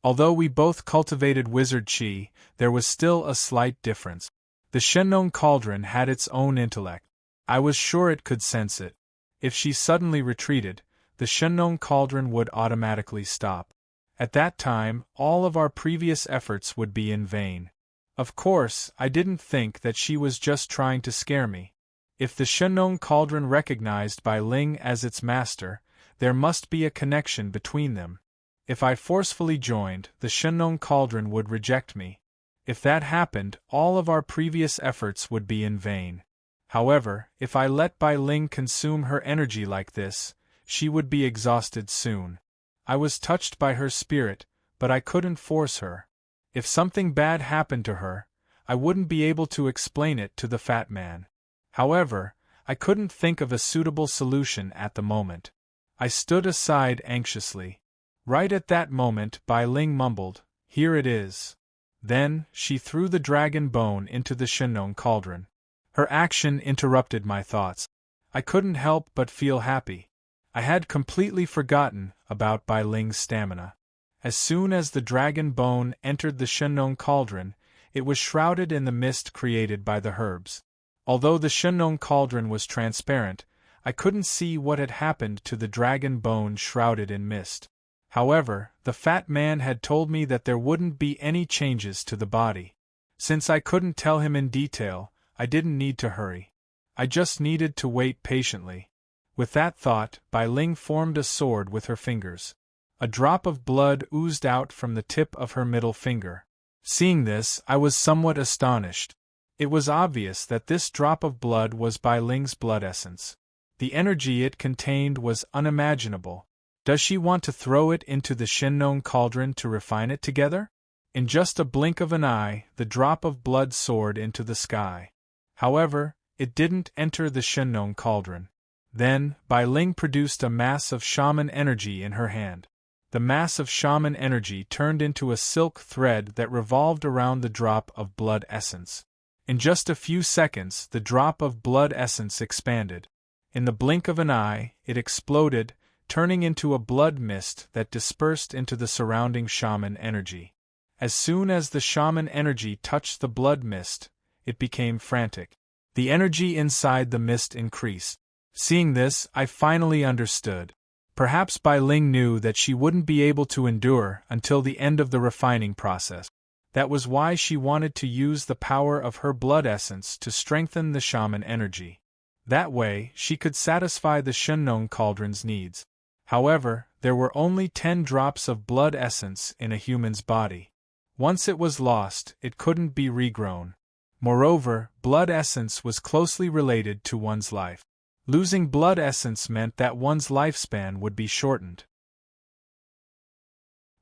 Although we both cultivated wizard qi, there was still a slight difference. The Shennon cauldron had its own intellect. I was sure it could sense it. If she suddenly retreated, the Shennon cauldron would automatically stop. At that time, all of our previous efforts would be in vain. Of course, I didn't think that she was just trying to scare me. If the Shennon cauldron recognized Bai Ling as its master, there must be a connection between them. If I forcefully joined, the Shennon cauldron would reject me. If that happened, all of our previous efforts would be in vain. However, if I let Bai Ling consume her energy like this, she would be exhausted soon. I was touched by her spirit, but I couldn't force her. If something bad happened to her, I wouldn't be able to explain it to the fat man. However, I couldn't think of a suitable solution at the moment. I stood aside anxiously. Right at that moment, Bai Ling mumbled, "Here it is." Then, she threw the dragon bone into the Shennon cauldron. Her action interrupted my thoughts. I couldn't help but feel happy. I had completely forgotten about Bai Ling's stamina. As soon as the dragon bone entered the Shennon cauldron, it was shrouded in the mist created by the herbs. Although the Shennon cauldron was transparent, I couldn't see what had happened to the dragon bone shrouded in mist. However, the fat man had told me that there wouldn't be any changes to the body. Since I couldn't tell him in detail, I didn't need to hurry. I just needed to wait patiently. With that thought, Bai Ling formed a sword with her fingers. A drop of blood oozed out from the tip of her middle finger. Seeing this, I was somewhat astonished. It was obvious that this drop of blood was Bai Ling's blood essence. The energy it contained was unimaginable. Does she want to throw it into the Shennon cauldron to refine it together? In just a blink of an eye, the drop of blood soared into the sky. However, it didn't enter the Shennon cauldron. Then, Bai Ling produced a mass of shaman energy in her hand. The mass of shaman energy turned into a silk thread that revolved around the drop of blood essence. In just a few seconds, the drop of blood essence expanded. In the blink of an eye, it exploded, turning into a blood mist that dispersed into the surrounding shaman energy. As soon as the shaman energy touched the blood mist, it became frantic. The energy inside the mist increased. Seeing this, I finally understood. Perhaps Bai Ling knew that she wouldn't be able to endure until the end of the refining process. That was why she wanted to use the power of her blood essence to strengthen the shaman energy. That way, she could satisfy the Shenong cauldron's needs. However, there were only 10 drops of blood essence in a human's body. Once it was lost, it couldn't be regrown. Moreover, blood essence was closely related to one's life. Losing blood essence meant that one's lifespan would be shortened.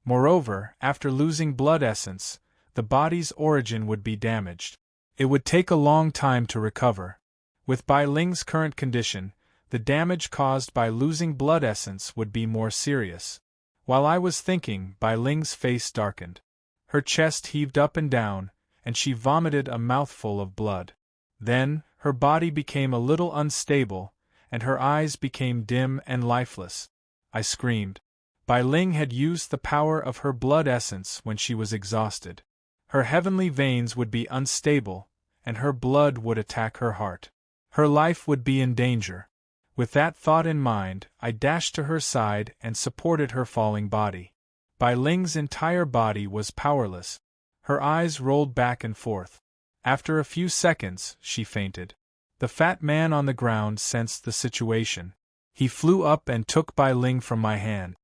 Moreover, after losing blood essence, the body's origin would be damaged. It would take a long time to recover. With Bai Ling's current condition, the damage caused by losing blood essence would be more serious. While I was thinking, Bai Ling's face darkened. Her chest heaved up and down, and she vomited a mouthful of blood. Then, her body became a little unstable, and her eyes became dim and lifeless. I screamed. Bai Ling had used the power of her blood essence when she was exhausted. Her heavenly veins would be unstable, and her blood would attack her heart. Her life would be in danger. With that thought in mind, I dashed to her side and supported her falling body. Bai Ling's entire body was powerless. Her eyes rolled back and forth. After a few seconds, she fainted. The fat man on the ground sensed the situation. He flew up and took Bai Ling from my hand.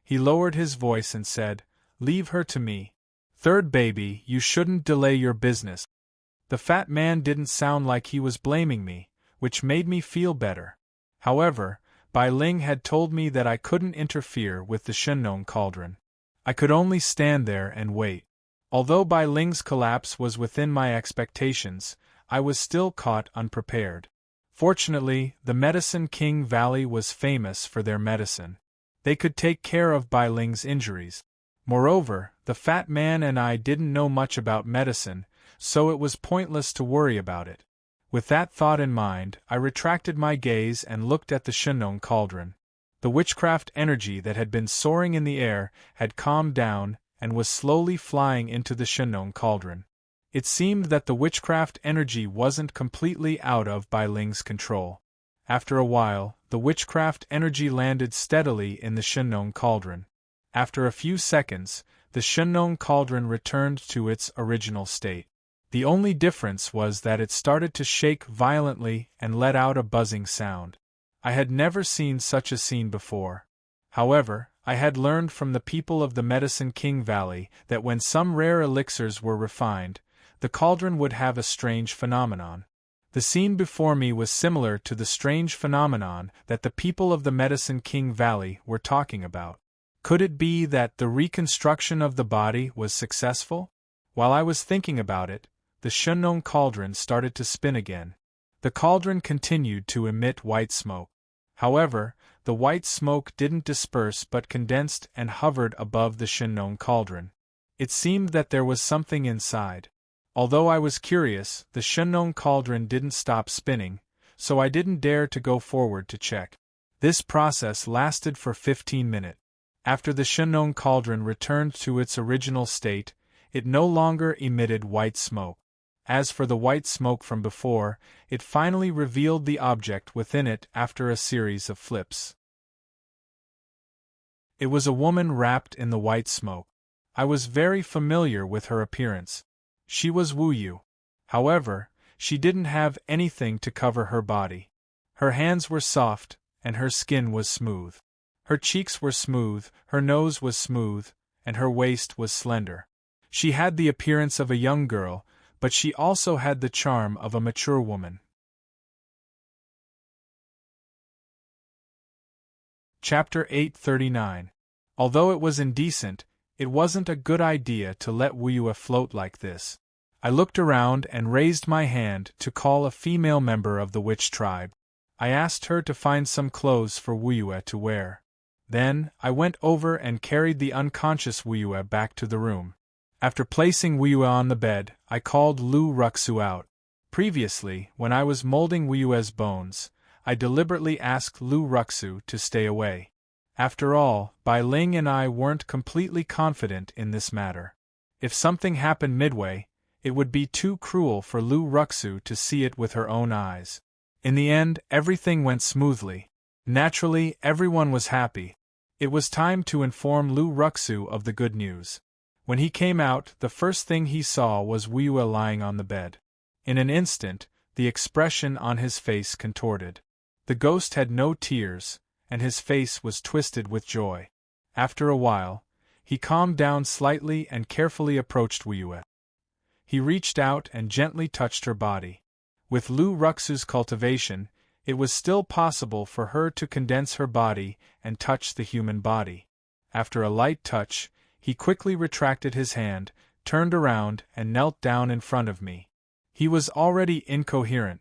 He lowered his voice and said, "Leave her to me. Third baby, you shouldn't delay your business." The fat man didn't sound like he was blaming me, which made me feel better. However, Bai Ling had told me that I couldn't interfere with the Shenong cauldron. I could only stand there and wait. Although Bai Ling's collapse was within my expectations, I was still caught unprepared. Fortunately, the Medicine King Valley was famous for their medicine. They could take care of Bai Ling's injuries. Moreover, the fat man and I didn't know much about medicine, so it was pointless to worry about it. With that thought in mind, I retracted my gaze and looked at the Shenong cauldron. The witchcraft energy that had been soaring in the air had calmed down and was slowly flying into the Shenong cauldron. It seemed that the witchcraft energy wasn't completely out of Bai Ling's control. After a while, the witchcraft energy landed steadily in the Shenong cauldron. After a few seconds, the Shenong cauldron returned to its original state. The only difference was that it started to shake violently and let out a buzzing sound. I had never seen such a scene before. However, I had learned from the people of the Medicine King Valley that when some rare elixirs were refined, the cauldron would have a strange phenomenon. The scene before me was similar to the strange phenomenon that the people of the Medicine King Valley were talking about. Could it be that the reconstruction of the body was successful? While I was thinking about it, the Shenong cauldron started to spin again. The cauldron continued to emit white smoke. However, the white smoke didn't disperse but condensed and hovered above the Shenong cauldron. It seemed that there was something inside. Although I was curious, the Shenong cauldron didn't stop spinning, so I didn't dare to go forward to check. This process lasted for 15 minutes. After the Shenong cauldron returned to its original state, it no longer emitted white smoke. As for the white smoke from before, it finally revealed the object within it after a series of flips. It was a woman wrapped in the white smoke. I was very familiar with her appearance. She was Wu Yu. However, she didn't have anything to cover her body. Her hands were soft, and her skin was smooth. Her cheeks were smooth, her nose was smooth, and her waist was slender. She had the appearance of a young girl, but she also had the charm of a mature woman. Chapter 839. Although it was indecent, it wasn't a good idea to let Wu Yu float like this. I looked around and raised my hand to call a female member of the witch tribe. I asked her to find some clothes for Wu Yu to wear. Then, I went over and carried the unconscious Wu Yu back to the room. After placing Wu Yu on the bed, I called Lu Ruxu out. Previously, when I was molding Wu Yu's bones, I deliberately asked Lu Ruxu to stay away. After all, Bai Ling and I weren't completely confident in this matter. If something happened midway, it would be too cruel for Lu Ruxu to see it with her own eyes. In the end, everything went smoothly. Naturally, everyone was happy. It was time to inform Lu Ruxu of the good news. When he came out, the first thing he saw was Wu Yue lying on the bed. In an instant, the expression on his face contorted. The ghost had no tears, and his face was twisted with joy. After a while, he calmed down slightly and carefully approached Wu Yue. He reached out and gently touched her body. With Lu Ruxu's cultivation, it was still possible for her to condense her body and touch the human body. After a light touch, he quickly retracted his hand, turned around and knelt down in front of me. He was already incoherent.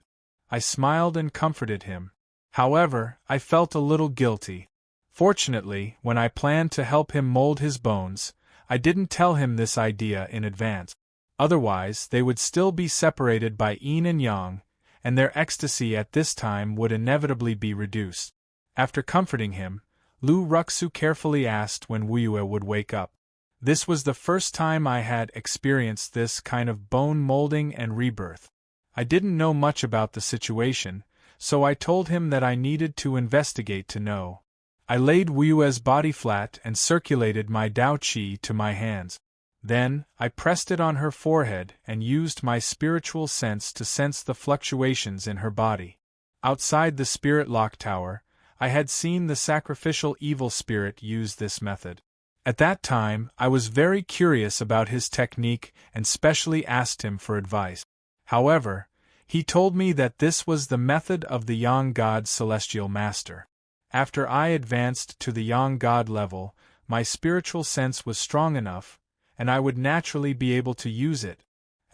I smiled and comforted him. However, I felt a little guilty. Fortunately, when I planned to help him mold his bones, I didn't tell him this idea in advance. Otherwise, they would still be separated by yin and yang, and their ecstasy at this time would inevitably be reduced. After comforting him, Lu Ruxu carefully asked when Wu Yue would wake up. This was the first time I had experienced this kind of bone molding and rebirth. I didn't know much about the situation, so I told him that I needed to investigate to know. I laid Wu Yue's body flat and circulated my Dao Qi to my hands. Then, I pressed it on her forehead and used my spiritual sense to sense the fluctuations in her body. Outside the spirit lock tower, I had seen the sacrificial evil spirit use this method. At that time, I was very curious about his technique and specially asked him for advice. However, he told me that this was the method of the Yang God Celestial Master. After I advanced to the Yang God level, my spiritual sense was strong enough, and I would naturally be able to use it.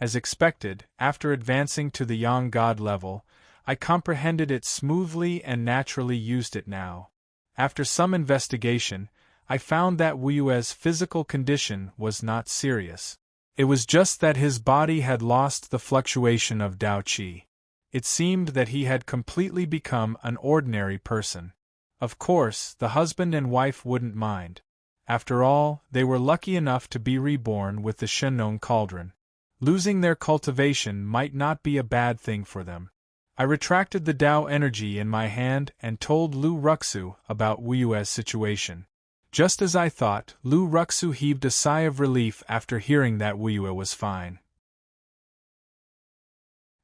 As expected, after advancing to the Yang God level, I comprehended it smoothly and naturally used it now. After some investigation, I found that Wu Yue's physical condition was not serious. It was just that his body had lost the fluctuation of Dao Qi. It seemed that he had completely become an ordinary person. Of course, the husband and wife wouldn't mind. After all, they were lucky enough to be reborn with the Shenong cauldron. Losing their cultivation might not be a bad thing for them. I retracted the Dao energy in my hand and told Lu Ruxu about Wu Yue's situation. Just as I thought, Lu Ruxu heaved a sigh of relief after hearing that Wu Yue was fine.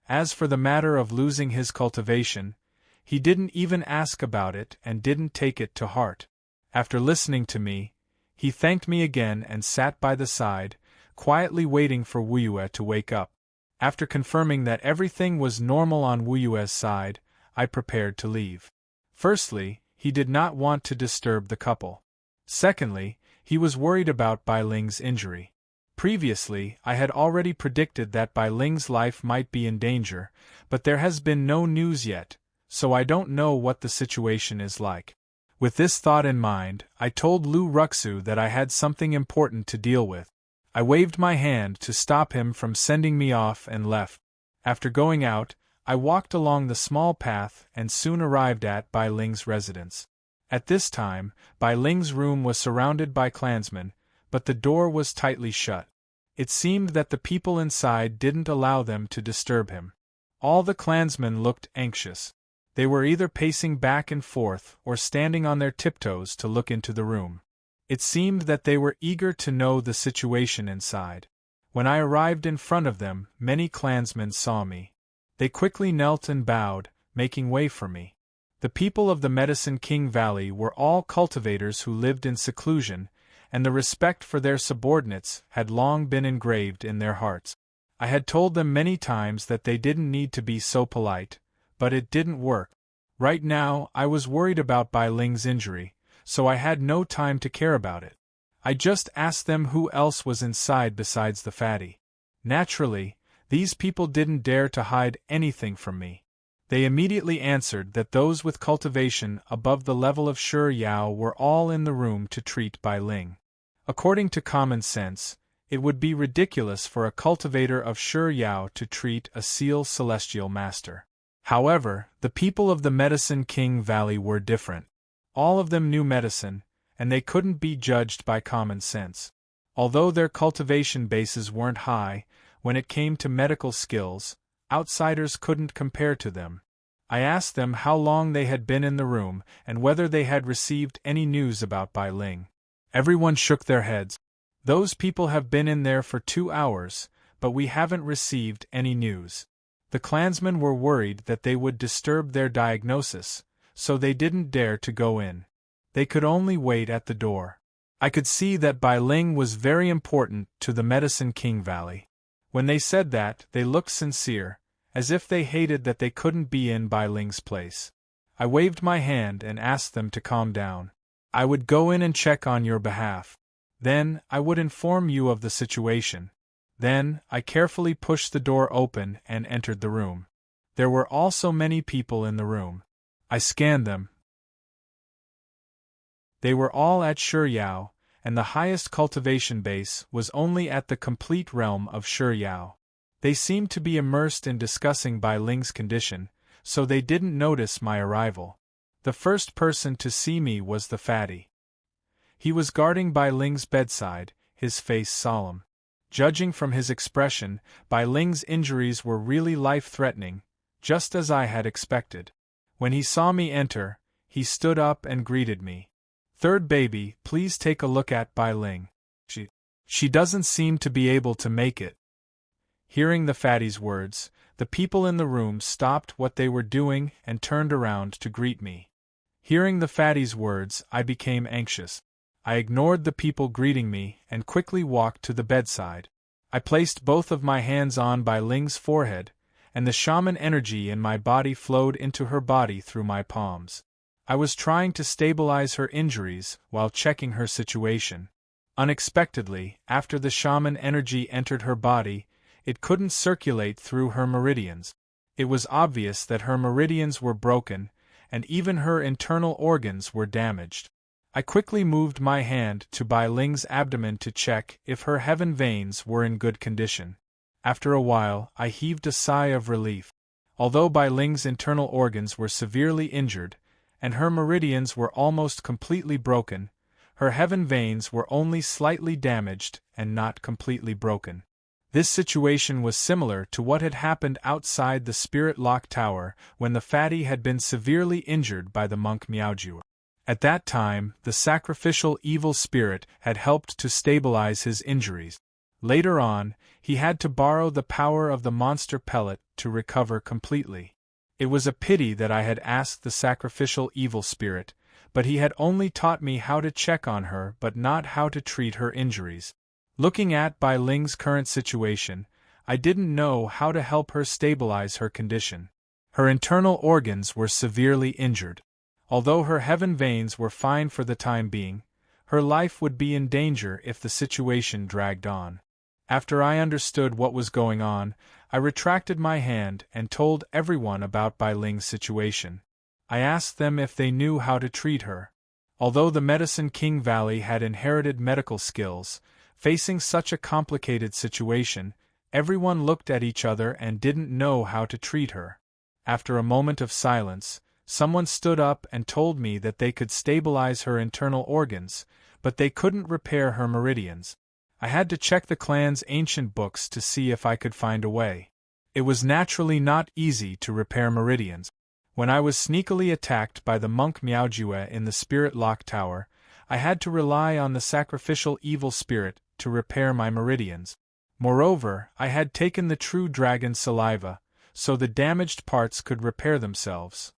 As for the matter of losing his cultivation, he didn't even ask about it and didn't take it to heart. After listening to me, he thanked me again and sat by the side, quietly waiting for Wu Yue to wake up. After confirming that everything was normal on Wu Yue's side, I prepared to leave. Firstly, he did not want to disturb the couple. Secondly, he was worried about Bai Ling's injury. Previously, I had already predicted that Bai Ling's life might be in danger, but there has been no news yet, so I don't know what the situation is like. With this thought in mind, I told Lu Ruxu that I had something important to deal with. I waved my hand to stop him from sending me off and left. After going out, I walked along the small path and soon arrived at Bai Ling's residence. At this time, Bai Ling's room was surrounded by clansmen, but the door was tightly shut. It seemed that the people inside didn't allow them to disturb him. All the clansmen looked anxious. They were either pacing back and forth or standing on their tiptoes to look into the room. It seemed that they were eager to know the situation inside. When I arrived in front of them, many clansmen saw me. They quickly knelt and bowed, making way for me. The people of the Medicine King Valley were all cultivators who lived in seclusion, and the respect for their subordinates had long been engraved in their hearts. I had told them many times that they didn't need to be so polite, but it didn't work. Right now, I was worried about Bai Ling's injury, so I had no time to care about it. I just asked them who else was inside besides the fatty. Naturally, these people didn't dare to hide anything from me. They immediately answered that those with cultivation above the level of Shi Yao were all in the room to treat Bai Ling. According to common sense, it would be ridiculous for a cultivator of Shi Yao to treat a Seal Celestial Master. However, the people of the Medicine King Valley were different. All of them knew medicine, and they couldn't be judged by common sense. Although their cultivation bases weren't high, when it came to medical skills, outsiders couldn't compare to them. I asked them how long they had been in the room and whether they had received any news about Bai Ling. Everyone shook their heads. Those people have been in there for 2 hours, but we haven't received any news. The clansmen were worried that they would disturb their diagnosis, so they didn't dare to go in. They could only wait at the door. I could see that Bai Ling was very important to the Medicine King Valley. When they said that, they looked sincere, as if they hated that they couldn't be in Bai Ling's place. I waved my hand and asked them to calm down. I would go in and check on your behalf. Then, I would inform you of the situation. Then, I carefully pushed the door open and entered the room. There were also many people in the room. I scanned them. They were all at Shiryao, and the highest cultivation base was only at the complete realm of Shiryao. They seemed to be immersed in discussing Bai Ling's condition, so they didn't notice my arrival. The first person to see me was the fatty. He was guarding Bai Ling's bedside, his face solemn. Judging from his expression, Bai Ling's injuries were really life-threatening, just as I had expected. When he saw me enter, he stood up and greeted me. "Third baby, please take a look at Bai Ling. She doesn't seem to be able to make it." Hearing the fatty's words, the people in the room stopped what they were doing and turned around to greet me. Hearing the fatty's words, I became anxious. I ignored the people greeting me and quickly walked to the bedside. I placed both of my hands on Bai Ling's forehead, and the shaman energy in my body flowed into her body through my palms. I was trying to stabilize her injuries while checking her situation. Unexpectedly, after the shaman energy entered her body, it couldn't circulate through her meridians. It was obvious that her meridians were broken, and even her internal organs were damaged. I quickly moved my hand to Bai Ling's abdomen to check if her heaven veins were in good condition. After a while, I heaved a sigh of relief. Although Bai Ling's internal organs were severely injured, and her meridians were almost completely broken, her heaven veins were only slightly damaged and not completely broken. This situation was similar to what had happened outside the Spirit Lock Tower when the fatty had been severely injured by the monk Miaojue. At that time, the sacrificial evil spirit had helped to stabilize his injuries. Later on, he had to borrow the power of the monster pellet to recover completely. It was a pity that I had asked the sacrificial evil spirit, but he had only taught me how to check on her but not how to treat her injuries. Looking at Bai Ling's current situation, I didn't know how to help her stabilize her condition. Her internal organs were severely injured. Although her heaven veins were fine for the time being, her life would be in danger if the situation dragged on. After I understood what was going on, I retracted my hand and told everyone about Bai Ling's situation. I asked them if they knew how to treat her. Although the Medicine King Valley had inherited medical skills, facing such a complicated situation, everyone looked at each other and didn't know how to treat her. After a moment of silence, someone stood up and told me that they could stabilize her internal organs, but they couldn't repair her meridians. I had to check the clan's ancient books to see if I could find a way. It was naturally not easy to repair meridians. When I was sneakily attacked by the monk Miaojue in the Spirit Lock Tower, I had to rely on the sacrificial evil spirit to repair my meridians. Moreover, I had taken the true dragon saliva, so the damaged parts could repair themselves.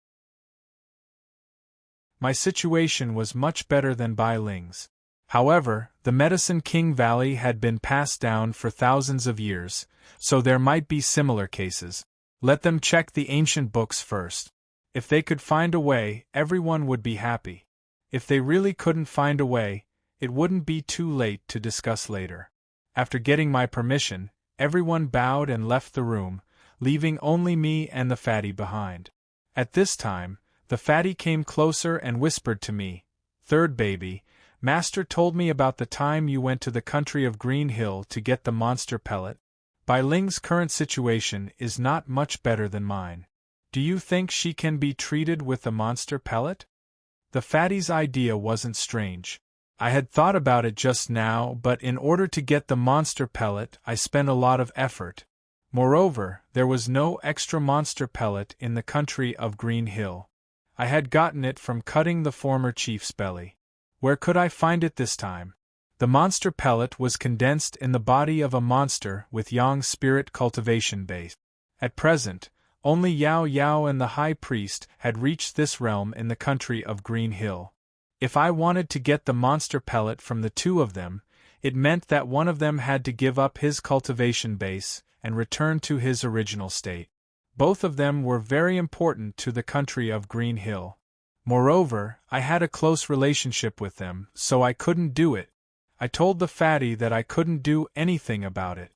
My situation was much better than Bai Ling's. However, the Medicine King Valley had been passed down for thousands of years, so there might be similar cases. Let them check the ancient books first. If they could find a way, everyone would be happy. If they really couldn't find a way, it wouldn't be too late to discuss later. After getting my permission, everyone bowed and left the room, leaving only me and the fatty behind. At this time, the fatty came closer and whispered to me, "Third baby, Master told me about the time you went to the country of Green Hill to get the monster pellet. Bai Ling's current situation is not much better than mine. Do you think she can be treated with the monster pellet?" The fatty's idea wasn't strange. I had thought about it just now, but in order to get the monster pellet, I spent a lot of effort. Moreover, there was no extra monster pellet in the country of Green Hill. I had gotten it from cutting the former chief's belly. Where could I find it this time? The monster pellet was condensed in the body of a monster with Yang's spirit cultivation base. At present, only Yao Yao and the High Priest had reached this realm in the country of Green Hill. If I wanted to get the monster pellet from the two of them, it meant that one of them had to give up his cultivation base and return to his original state. Both of them were very important to the country of Green Hill. Moreover, I had a close relationship with them, so I couldn't do it. I told the fatty that I couldn't do anything about it.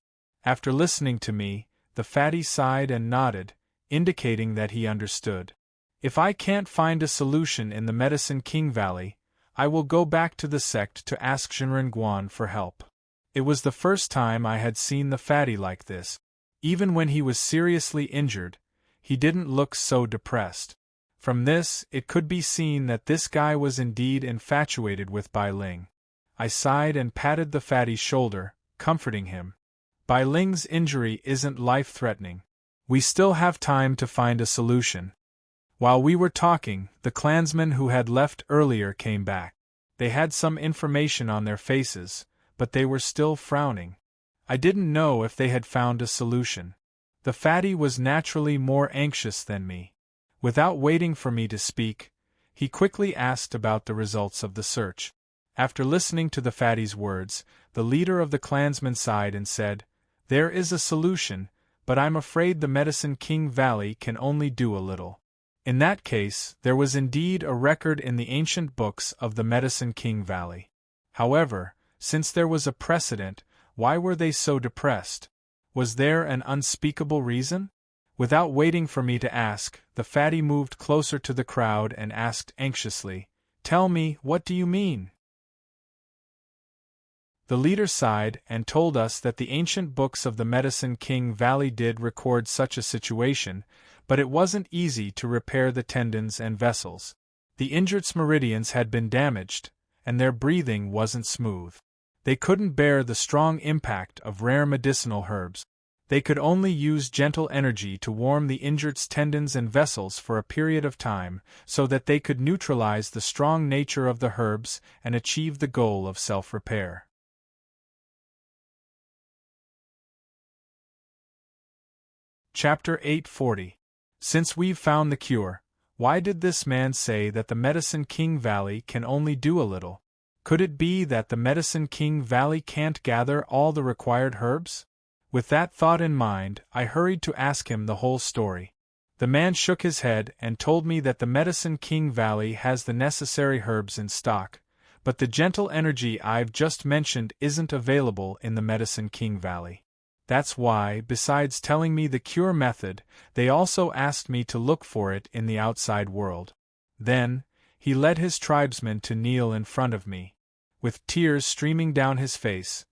After listening to me, the fatty sighed and nodded, indicating that he understood. If I can't find a solution in the Medicine King Valley, I will go back to the sect to ask Shinran Guan for help. It was the first time I had seen the fatty like this. Even when he was seriously injured, he didn't look so depressed. From this, it could be seen that this guy was indeed infatuated with Bai Ling. I sighed and patted the fatty's shoulder, comforting him. Bai Ling's injury isn't life-threatening. We still have time to find a solution. While we were talking, the clansmen who had left earlier came back. They had some information on their faces, but they were still frowning. I didn't know if they had found a solution. The fatty was naturally more anxious than me. Without waiting for me to speak, he quickly asked about the results of the search. After listening to the fatty's words, the leader of the clansmen sighed and said, "There is a solution, but I'm afraid the Medicine King Valley can only do a little." In that case, there was indeed a record in the ancient books of the Medicine King Valley. However, since there was a precedent, why were they so depressed? Was there an unspeakable reason? Without waiting for me to ask, the fatty moved closer to the crowd and asked anxiously, "Tell me, what do you mean?" The leader sighed and told us that the ancient books of the Medicine King Valley did record such a situation, but it wasn't easy to repair the tendons and vessels. The injured meridians had been damaged, and their breathing wasn't smooth. They couldn't bear the strong impact of rare medicinal herbs. They could only use gentle energy to warm the injured's tendons and vessels for a period of time, so that they could neutralize the strong nature of the herbs and achieve the goal of self-repair. Chapter 840. Since we've found the cure, why did this man say that the Medicine King Valley can only do a little? Could it be that the Medicine King Valley can't gather all the required herbs? With that thought in mind, I hurried to ask him the whole story. The man shook his head and told me that the Medicine King Valley has the necessary herbs in stock, but the gentle energy I've just mentioned isn't available in the Medicine King Valley. That's why, besides telling me the cure method, they also asked me to look for it in the outside world. Then, he led his tribesmen to kneel in front of me. With tears streaming down his face,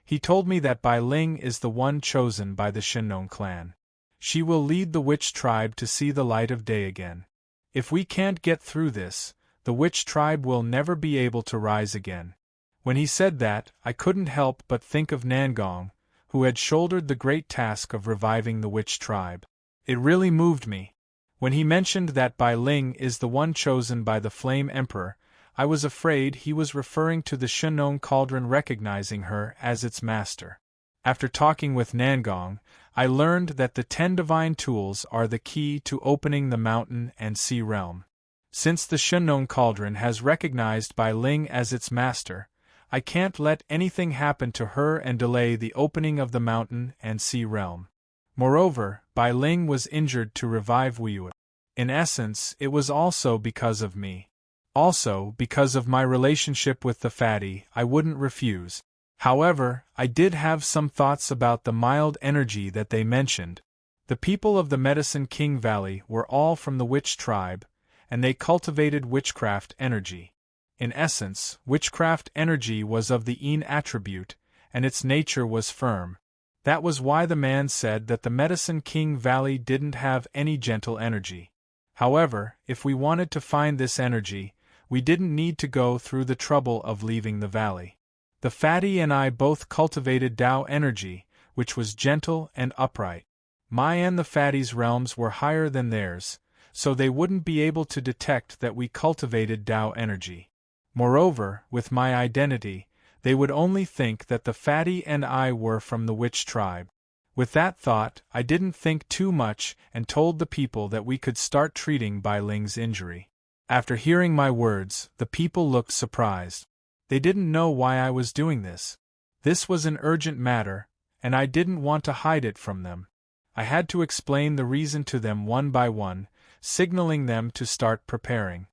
he told me that Bai Ling is the one chosen by the Shinnon clan. She will lead the witch tribe to see the light of day again. If we can't get through this, the witch tribe will never be able to rise again. When he said that, I couldn't help but think of Nangong, who had shouldered the great task of reviving the witch tribe. It really moved me. When he mentioned that Bai Ling is the one chosen by the Flame Emperor, I was afraid he was referring to the Shinnon cauldron recognizing her as its master. After talking with Nangong, I learned that the 10 divine tools are the key to opening the mountain and sea realm. Since the Shinnon cauldron has recognized Bai Ling as its master, I can't let anything happen to her and delay the opening of the mountain and sea realm. Moreover, Bai Ling was injured to revive Wuyue. In essence, it was also because of me. Also, because of my relationship with the fatty, I wouldn't refuse. However, I did have some thoughts about the mild energy that they mentioned. The people of the Medicine King Valley were all from the witch tribe, and they cultivated witchcraft energy. In essence, witchcraft energy was of the Yin attribute, and its nature was firm. That was why the man said that the Medicine King Valley didn't have any gentle energy. However, if we wanted to find this energy, we didn't need to go through the trouble of leaving the valley. The fatty and I both cultivated Tao energy, which was gentle and upright. My and the fatty's realms were higher than theirs, so they wouldn't be able to detect that we cultivated Tao energy. Moreover, with my identity, they would only think that the fatty and I were from the witch tribe. With that thought, I didn't think too much and told the people that we could start treating Bai Ling's injury. After hearing my words, the people looked surprised. They didn't know why I was doing this. This was an urgent matter, and I didn't want to hide it from them. I had to explain the reason to them one by one, signaling them to start preparing.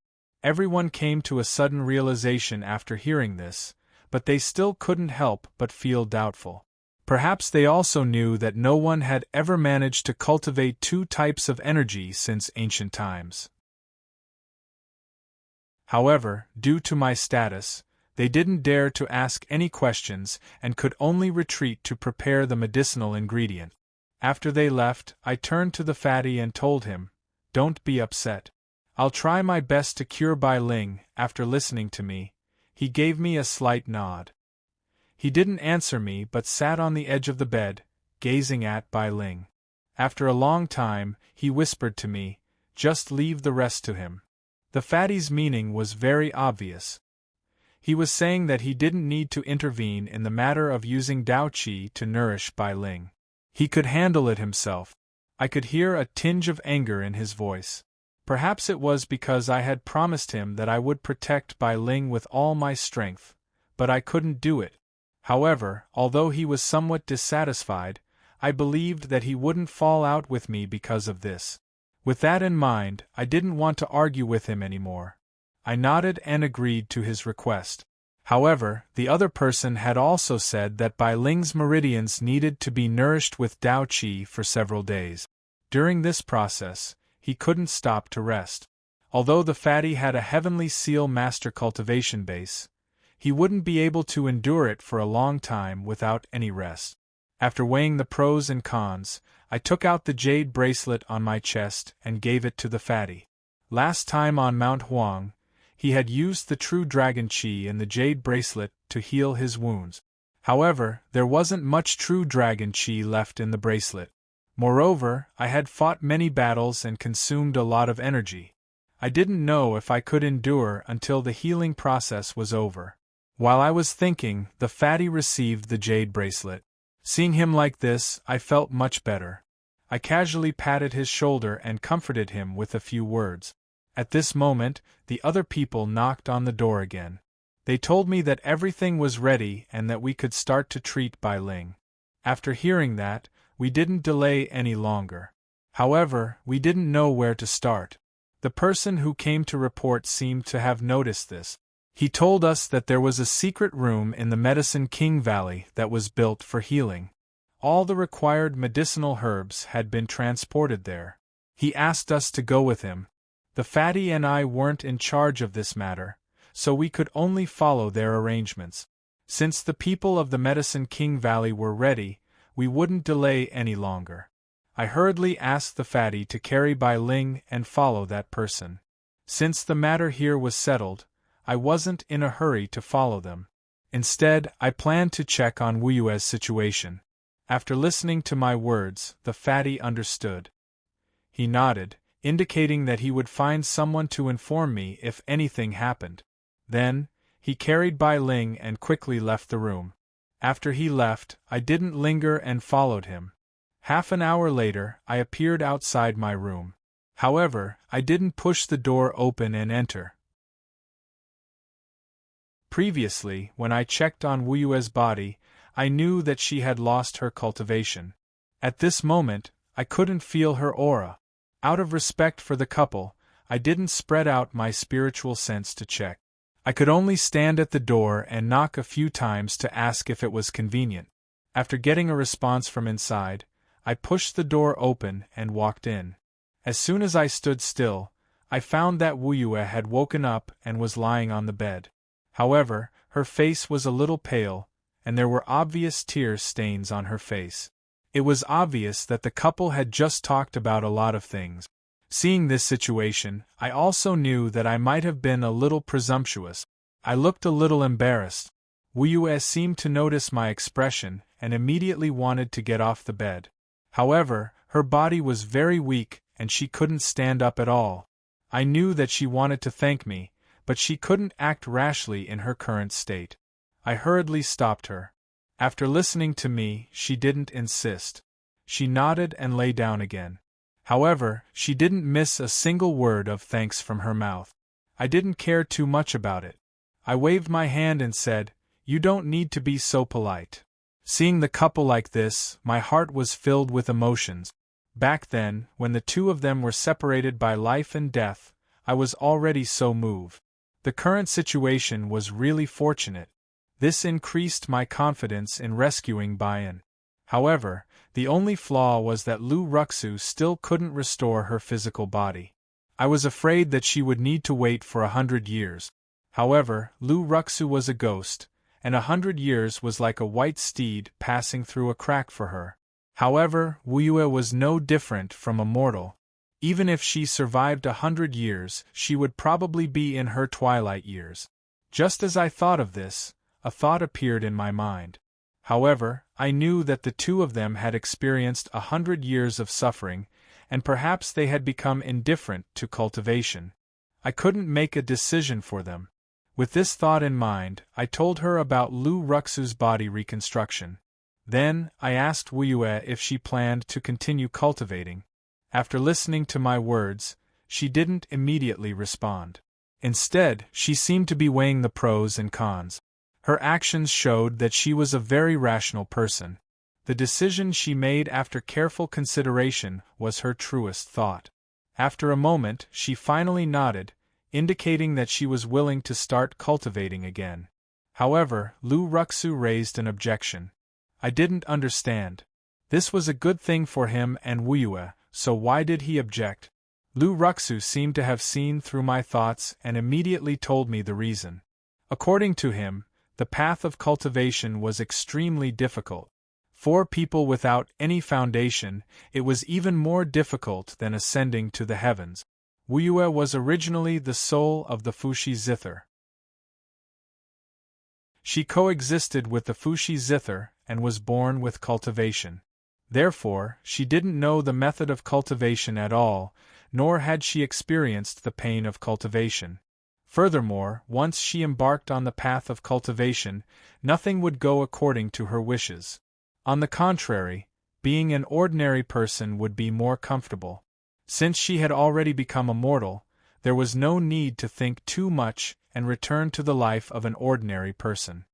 Everyone came to a sudden realization after hearing this, but they still couldn't help but feel doubtful. Perhaps they also knew that no one had ever managed to cultivate two types of energy since ancient times. However, due to my status, they didn't dare to ask any questions and could only retreat to prepare the medicinal ingredient. After they left, I turned to the fatty and told him, "Don't be upset. I'll try my best to cure Bai Ling." After listening to me, he gave me a slight nod. He didn't answer me but sat on the edge of the bed, gazing at Bai Ling. After a long time, he whispered to me, "Just leave the rest to him." The fatty's meaning was very obvious. He was saying that he didn't need to intervene in the matter of using Dao Qi to nourish Bai Ling. He could handle it himself. I could hear a tinge of anger in his voice. Perhaps it was because I had promised him that I would protect Bai Ling with all my strength, but I couldn't do it. However, although he was somewhat dissatisfied, I believed that he wouldn't fall out with me because of this. With that in mind, I didn't want to argue with him anymore. I nodded and agreed to his request. However, the other person had also said that Bai Ling's meridians needed to be nourished with Dao Qi for several days. During this process, he couldn't stop to rest. Although the fatty had a heavenly seal master cultivation base, he wouldn't be able to endure it for a long time without any rest. After weighing the pros and cons, I took out the jade bracelet on my chest and gave it to the fatty. Last time on Mount Huang, he had used the true dragon qi in the jade bracelet to heal his wounds. However, there wasn't much true dragon qi left in the bracelet. Moreover, I had fought many battles and consumed a lot of energy. I didn't know if I could endure until the healing process was over. While I was thinking, the fatty received the jade bracelet. Seeing him like this, I felt much better. I casually patted his shoulder and comforted him with a few words. At this moment, the other people knocked on the door again. They told me that everything was ready and that we could start to treat Bai Ling. After hearing that, we didn't delay any longer. However, we didn't know where to start. The person who came to report seemed to have noticed this. He told us that there was a secret room in the Medicine King Valley that was built for healing. All the required medicinal herbs had been transported there. He asked us to go with him. The fatty and I weren't in charge of this matter, so we could only follow their arrangements. Since the people of the Medicine King Valley were ready, we wouldn't delay any longer. I hurriedly asked the fatty to carry Bai Ling and follow that person. Since the matter here was settled, I wasn't in a hurry to follow them. Instead, I planned to check on Wu Yue's situation. After listening to my words, the fatty understood. He nodded, indicating that he would find someone to inform me if anything happened. Then, he carried Bai Ling and quickly left the room. After he left, I didn't linger and followed him. Half an hour later, I appeared outside my room. However, I didn't push the door open and enter. Previously, when I checked on Wu Yue's body, I knew that she had lost her cultivation. At this moment, I couldn't feel her aura. Out of respect for the couple, I didn't spread out my spiritual sense to check. I could only stand at the door and knock a few times to ask if it was convenient. After getting a response from inside, I pushed the door open and walked in. As soon as I stood still, I found that Wu Yue had woken up and was lying on the bed. However, her face was a little pale, and there were obvious tear stains on her face. It was obvious that the couple had just talked about a lot of things. Seeing this situation, I also knew that I might have been a little presumptuous. I looked a little embarrassed. Wu Yue seemed to notice my expression and immediately wanted to get off the bed. However, her body was very weak and she couldn't stand up at all. I knew that she wanted to thank me, but she couldn't act rashly in her current state. I hurriedly stopped her. After listening to me, she didn't insist. She nodded and lay down again. However, she didn't miss a single word of thanks from her mouth. I didn't care too much about it. I waved my hand and said, "You don't need to be so polite." Seeing the couple like this, my heart was filled with emotions. Back then, when the two of them were separated by life and death, I was already so moved. The current situation was really fortunate. This increased my confidence in rescuing Bayan. However, the only flaw was that Lu Ruxu still couldn't restore her physical body. I was afraid that she would need to wait for 100 years. However, Lu Ruxu was a ghost, and 100 years was like a white steed passing through a crack for her. However, Wuyue was no different from a mortal. Even if she survived 100 years, she would probably be in her twilight years. Just as I thought of this, a thought appeared in my mind. However, I knew that the two of them had experienced 100 years of suffering, and perhaps they had become indifferent to cultivation. I couldn't make a decision for them. With this thought in mind, I told her about Lu Ruxu's body reconstruction. Then, I asked Wuyue if she planned to continue cultivating. After listening to my words, she didn't immediately respond. Instead, she seemed to be weighing the pros and cons. Her actions showed that she was a very rational person. The decision she made after careful consideration was her truest thought. After a moment, she finally nodded, indicating that she was willing to start cultivating again. However, Lu Ruxu raised an objection. I didn't understand. This was a good thing for him and Wuyue, so why did he object? Lu Ruxu seemed to have seen through my thoughts and immediately told me the reason. According to him, the path of cultivation was extremely difficult. For people without any foundation, it was even more difficult than ascending to the heavens. Wuyue was originally the soul of the Fushi Zither. She coexisted with the Fushi Zither and was born with cultivation. Therefore, she didn't know the method of cultivation at all, nor had she experienced the pain of cultivation. Furthermore, once she embarked on the path of cultivation, nothing would go according to her wishes. On the contrary, being an ordinary person would be more comfortable. Since she had already become a mortal, there was no need to think too much and return to the life of an ordinary person.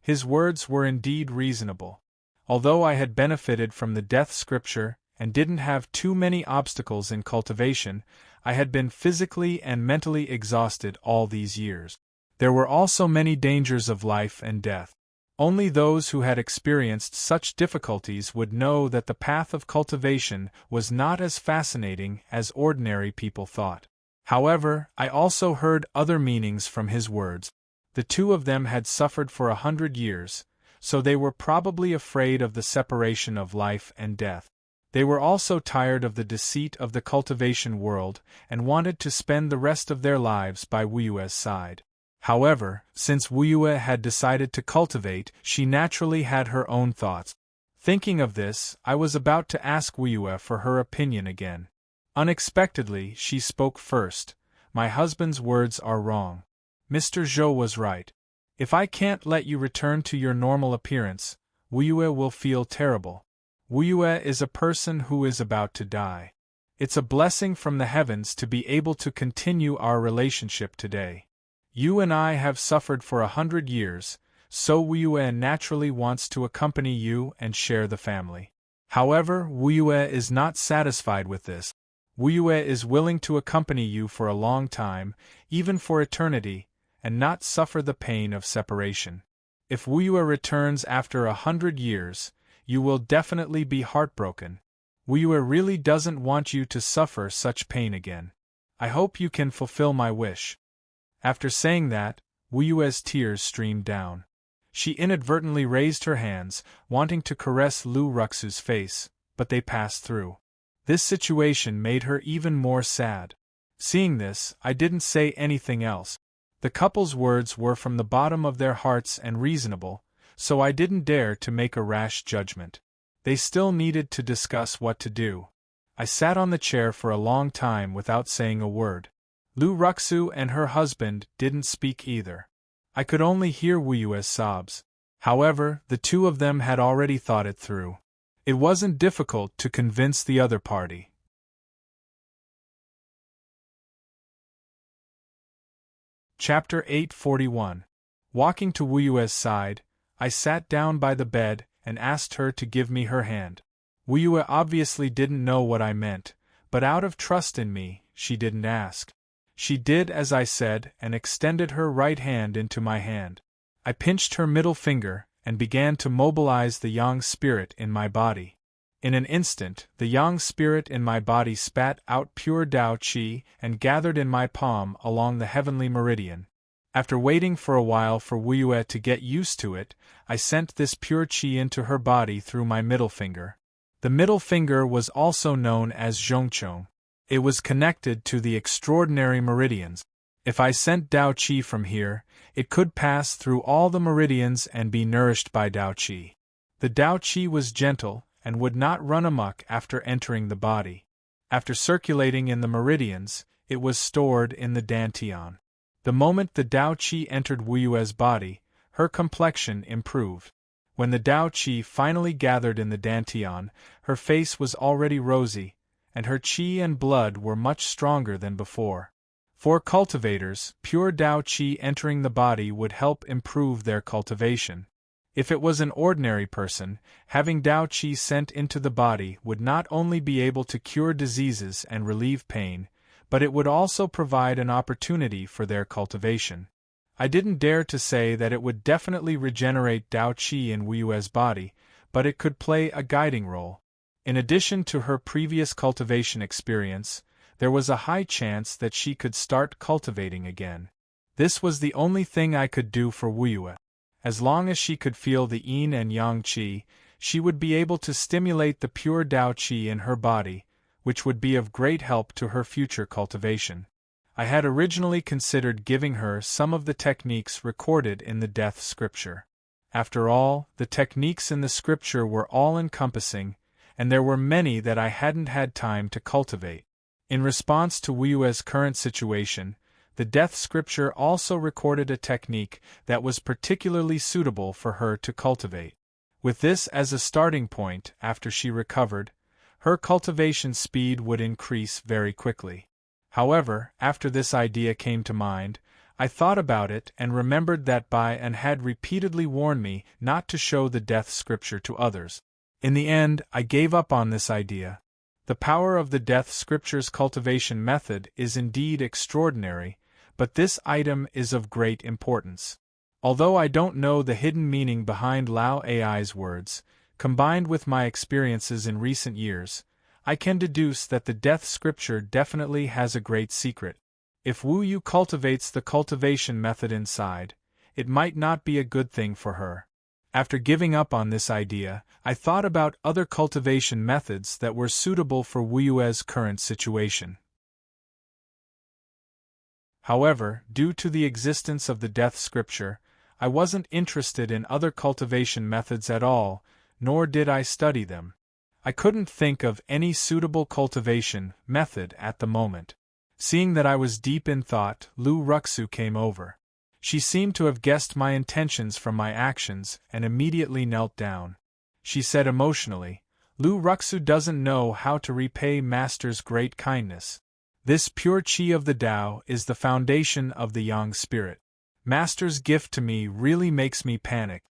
His words were indeed reasonable. Although I had benefited from the death scripture and didn't have too many obstacles in cultivation, I had been physically and mentally exhausted all these years. There were also many dangers of life and death. Only those who had experienced such difficulties would know that the path of cultivation was not as fascinating as ordinary people thought. However, I also heard other meanings from his words. The two of them had suffered for 100 years, so they were probably afraid of the separation of life and death. They were also tired of the deceit of the cultivation world and wanted to spend the rest of their lives by Wuyue's side. However, since Wuyue had decided to cultivate, she naturally had her own thoughts. Thinking of this, I was about to ask Wuyue for her opinion again. Unexpectedly, she spoke first. "My husband's words are wrong. Mr. Zhou was right. If I can't let you return to your normal appearance, Wuyue will feel terrible. Wuyue is a person who is about to die. It's a blessing from the heavens to be able to continue our relationship today. You and I have suffered for 100 years, so Wuyue naturally wants to accompany you and share the family. However, Wuyue is not satisfied with this. Wuyue is willing to accompany you for a long time, even for eternity, and not suffer the pain of separation. If Wuyue returns after 100 years, you will definitely be heartbroken. Wuyue really doesn't want you to suffer such pain again. I hope you can fulfill my wish." After saying that, Wuyue's tears streamed down. She inadvertently raised her hands, wanting to caress Lu Ruxu's face, but they passed through. This situation made her even more sad. Seeing this, I didn't say anything else. The couple's words were from the bottom of their hearts and reasonable, so I didn't dare to make a rash judgment. They still needed to discuss what to do. I sat on the chair for a long time without saying a word. Lu Ruxu and her husband didn't speak either. I could only hear Wuyue's sobs. However, the two of them had already thought it through. It wasn't difficult to convince the other party. Chapter 841. Walking to Wuyue's side, I sat down by the bed and asked her to give me her hand. Wuyue obviously didn't know what I meant, but out of trust in me, she didn't ask. She did as I said and extended her right hand into my hand. I pinched her middle finger and began to mobilize the yang spirit in my body. In an instant, the yang spirit in my body spat out pure Tao Qi and gathered in my palm along the heavenly meridian. After waiting for a while for Wuyue to get used to it, I sent this pure Qi into her body through my middle finger. The middle finger was also known as Zhongqiong. It was connected to the extraordinary meridians. If I sent Tao Qi from here, it could pass through all the meridians and be nourished by Tao Qi. The Tao Qi was gentle and would not run amok after entering the body. After circulating in the meridians, it was stored in the dantian. The moment the Tao Qi entered Wuyue's body, her complexion improved. When the Tao Qi finally gathered in the dantian, her face was already rosy, and her Qi and blood were much stronger than before. For cultivators, pure Tao Qi entering the body would help improve their cultivation. If it was an ordinary person, having Tao Qi sent into the body would not only be able to cure diseases and relieve pain, but it would also provide an opportunity for their cultivation. I didn't dare to say that it would definitely regenerate Tao Qi in Wuyue's body, but it could play a guiding role. In addition to her previous cultivation experience, there was a high chance that she could start cultivating again. This was the only thing I could do for Wuyue. As long as she could feel the yin and yang qi, she would be able to stimulate the pure Tao Qi in her body, which would be of great help to her future cultivation. I had originally considered giving her some of the techniques recorded in the death scripture. After all, the techniques in the scripture were all-encompassing, and there were many that I hadn't had time to cultivate. In response to Wuyue's current situation, the death scripture also recorded a technique that was particularly suitable for her to cultivate. With this as a starting point, after she recovered, her cultivation speed would increase very quickly. However, after this idea came to mind, I thought about it and remembered that Bai An had repeatedly warned me not to show the death scripture to others. In the end, I gave up on this idea. The power of the death scripture's cultivation method is indeed extraordinary, but this item is of great importance. Although I don't know the hidden meaning behind Lao Ai's words, combined with my experiences in recent years, I can deduce that the death scripture definitely has a great secret. If Wu Yu cultivates the cultivation method inside, it might not be a good thing for her. After giving up on this idea, I thought about other cultivation methods that were suitable for Wu Yue's current situation. However, due to the existence of the death scripture, I wasn't interested in other cultivation methods at all, nor did I study them. I couldn't think of any suitable cultivation method at the moment. Seeing that I was deep in thought, Lu Ruxu came over. She seemed to have guessed my intentions from my actions and immediately knelt down. She said emotionally, "Lu Ruxu doesn't know how to repay Master's great kindness. This pure qi of the Tao is the foundation of the Yang spirit. Master's gift to me really makes me panic."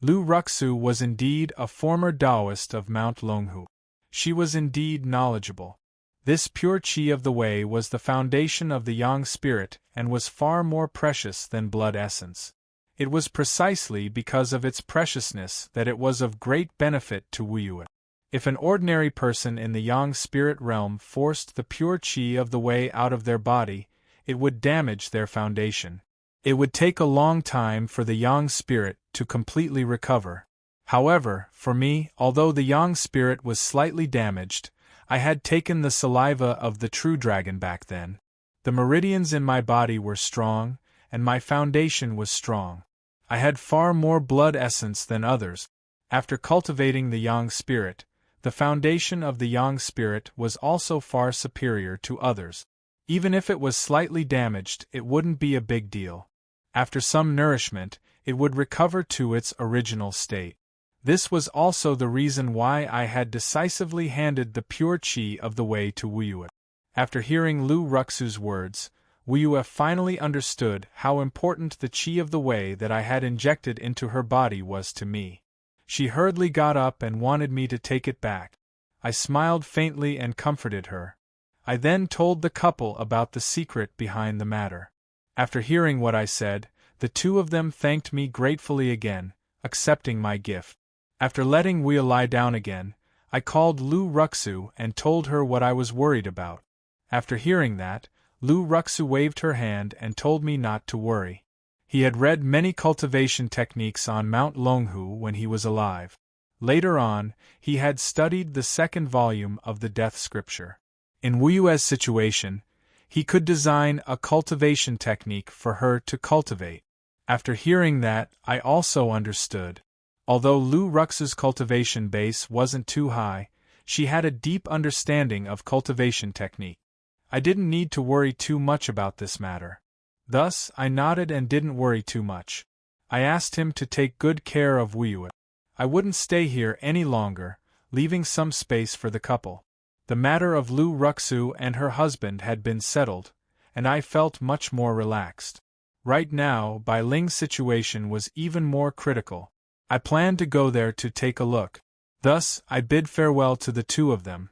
Lu Ruxu was indeed a former Taoist of Mount Longhu. She was indeed knowledgeable. This pure qi of the way was the foundation of the Yang spirit and was far more precious than blood essence. It was precisely because of its preciousness that it was of great benefit to Wu Yue. If an ordinary person in the Yang spirit realm forced the pure qi of the way out of their body, it would damage their foundation. It would take a long time for the Yang spirit to completely recover. However, for me, although the Yang spirit was slightly damaged, I had taken the saliva of the true dragon back then. The meridians in my body were strong, and my foundation was strong. I had far more blood essence than others. After cultivating the yang spirit, the foundation of the yang spirit was also far superior to others. Even if it was slightly damaged, it wouldn't be a big deal. After some nourishment, it would recover to its original state. This was also the reason why I had decisively handed the pure qi of the way to Wuyue. After hearing Lu Ruxu's words, Wuyue finally understood how important the qi of the way that I had injected into her body was to me. She hurriedly got up and wanted me to take it back. I smiled faintly and comforted her. I then told the couple about the secret behind the matter. After hearing what I said, the two of them thanked me gratefully again, accepting my gift. After letting Wuyue lie down again, I called Lu Ruxu and told her what I was worried about. After hearing that, Lu Ruxu waved her hand and told me not to worry. He had read many cultivation techniques on Mount Longhu when he was alive. Later on, he had studied the second volume of the Death Scripture. In Wuyue's situation, he could design a cultivation technique for her to cultivate. After hearing that, I also understood. Although Lu Ruxu's cultivation base wasn't too high, she had a deep understanding of cultivation technique. I didn't need to worry too much about this matter. Thus, I nodded and didn't worry too much. I asked him to take good care of Wuyue. I wouldn't stay here any longer, leaving some space for the couple. The matter of Lu Ruxu and her husband had been settled, and I felt much more relaxed. Right now, Bai Ling's situation was even more critical. I planned to go there to take a look. Thus, I bid farewell to the two of them.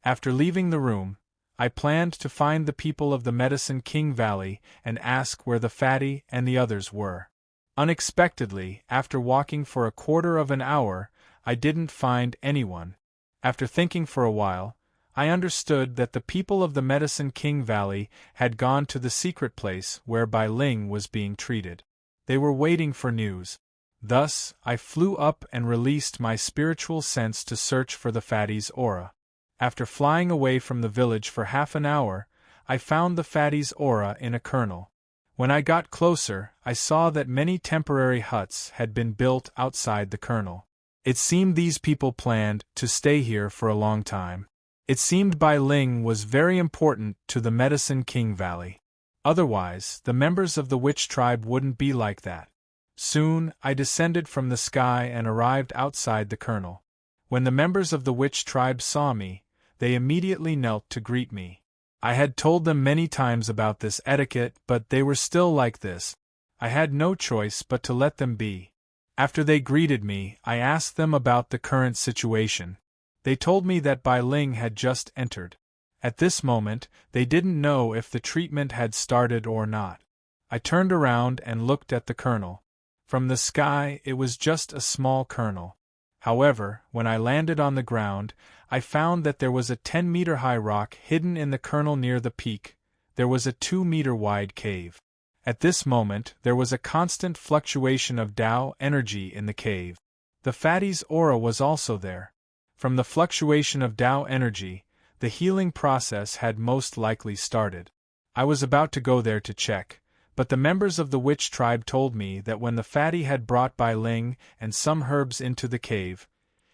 After leaving the room, I planned to find the people of the Medicine King Valley and ask where the fatty and the others were. Unexpectedly, after walking for a quarter of an hour, I didn't find anyone. After thinking for a while, I understood that the people of the Medicine King Valley had gone to the secret place where Bai Ling was being treated. They were waiting for news. Thus, I flew up and released my spiritual sense to search for the fatty's aura. After flying away from the village for half an hour, I found the fatty's aura in a kernel. When I got closer, I saw that many temporary huts had been built outside the kernel. It seemed these people planned to stay here for a long time. It seemed Bai Ling was very important to the Medicine King Valley. Otherwise, the members of the witch tribe wouldn't be like that. Soon, I descended from the sky and arrived outside the kernel. When the members of the witch tribe saw me, they immediately knelt to greet me. I had told them many times about this etiquette, but they were still like this. I had no choice but to let them be. After they greeted me, I asked them about the current situation. They told me that Bai Ling had just entered. At this moment, they didn't know if the treatment had started or not. I turned around and looked at the kernel. From the sky, it was just a small kernel. However, when I landed on the ground, I found that there was a 10-meter-high rock hidden in the kernel near the peak. There was a 2-meter-wide cave. At this moment, there was a constant fluctuation of Tao energy in the cave. The fatty's aura was also there. From the fluctuation of Tao energy, the healing process had most likely started. I was about to go there to check, but the members of the witch tribe told me that when the fatty had brought Bai Ling and some herbs into the cave,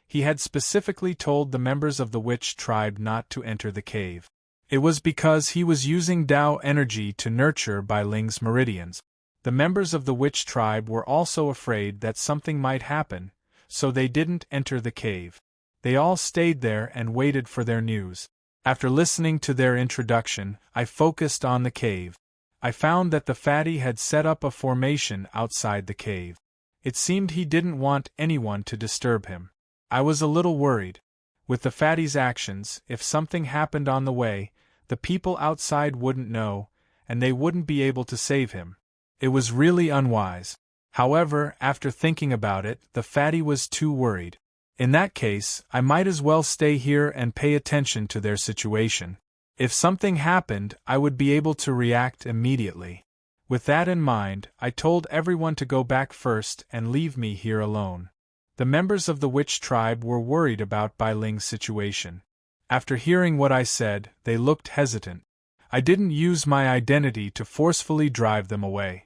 he had specifically told the members of the witch tribe not to enter the cave. It was because he was using Tao energy to nurture Bai Ling's meridians. The members of the witch tribe were also afraid that something might happen, so they didn't enter the cave. They all stayed there and waited for their news. After listening to their introduction, I focused on the cave. I found that the fatty had set up a formation outside the cave. It seemed he didn't want anyone to disturb him. I was a little worried. With the fatty's actions, if something happened on the way, the people outside wouldn't know, and they wouldn't be able to save him. It was really unwise. However, after thinking about it, the fatty was too worried. In that case, I might as well stay here and pay attention to their situation. If something happened, I would be able to react immediately. With that in mind, I told everyone to go back first and leave me here alone. The members of the witch tribe were worried about Bai Ling's situation. After hearing what I said, they looked hesitant. I didn't use my identity to forcefully drive them away.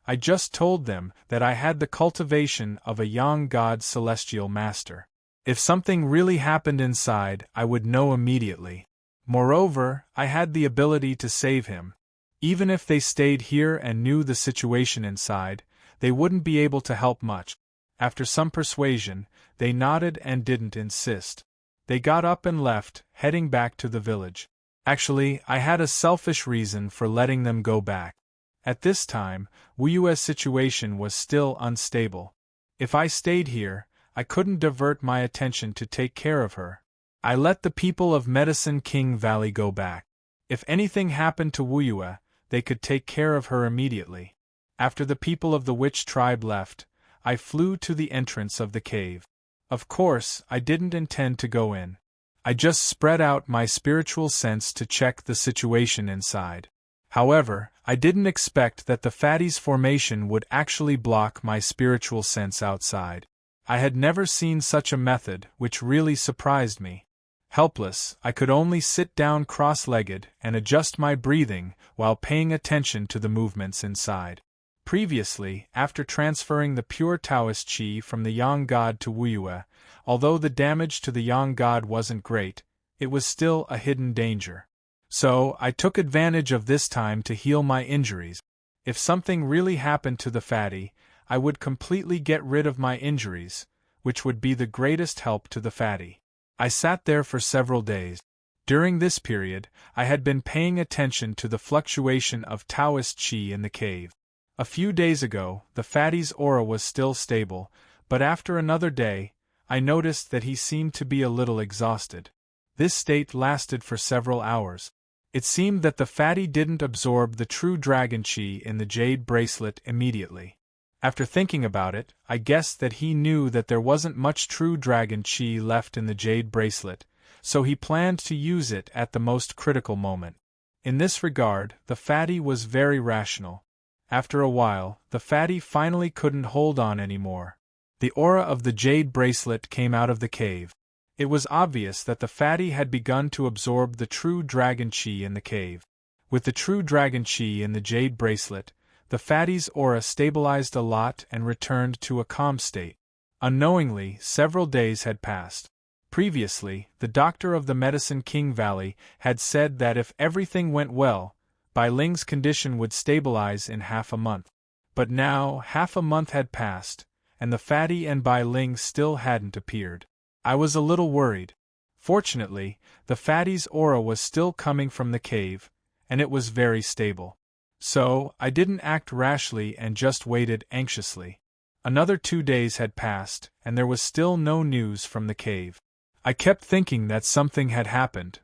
I just told them that I had the cultivation of a young god celestial master. If something really happened inside, I would know immediately. Moreover, I had the ability to save him. Even if they stayed here and knew the situation inside, they wouldn't be able to help much. After some persuasion, they nodded and didn't insist. They got up and left, heading back to the village. Actually, I had a selfish reason for letting them go back. At this time, Wuyue's situation was still unstable. If I stayed here, I couldn't divert my attention to take care of her. I let the people of Medicine King Valley go back. If anything happened to Wuyue, they could take care of her immediately. After the people of the witch tribe left, I flew to the entrance of the cave. Of course, I didn't intend to go in. I just spread out my spiritual sense to check the situation inside. However, I didn't expect that the fatty's formation would actually block my spiritual sense outside. I had never seen such a method, which really surprised me. Helpless, I could only sit down cross-legged and adjust my breathing while paying attention to the movements inside. Previously, after transferring the pure Taoist Qi from the Yang God to Wuyue, although the damage to the Yang God wasn't great, it was still a hidden danger. So, I took advantage of this time to heal my injuries. If something really happened to the fatty, I would completely get rid of my injuries, which would be the greatest help to the fatty. I sat there for several days. During this period, I had been paying attention to the fluctuation of Taoist Qi in the cave. A few days ago, the fatty's aura was still stable, but after another day, I noticed that he seemed to be a little exhausted. This state lasted for several hours. It seemed that the fatty didn't absorb the true dragon Qi in the jade bracelet immediately. After thinking about it, I guessed that he knew that there wasn't much true dragon Qi left in the jade bracelet, so he planned to use it at the most critical moment. In this regard, the fatty was very rational. After a while, the fatty finally couldn't hold on anymore. The aura of the jade bracelet came out of the cave. It was obvious that the fatty had begun to absorb the true dragon Qi in the cave. With the true dragon Qi in the jade bracelet, the fatty's aura stabilized a lot and returned to a calm state. Unknowingly, several days had passed. Previously, the doctor of the Medicine King Valley had said that if everything went well, Bai Ling's condition would stabilize in half a month. But now, half a month had passed, and the fatty and Bai Ling still hadn't appeared. I was a little worried. Fortunately, the fatty's aura was still coming from the cave, and it was very stable. So, I didn't act rashly and just waited anxiously. Another 2 days had passed, and there was still no news from the cave. I kept thinking that something had happened.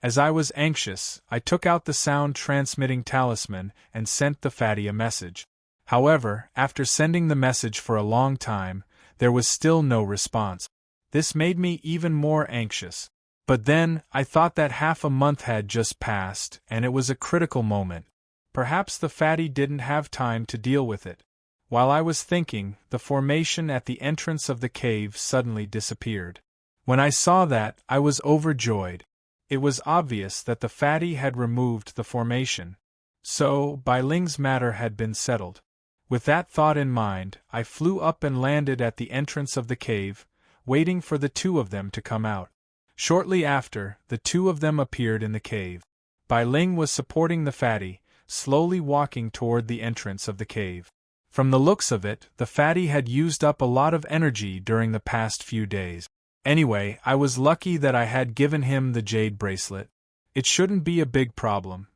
As I was anxious, I took out the sound-transmitting talisman and sent the fatty a message. However, after sending the message for a long time, there was still no response. This made me even more anxious. But then, I thought that half a month had just passed, and it was a critical moment. Perhaps the fatty didn't have time to deal with it. While I was thinking, the formation at the entrance of the cave suddenly disappeared. When I saw that, I was overjoyed. It was obvious that the fatty had removed the formation. So, Bai Ling's matter had been settled. With that thought in mind, I flew up and landed at the entrance of the cave, waiting for the two of them to come out. Shortly after, the two of them appeared in the cave. Bai Ling was supporting the fatty, slowly walking toward the entrance of the cave. From the looks of it, the fatty had used up a lot of energy during the past few days. Anyway, I was lucky that I had given him the jade bracelet. It shouldn't be a big problem.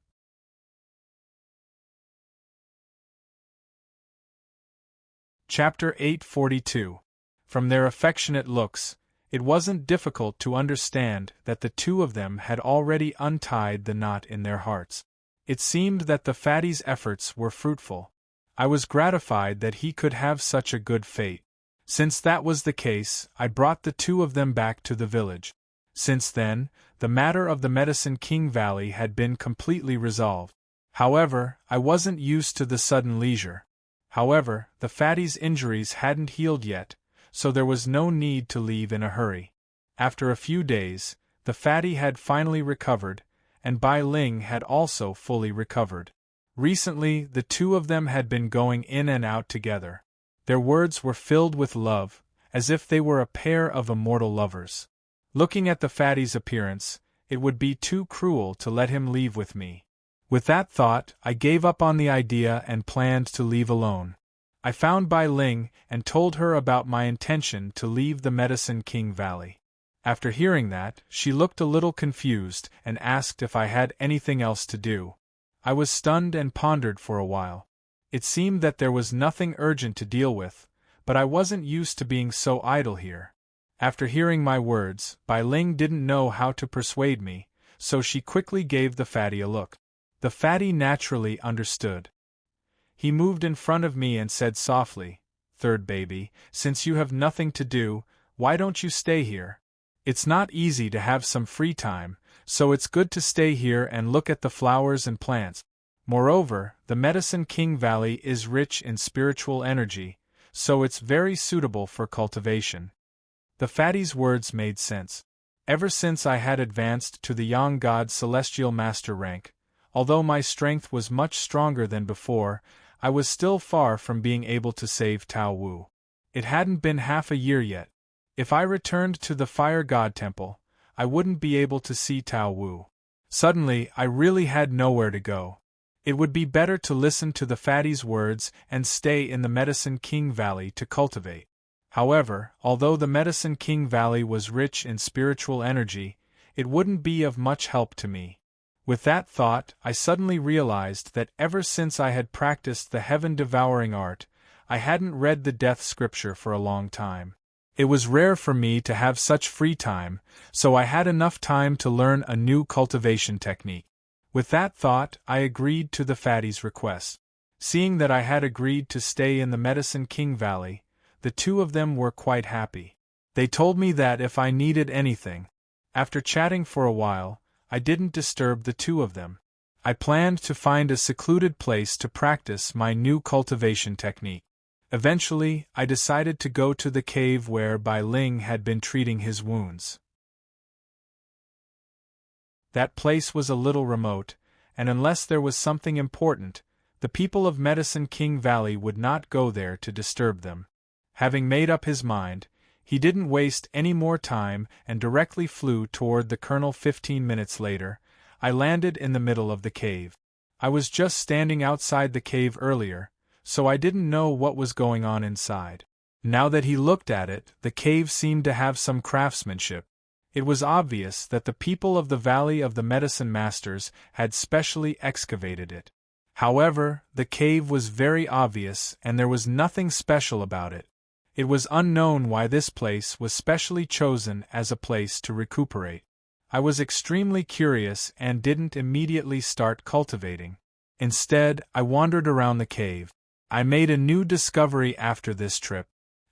Chapter 842. From their affectionate looks, it wasn't difficult to understand that the two of them had already untied the knot in their hearts. It seemed that the fatty's efforts were fruitful. I was gratified that he could have such a good fate. Since that was the case, I brought the two of them back to the village. Since then, the matter of the Medicine King Valley had been completely resolved. However, I wasn't used to the sudden leisure. However, the fatty's injuries hadn't healed yet, so there was no need to leave in a hurry. After a few days, the fatty had finally recovered, and Bai Ling had also fully recovered. Recently, the two of them had been going in and out together. Their words were filled with love, as if they were a pair of immortal lovers. Looking at the fatty's appearance, it would be too cruel to let him leave with me. With that thought, I gave up on the idea and planned to leave alone. I found Bai Ling and told her about my intention to leave the Medicine King Valley. After hearing that, she looked a little confused and asked if I had anything else to do. I was stunned and pondered for a while. It seemed that there was nothing urgent to deal with, but I wasn't used to being so idle here. After hearing my words, Bai Ling didn't know how to persuade me, so she quickly gave the fatty a look. The fatty naturally understood. He moved in front of me and said softly, "Third baby, since you have nothing to do, why don't you stay here? It's not easy to have some free time, so it's good to stay here and look at the flowers and plants. Moreover, the Medicine King Valley is rich in spiritual energy, so it's very suitable for cultivation." The fatty's words made sense. Ever since I had advanced to the Yang God Celestial Master rank, although my strength was much stronger than before, I was still far from being able to save Tao Wu. It hadn't been half a year yet. If I returned to the Fire God Temple, I wouldn't be able to see Tao Wu. Suddenly, I really had nowhere to go. It would be better to listen to the fatty's words and stay in the Medicine King Valley to cultivate. However, although the Medicine King Valley was rich in spiritual energy, it wouldn't be of much help to me. With that thought, I suddenly realized that ever since I had practiced the heaven-devouring art, I hadn't read the death scripture for a long time. It was rare for me to have such free time, so I had enough time to learn a new cultivation technique. With that thought, I agreed to the fatty's request. Seeing that I had agreed to stay in the Medicine King Valley, the two of them were quite happy. They told me that if I needed anything. After chatting for a while, I didn't disturb the two of them. I planned to find a secluded place to practice my new cultivation technique. Eventually, I decided to go to the cave where Bai Ling had been treating his wounds. That place was a little remote, and unless there was something important, the people of Medicine King Valley would not go there to disturb them. Having made up his mind, he didn't waste any more time and directly flew toward the colonel. 15 minutes later, I landed in the middle of the cave. I was just standing outside the cave earlier, so I didn't know what was going on inside. Now that he looked at it, the cave seemed to have some craftsmanship. It was obvious that the people of the Valley of the Medicine Masters had specially excavated it. However, the cave was very obvious and there was nothing special about it. It was unknown why this place was specially chosen as a place to recuperate. I was extremely curious and didn't immediately start cultivating. Instead, I wandered around the cave. I made a new discovery after this trip.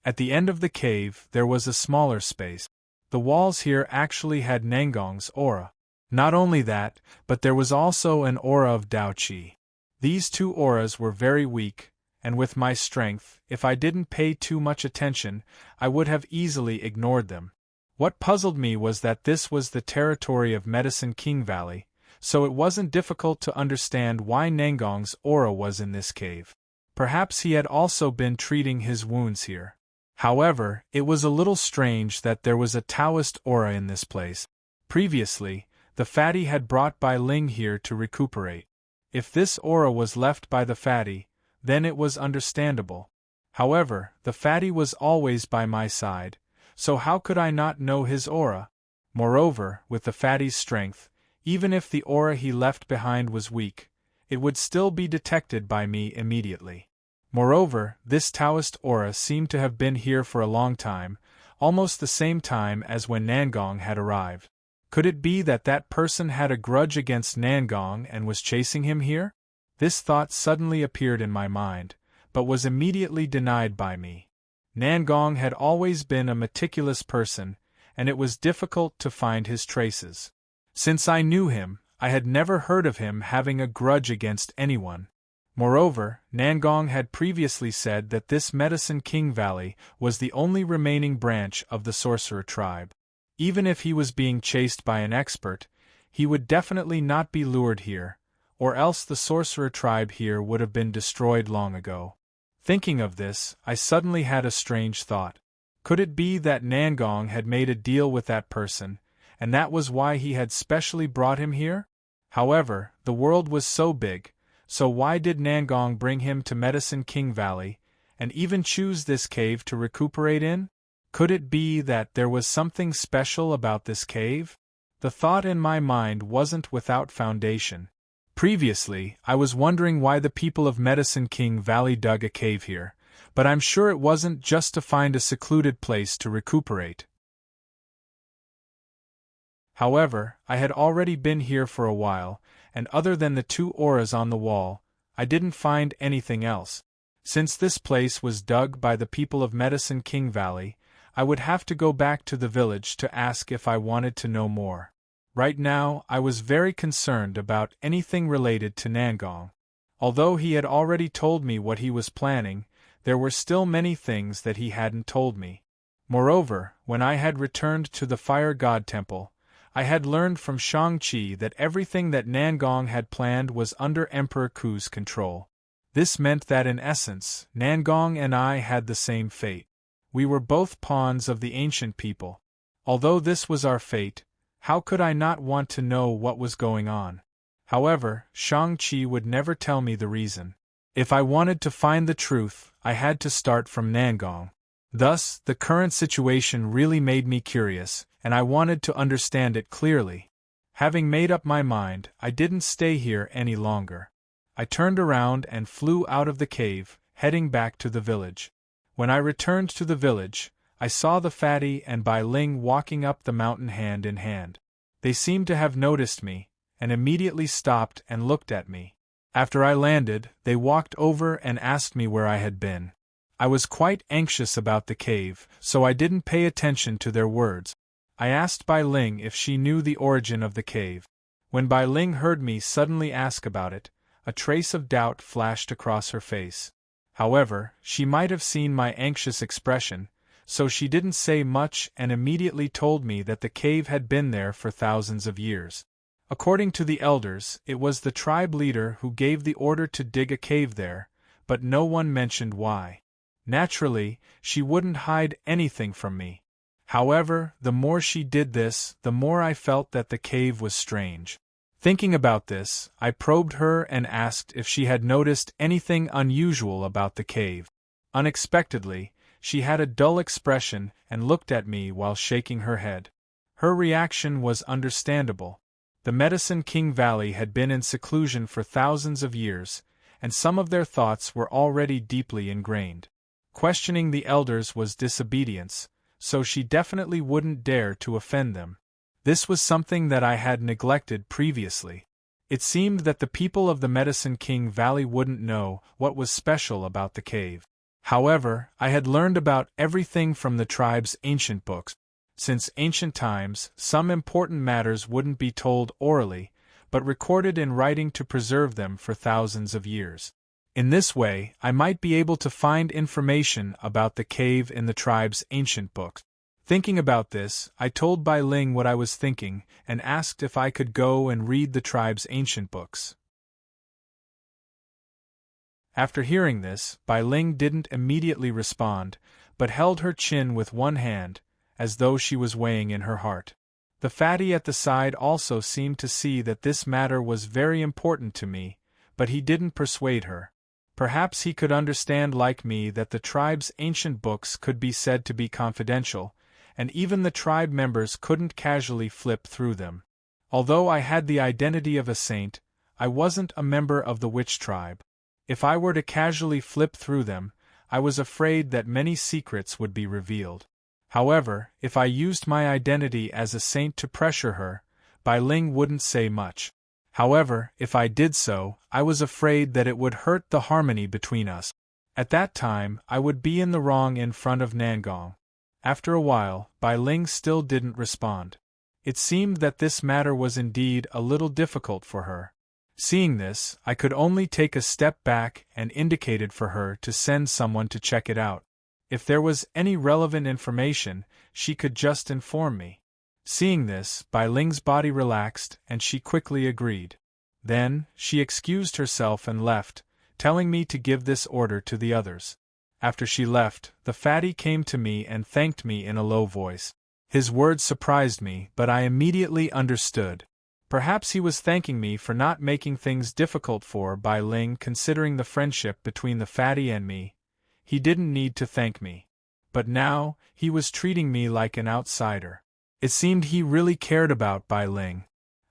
At the end of the cave, there was a smaller space. The walls here actually had Nangong's aura. Not only that, but there was also an aura of Dao Qi. These two auras were very weak, and with my strength, if I didn't pay too much attention, I would have easily ignored them. What puzzled me was that this was the territory of Medicine King Valley, so it wasn't difficult to understand why Nangong's aura was in this cave. Perhaps he had also been treating his wounds here. However, it was a little strange that there was a Taoist aura in this place. Previously, the fatty had brought Bai Ling here to recuperate. If this aura was left by the fatty, then it was understandable. However, the fatty was always by my side, so how could I not know his aura? Moreover, with the fatty's strength, even if the aura he left behind was weak, it would still be detected by me immediately. Moreover, this Taoist aura seemed to have been here for a long time, almost the same time as when Nangong had arrived. Could it be that that person had a grudge against Nangong and was chasing him here? This thought suddenly appeared in my mind, but was immediately denied by me. Nangong had always been a meticulous person, and it was difficult to find his traces. Since I knew him, I had never heard of him having a grudge against anyone. Moreover, Nangong had previously said that this Medicine King Valley was the only remaining branch of the sorcerer tribe. Even if he was being chased by an expert, he would definitely not be lured here, or else the sorcerer tribe here would have been destroyed long ago. Thinking of this, I suddenly had a strange thought. Could it be that Nangong had made a deal with that person, and that was why he had specially brought him here? However, the world was so big, so why did Nangong bring him to Medicine King Valley, and even choose this cave to recuperate in? Could it be that there was something special about this cave? The thought in my mind wasn't without foundation. Previously, I was wondering why the people of Medicine King Valley dug a cave here, but I'm sure it wasn't just to find a secluded place to recuperate. However, I had already been here for a while, and other than the 2 auras on the wall, I didn't find anything else. Since this place was dug by the people of Medicine King Valley, I would have to go back to the village to ask if I wanted to know more. Right now, I was very concerned about anything related to Nangong. Although he had already told me what he was planning, there were still many things that he hadn't told me. Moreover, when I had returned to the Fire God Temple, I had learned from Shang-Chi that everything that Nangong had planned was under Emperor Ku's control. This meant that in essence, Nangong and I had the same fate. We were both pawns of the ancient people. Although this was our fate, how could I not want to know what was going on? However, Shang-Chi would never tell me the reason. If I wanted to find the truth, I had to start from Nangong. Thus, the current situation really made me curious, and I wanted to understand it clearly. Having made up my mind, I didn't stay here any longer. I turned around and flew out of the cave, heading back to the village. When I returned to the village, I saw the fatty and Bai Ling walking up the mountain hand in hand. They seemed to have noticed me, and immediately stopped and looked at me. After I landed, they walked over and asked me where I had been. I was quite anxious about the cave, so I didn't pay attention to their words. I asked Bai Ling if she knew the origin of the cave. When Bai Ling heard me suddenly ask about it, a trace of doubt flashed across her face. However, she might have seen my anxious expression, so she didn't say much and immediately told me that the cave had been there for thousands of years. According to the elders, it was the tribe leader who gave the order to dig a cave there, but no one mentioned why. Naturally, she wouldn't hide anything from me. However, the more she did this, the more I felt that the cave was strange. Thinking about this, I probed her and asked if she had noticed anything unusual about the cave. Unexpectedly, she had a dull expression and looked at me while shaking her head. Her reaction was understandable. The Medicine King Valley had been in seclusion for thousands of years, and some of their thoughts were already deeply ingrained. Questioning the elders was disobedience, so she definitely wouldn't dare to offend them. This was something that I had neglected previously. It seemed that the people of the Medicine King Valley wouldn't know what was special about the cave. However, I had learned about everything from the tribe's ancient books. Since ancient times, some important matters wouldn't be told orally, but recorded in writing to preserve them for thousands of years. In this way, I might be able to find information about the cave in the tribe's ancient books. Thinking about this, I told Bai Ling what I was thinking and asked if I could go and read the tribe's ancient books. After hearing this, Bai Ling didn't immediately respond, but held her chin with one hand, as though she was weighing in her heart. The fatty at the side also seemed to see that this matter was very important to me, but he didn't persuade her. Perhaps he could understand like me that the tribe's ancient books could be said to be confidential, and even the tribe members couldn't casually flip through them. Although I had the identity of a saint, I wasn't a member of the witch tribe. If I were to casually flip through them, I was afraid that many secrets would be revealed. However, if I used my identity as a saint to pressure her, Bai Ling wouldn't say much. However, if I did so, I was afraid that it would hurt the harmony between us. At that time, I would be in the wrong in front of Nangong. After a while, Bai Ling still didn't respond. It seemed that this matter was indeed a little difficult for her. Seeing this, I could only take a step back and indicated for her to send someone to check it out. If there was any relevant information, she could just inform me. Seeing this, Bai Ling's body relaxed and she quickly agreed. Then, she excused herself and left, telling me to give this order to the others. After she left, the fatty came to me and thanked me in a low voice. His words surprised me, but I immediately understood. Perhaps he was thanking me for not making things difficult for Bai Ling, considering the friendship between the fatty and me. He didn't need to thank me. But now, he was treating me like an outsider. It seemed he really cared about Bai Ling.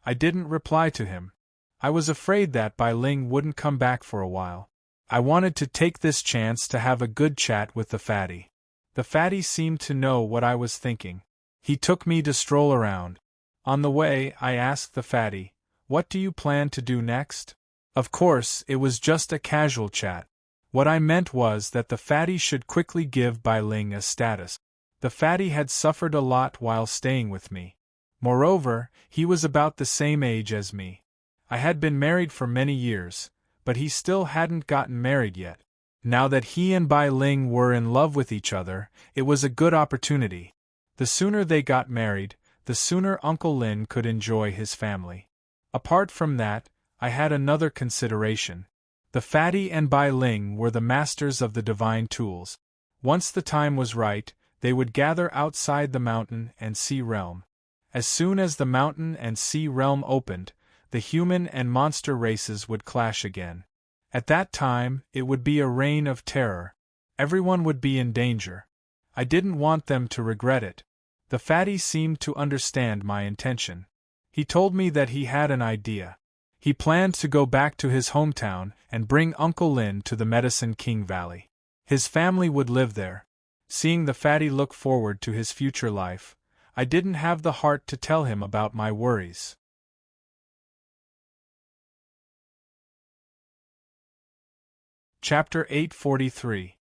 I didn't reply to him. I was afraid that Bai Ling wouldn't come back for a while. I wanted to take this chance to have a good chat with the fatty. The fatty seemed to know what I was thinking. He took me to stroll around. On the way, I asked the fatty, "What do you plan to do next?" Of course, it was just a casual chat. What I meant was that the fatty should quickly give Bai Ling a status. The fatty had suffered a lot while staying with me. Moreover, he was about the same age as me. I had been married for many years, but he still hadn't gotten married yet. Now that he and Bai Ling were in love with each other, it was a good opportunity. The sooner they got married, the sooner Uncle Lin could enjoy his family. Apart from that, I had another consideration. The fatty and Bai Ling were the masters of the divine tools. Once the time was right, they would gather outside the mountain and sea realm. As soon as the mountain and sea realm opened, the human and monster races would clash again. At that time, it would be a reign of terror. Everyone would be in danger. I didn't want them to regret it. The fatty seemed to understand my intention. He told me that he had an idea. He planned to go back to his hometown and bring Uncle Lin to the Medicine King Valley. His family would live there. Seeing the fatty look forward to his future life, I didn't have the heart to tell him about my worries. Chapter 843.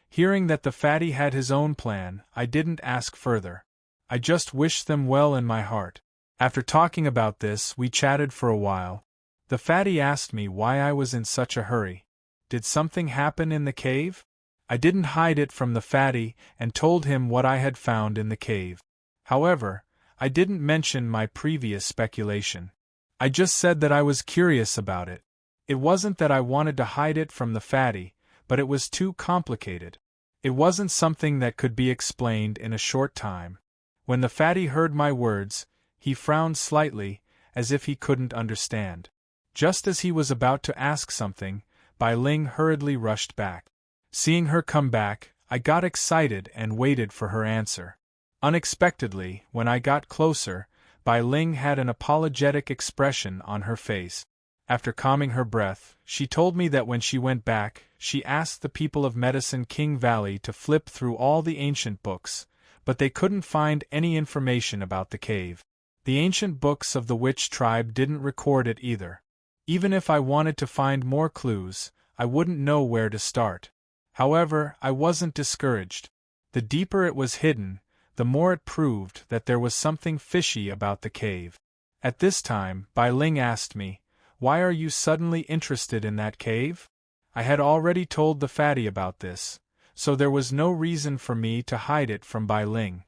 Hearing that the fatty had his own plan, I didn't ask further. I just wished them well in my heart. After talking about this, we chatted for a while. The fatty asked me why I was in such a hurry. Did something happen in the cave? I didn't hide it from the fatty and told him what I had found in the cave. However, I didn't mention my previous speculation. I just said that I was curious about it. It wasn't that I wanted to hide it from the fatty, but it was too complicated. It wasn't something that could be explained in a short time. When the fatty heard my words, he frowned slightly, as if he couldn't understand. Just as he was about to ask something, Bai Ling hurriedly rushed back. Seeing her come back, I got excited and waited for her answer. Unexpectedly, when I got closer, Bai Ling had an apologetic expression on her face. After calming her breath, she told me that when she went back, she asked the people of Medicine King Valley to flip through all the ancient books, but they couldn't find any information about the cave. The ancient books of the witch tribe didn't record it either. Even if I wanted to find more clues, I wouldn't know where to start. However, I wasn't discouraged. The deeper it was hidden, the more it proved that there was something fishy about the cave. At this time, Bai Ling asked me, "Why are you suddenly interested in that cave?" I had already told the fatty about this, so there was no reason for me to hide it from Bai Ling.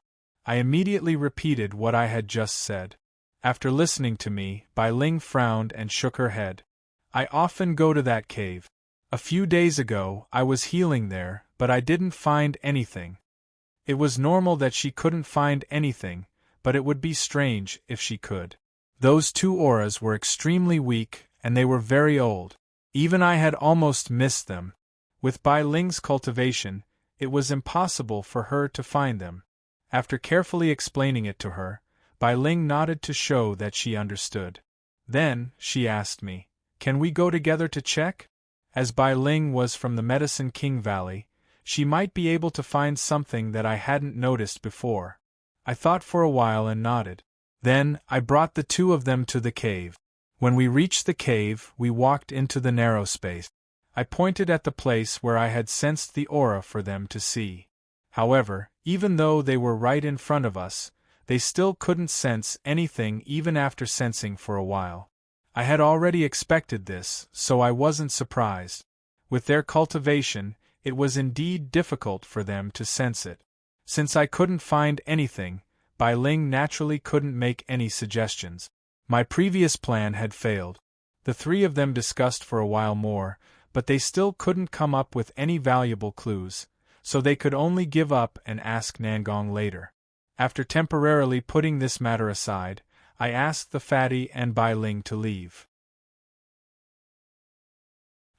I immediately repeated what I had just said. After listening to me, Bai Ling frowned and shook her head. "I often go to that cave. A few days ago, I was healing there, but I didn't find anything." It was normal that she couldn't find anything, but it would be strange if she could. Those two auras were extremely weak, and they were very old. Even I had almost missed them. With Bai Ling's cultivation, it was impossible for her to find them. After carefully explaining it to her, Bai Ling nodded to show that she understood. Then, she asked me, "Can we go together to check?" As Bai Ling was from the Medicine King Valley, she might be able to find something that I hadn't noticed before. I thought for a while and nodded. Then, I brought the two of them to the cave. When we reached the cave, we walked into the narrow space. I pointed at the place where I had sensed the aura for them to see. However, even though they were right in front of us, they still couldn't sense anything even after sensing for a while. I had already expected this, so I wasn't surprised. With their cultivation, it was indeed difficult for them to sense it. Since I couldn't find anything, Bai Ling naturally couldn't make any suggestions. My previous plan had failed. The three of them discussed for a while more, but they still couldn't come up with any valuable clues, so they could only give up and ask Nangong later. After temporarily putting this matter aside, I asked the fatty and Bai Ling to leave.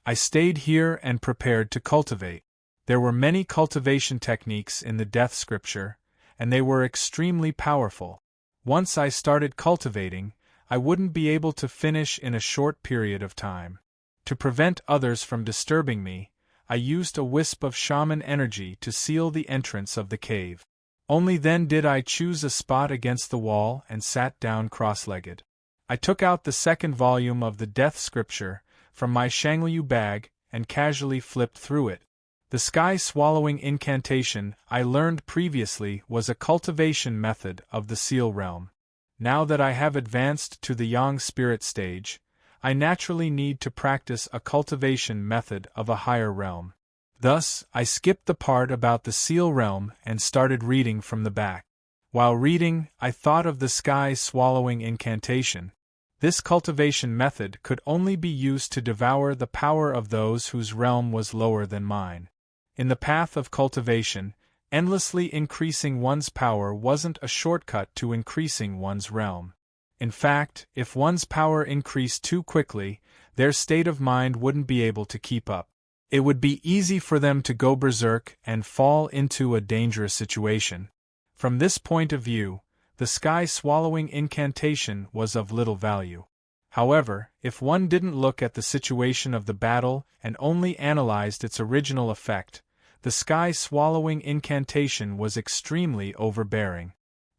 I stayed here and prepared to cultivate. There were many cultivation techniques in the death scripture, and they were extremely powerful. Once I started cultivating, I wouldn't be able to finish in a short period of time. To prevent others from disturbing me, I used a wisp of shaman energy to seal the entrance of the cave. Only then did I choose a spot against the wall and sat down cross-legged. I took out the second volume of the death scripture from my Shangliu bag and casually flipped through it. The sky-swallowing incantation I learned previously was a cultivation method of the seal realm. Now that I have advanced to the yang spirit stage, I naturally need to practice a cultivation method of a higher realm. Thus, I skipped the part about the seal realm and started reading from the back. While reading, I thought of the sky-swallowing incantation. This cultivation method could only be used to devour the power of those whose realm was lower than mine. In the path of cultivation, endlessly increasing one's power wasn't a shortcut to increasing one's realm. In fact, if one's power increased too quickly, their state of mind wouldn't be able to keep up. It would be easy for them to go berserk and fall into a dangerous situation. From this point of view, the sky-swallowing incantation was of little value. However, if one didn't look at the situation of the battle and only analyzed its original effect, the sky-swallowing incantation was extremely overbearing.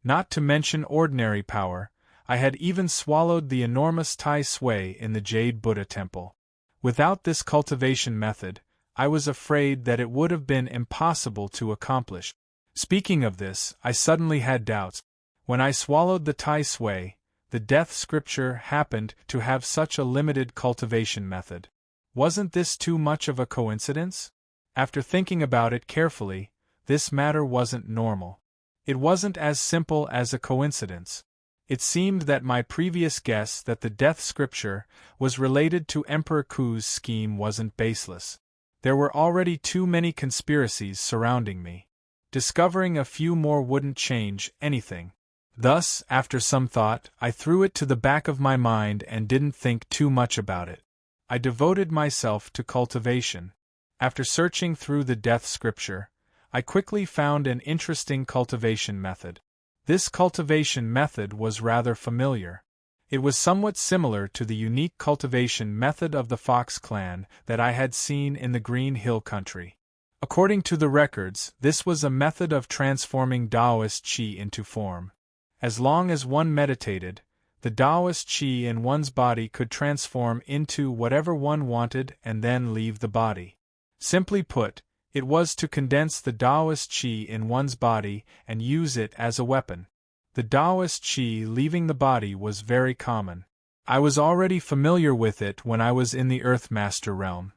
Not to mention ordinary power, I had even swallowed the enormous Tai Sui in the Jade Buddha Temple. Without this cultivation method, I was afraid that it would have been impossible to accomplish. Speaking of this, I suddenly had doubts. When I swallowed the Tai Sui, the death scripture happened to have such a limited cultivation method. Wasn't this too much of a coincidence? After thinking about it carefully, this matter wasn't normal. It wasn't as simple as a coincidence. It seemed that my previous guess that the death scripture was related to Emperor Ku's scheme wasn't baseless. There were already too many conspiracies surrounding me. Discovering a few more wouldn't change anything. Thus, after some thought, I threw it to the back of my mind and didn't think too much about it. I devoted myself to cultivation. After searching through the death scripture, I quickly found an interesting cultivation method. This cultivation method was rather familiar. It was somewhat similar to the unique cultivation method of the Fox clan that I had seen in the Green Hill country. According to the records, this was a method of transforming Taoist qi into form. As long as one meditated, the Taoist qi in one's body could transform into whatever one wanted and then leave the body. Simply put, it was to condense the Taoist qi in one's body and use it as a weapon. The Taoist qi leaving the body was very common. I was already familiar with it when I was in the Earthmaster realm.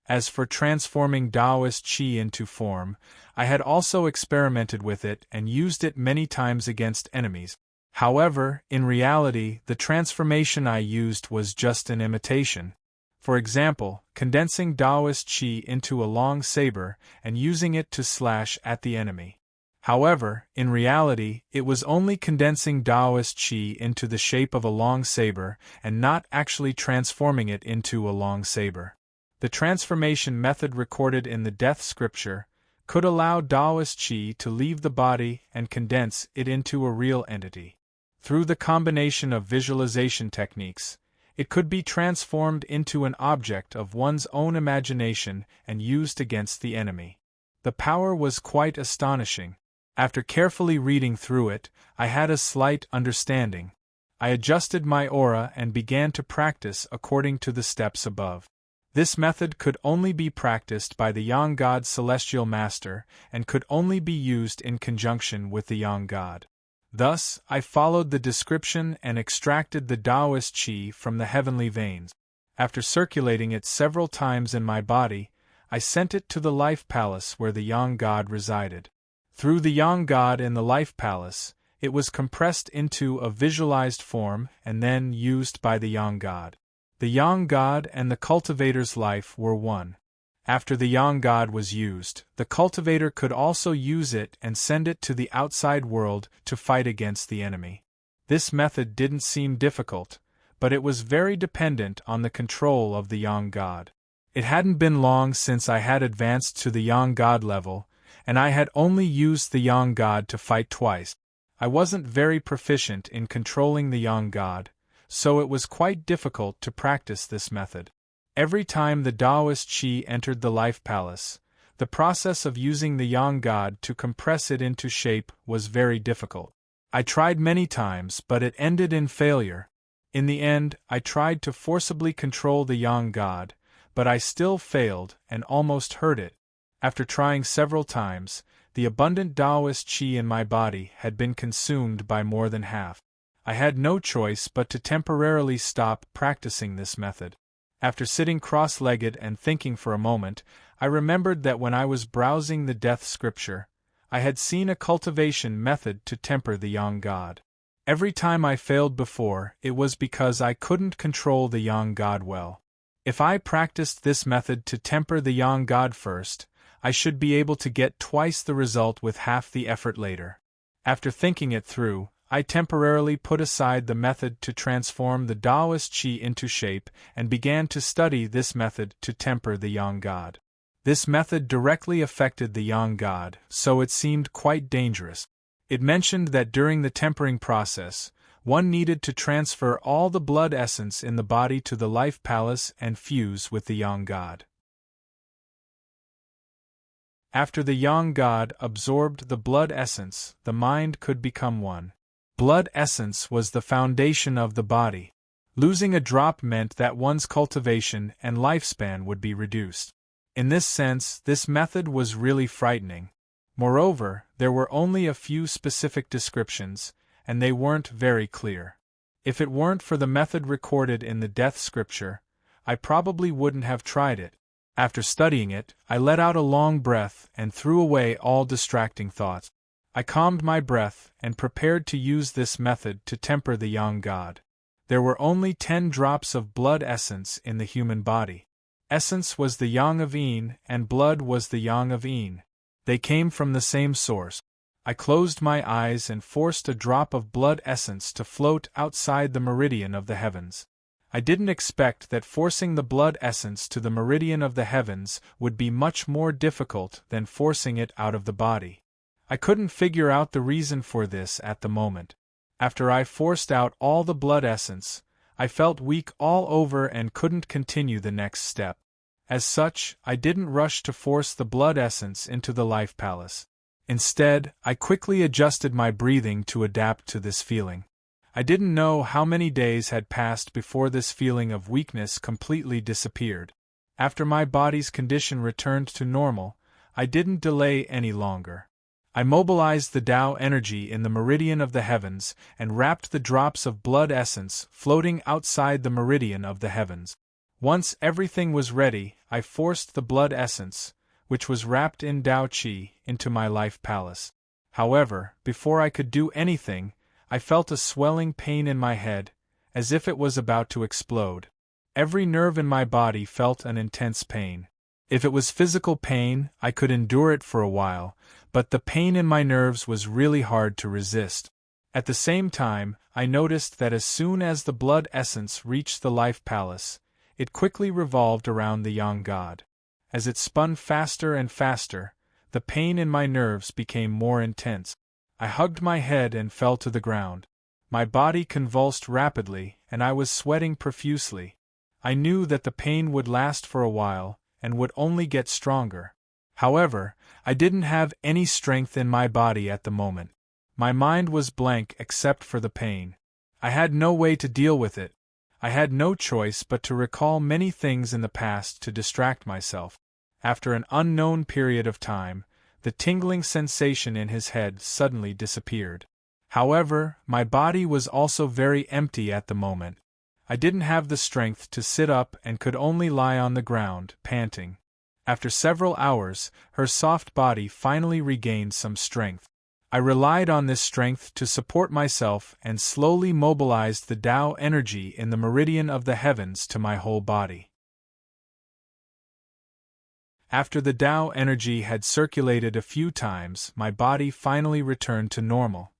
As for transforming Taoist qi into form, I had also experimented with it and used it many times against enemies. However, in reality, the transformation I used was just an imitation. For example, condensing Taoist qi into a long saber and using it to slash at the enemy. However, in reality, it was only condensing Taoist qi into the shape of a long saber and not actually transforming it into a long saber. The transformation method recorded in the death scripture could allow Taoist qi to leave the body and condense it into a real entity. Through the combination of visualization techniques, it could be transformed into an object of one's own imagination and used against the enemy. The power was quite astonishing. After carefully reading through it, I had a slight understanding. I adjusted my aura and began to practice according to the steps above. This method could only be practiced by the Yang God Celestial Master and could only be used in conjunction with the Yang God. Thus, I followed the description and extracted the Taoist qi from the heavenly veins. After circulating it several times in my body, I sent it to the Life Palace where the Yang God resided. Through the Yang God in the Life Palace, It was compressed into a visualized form and then used by the Yang God. The Yang God and the cultivator's life were one. After the Yang God was used, the cultivator could also use it and send it to the outside world to fight against the enemy. This method didn't seem difficult, but it was very dependent on the control of the Yang God. It hadn't been long since I had advanced to the Yang God level, and I had only used the Yang God to fight twice. I wasn't very proficient in controlling the Yang God, so it was quite difficult to practice this method. Every time the Taoist Qi entered the life palace, the process of using the Yang God to compress it into shape was very difficult. I tried many times, but it ended in failure. In the end, I tried to forcibly control the Yang God, but I still failed and almost hurt it. After trying several times, the abundant Taoist Qi in my body had been consumed by more than half. I had no choice but to temporarily stop practicing this method. After sitting cross-legged and thinking for a moment, I remembered that when I was browsing the death scripture, I had seen a cultivation method to temper the Yang God. Every time I failed before, it was because I couldn't control the Yang God well. If I practiced this method to temper the Yang God first, I should be able to get twice the result with half the effort later. After thinking it through, I temporarily put aside the method to transform the Taoist Qi into shape and began to study this method to temper the Yang God. This method directly affected the Yang God, so it seemed quite dangerous. It mentioned that during the tempering process, one needed to transfer all the blood essence in the body to the life palace and fuse with the Yang God. After the Yang God absorbed the blood essence, the mind could become one. Blood essence was the foundation of the body. Losing a drop meant that one's cultivation and lifespan would be reduced. In this sense, this method was really frightening. Moreover, there were only a few specific descriptions, and they weren't very clear. If it weren't for the method recorded in the death scripture, I probably wouldn't have tried it. After studying it, I let out a long breath and threw away all distracting thoughts. I calmed my breath and prepared to use this method to temper the Yang God. There were only 10 drops of blood essence in the human body. Essence was the Yang of Yin, and blood was the Yang of Yin. They came from the same source. I closed my eyes and forced a drop of blood essence to float outside the meridian of the heavens. I didn't expect that forcing the blood essence to the meridian of the heavens would be much more difficult than forcing it out of the body. I couldn't figure out the reason for this at the moment. After I forced out all the blood essence, I felt weak all over and couldn't continue the next step. As such, I didn't rush to force the blood essence into the life palace. Instead, I quickly adjusted my breathing to adapt to this feeling. I didn't know how many days had passed before this feeling of weakness completely disappeared. After my body's condition returned to normal, I didn't delay any longer. I mobilized the Tao energy in the meridian of the heavens and wrapped the drops of blood essence floating outside the meridian of the heavens. Once everything was ready, I forced the blood essence, which was wrapped in Tao Qi, into my life palace. However, before I could do anything, I felt a swelling pain in my head, as if it was about to explode. Every nerve in my body felt an intense pain. If it was physical pain, I could endure it for a while, but the pain in my nerves was really hard to resist. At the same time, I noticed that as soon as the blood essence reached the life palace, it quickly revolved around the Yang God. As it spun faster and faster, the pain in my nerves became more intense. I hugged my head and fell to the ground. My body convulsed rapidly, and I was sweating profusely. I knew that the pain would last for a while, and would only get stronger. However, I didn't have any strength in my body at the moment. My mind was blank except for the pain. I had no way to deal with it. I had no choice but to recall many things in the past to distract myself. After an unknown period of time, the tingling sensation in his head suddenly disappeared. However, my body was also very empty at the moment. I didn't have the strength to sit up and could only lie on the ground, panting. After several hours, her soft body finally regained some strength. I relied on this strength to support myself and slowly mobilized the Tao energy in the meridian of the heavens to my whole body. After the Tao energy had circulated a few times, my body finally returned to normal.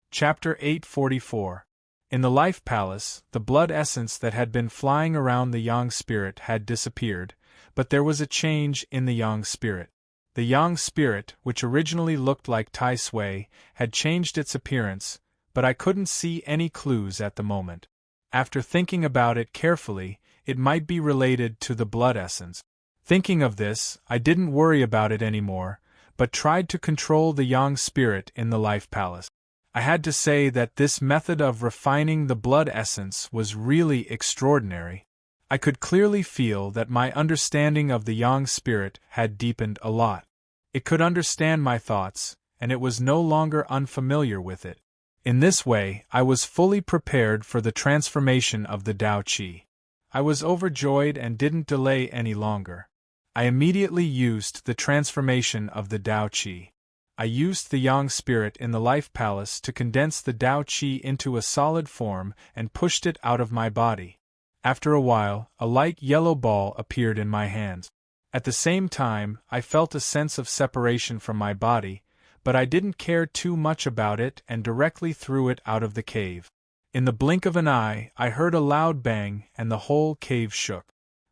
Chapter 844. In the Life Palace, the blood essence that had been flying around the Yang spirit had disappeared, but there was a change in the Yang spirit. The Yang spirit, which originally looked like Tai Sui, had changed its appearance, but I couldn't see any clues at the moment. After thinking about it carefully, it might be related to the blood essence. Thinking of this, I didn't worry about it anymore, but tried to control the Yang spirit in the Life Palace. I had to say that this method of refining the blood essence was really extraordinary. I could clearly feel that my understanding of the Yang spirit had deepened a lot. It could understand my thoughts, and it was no longer unfamiliar with it. In this way, I was fully prepared for the transformation of the Tao Qi. I was overjoyed and didn't delay any longer. I immediately used the transformation of the Tao Qi. I used the Yang spirit in the Life Palace to condense the Tao Qi into a solid form and pushed it out of my body. After a while, a light yellow ball appeared in my hands. At the same time, I felt a sense of separation from my body, but I didn't care too much about it and directly threw it out of the cave. In the blink of an eye, I heard a loud bang and the whole cave shook.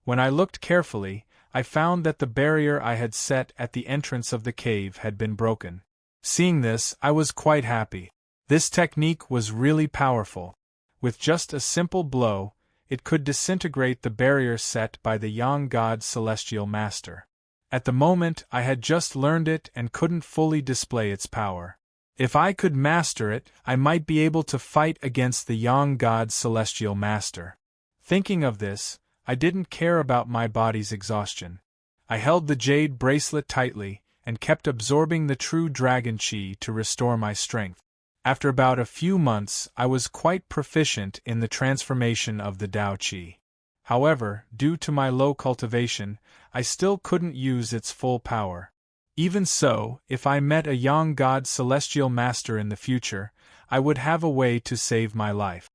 When I looked carefully, I found that the barrier I had set at the entrance of the cave had been broken. Seeing this, I was quite happy. This technique was really powerful. With just a simple blow, it could disintegrate the barrier set by the Yang God Celestial Master. At the moment, I had just learned it and couldn't fully display its power. If I could master it, I might be able to fight against the Yang God Celestial Master. Thinking of this, I didn't care about my body's exhaustion. I held the jade bracelet tightly and kept absorbing the true dragon qi to restore my strength. After about a few months, I was quite proficient in the transformation of the Tao Qi. However, due to my low cultivation, I still couldn't use its full power. Even so, if I met a Yang God Celestial Master in the future, I would have a way to save my life.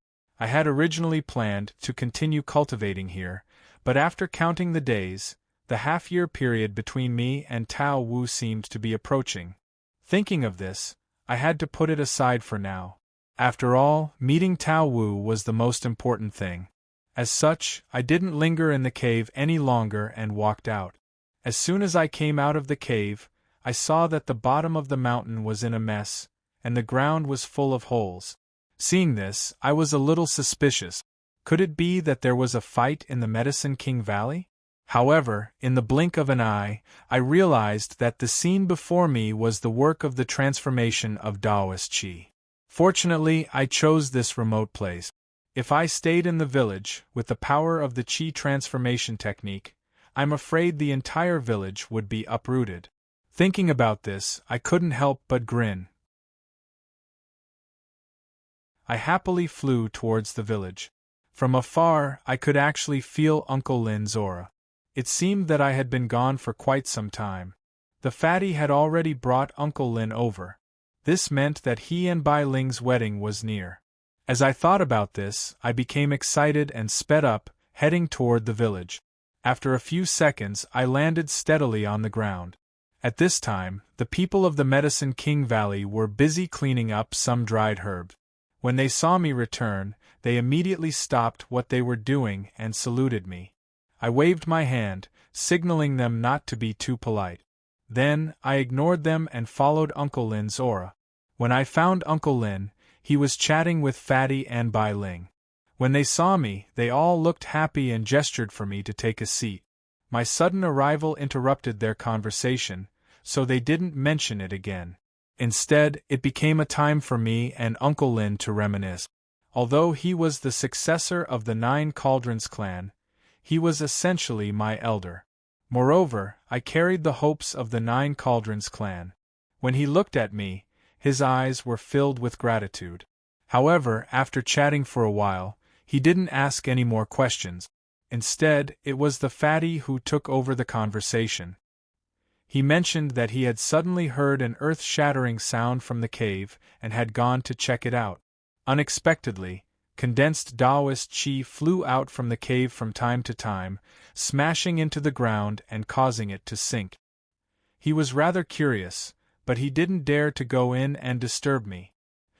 I had originally planned to continue cultivating here, but after counting the days, the half-year period between me and Tao Wu seemed to be approaching. Thinking of this, I had to put it aside for now. After all, meeting Tao Wu was the most important thing. As such, I didn't linger in the cave any longer and walked out. As soon as I came out of the cave, I saw that the bottom of the mountain was in a mess, and the ground was full of holes. Seeing this, I was a little suspicious. Could it be that there was a fight in the Medicine King Valley? However, in the blink of an eye, I realized that the scene before me was the work of the transformation of Taoist Qi. Fortunately, I chose this remote place. If I stayed in the village, with the power of the Qi transformation technique, I'm afraid the entire village would be uprooted. Thinking about this, I couldn't help but grin. I happily flew towards the village. From afar, I could actually feel Uncle Lin's aura. It seemed that I had been gone for quite some time. The fatty had already brought Uncle Lin over. This meant that he and Bai Ling's wedding was near. As I thought about this, I became excited and sped up, heading toward the village. After a few seconds, I landed steadily on the ground. At this time, the people of the Medicine King Valley were busy cleaning up some dried herbs. When they saw me return, they immediately stopped what they were doing and saluted me. I waved my hand, signaling them not to be too polite. Then, I ignored them and followed Uncle Lin's aura. When I found Uncle Lin, he was chatting with Fatty and Bai Ling. When they saw me, they all looked happy and gestured for me to take a seat. My sudden arrival interrupted their conversation, so they didn't mention it again. Instead, it became a time for me and Uncle Lin to reminisce. Although he was the successor of the Nine Cauldrons clan, he was essentially my elder. Moreover, I carried the hopes of the Nine Cauldrons clan. When he looked at me, his eyes were filled with gratitude. However, after chatting for a while, he didn't ask any more questions. Instead, it was the fatty who took over the conversation. He mentioned that he had suddenly heard an earth-shattering sound from the cave and had gone to check it out. Unexpectedly, condensed Taoist qi flew out from the cave from time to time, smashing into the ground and causing it to sink. He was rather curious, but he didn't dare to go in and disturb me.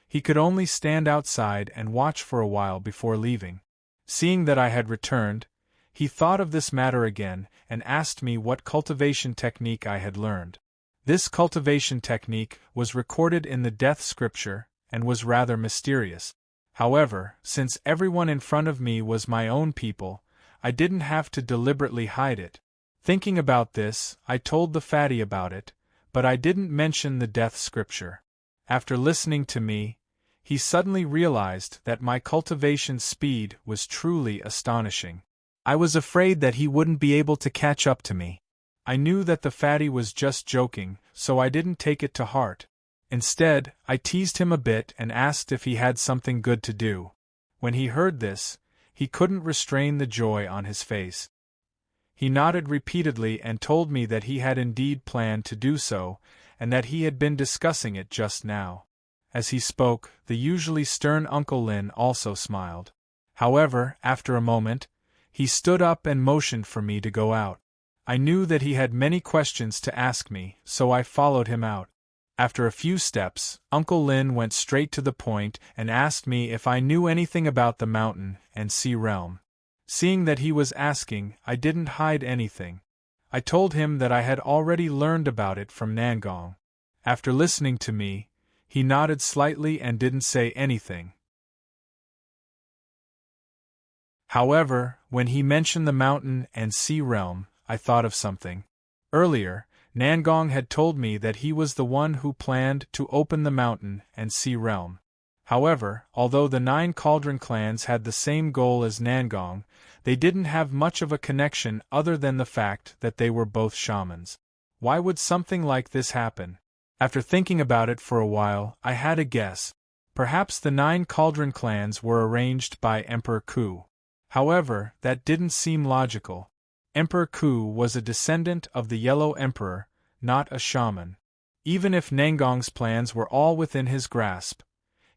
He could only stand outside and watch for a while before leaving. Seeing that I had returned, he thought of this matter again and asked me what cultivation technique I had learned. This cultivation technique was recorded in the death scripture and was rather mysterious. However, since everyone in front of me was my own people, I didn't have to deliberately hide it. Thinking about this, I told the fatty about it, but I didn't mention the death scripture. After listening to me, he suddenly realized that my cultivation speed was truly astonishing. I was afraid that he wouldn't be able to catch up to me. I knew that the fatty was just joking, so I didn't take it to heart. Instead, I teased him a bit and asked if he had something good to do. When he heard this, he couldn't restrain the joy on his face. He nodded repeatedly and told me that he had indeed planned to do so, and that he had been discussing it just now. As he spoke, the usually stern Uncle Lin also smiled. However, after a moment, he stood up and motioned for me to go out. I knew that he had many questions to ask me, so I followed him out. After a few steps, Uncle Lin went straight to the point and asked me if I knew anything about the mountain and sea realm. Seeing that he was asking, I didn't hide anything. I told him that I had already learned about it from Nangong. After listening to me, he nodded slightly and didn't say anything. However, when he mentioned the mountain and sea realm, I thought of something. Earlier, Nangong had told me that he was the one who planned to open the mountain and sea realm. However, although the 9 Cauldron clans had the same goal as Nangong, they didn't have much of a connection other than the fact that they were both shamans. Why would something like this happen? After thinking about it for a while, I had a guess. Perhaps the 9 Cauldron clans were arranged by Emperor Ku. However, that didn't seem logical. Emperor Ku was a descendant of the Yellow Emperor, not a shaman. Even if Nangong's plans were all within his grasp,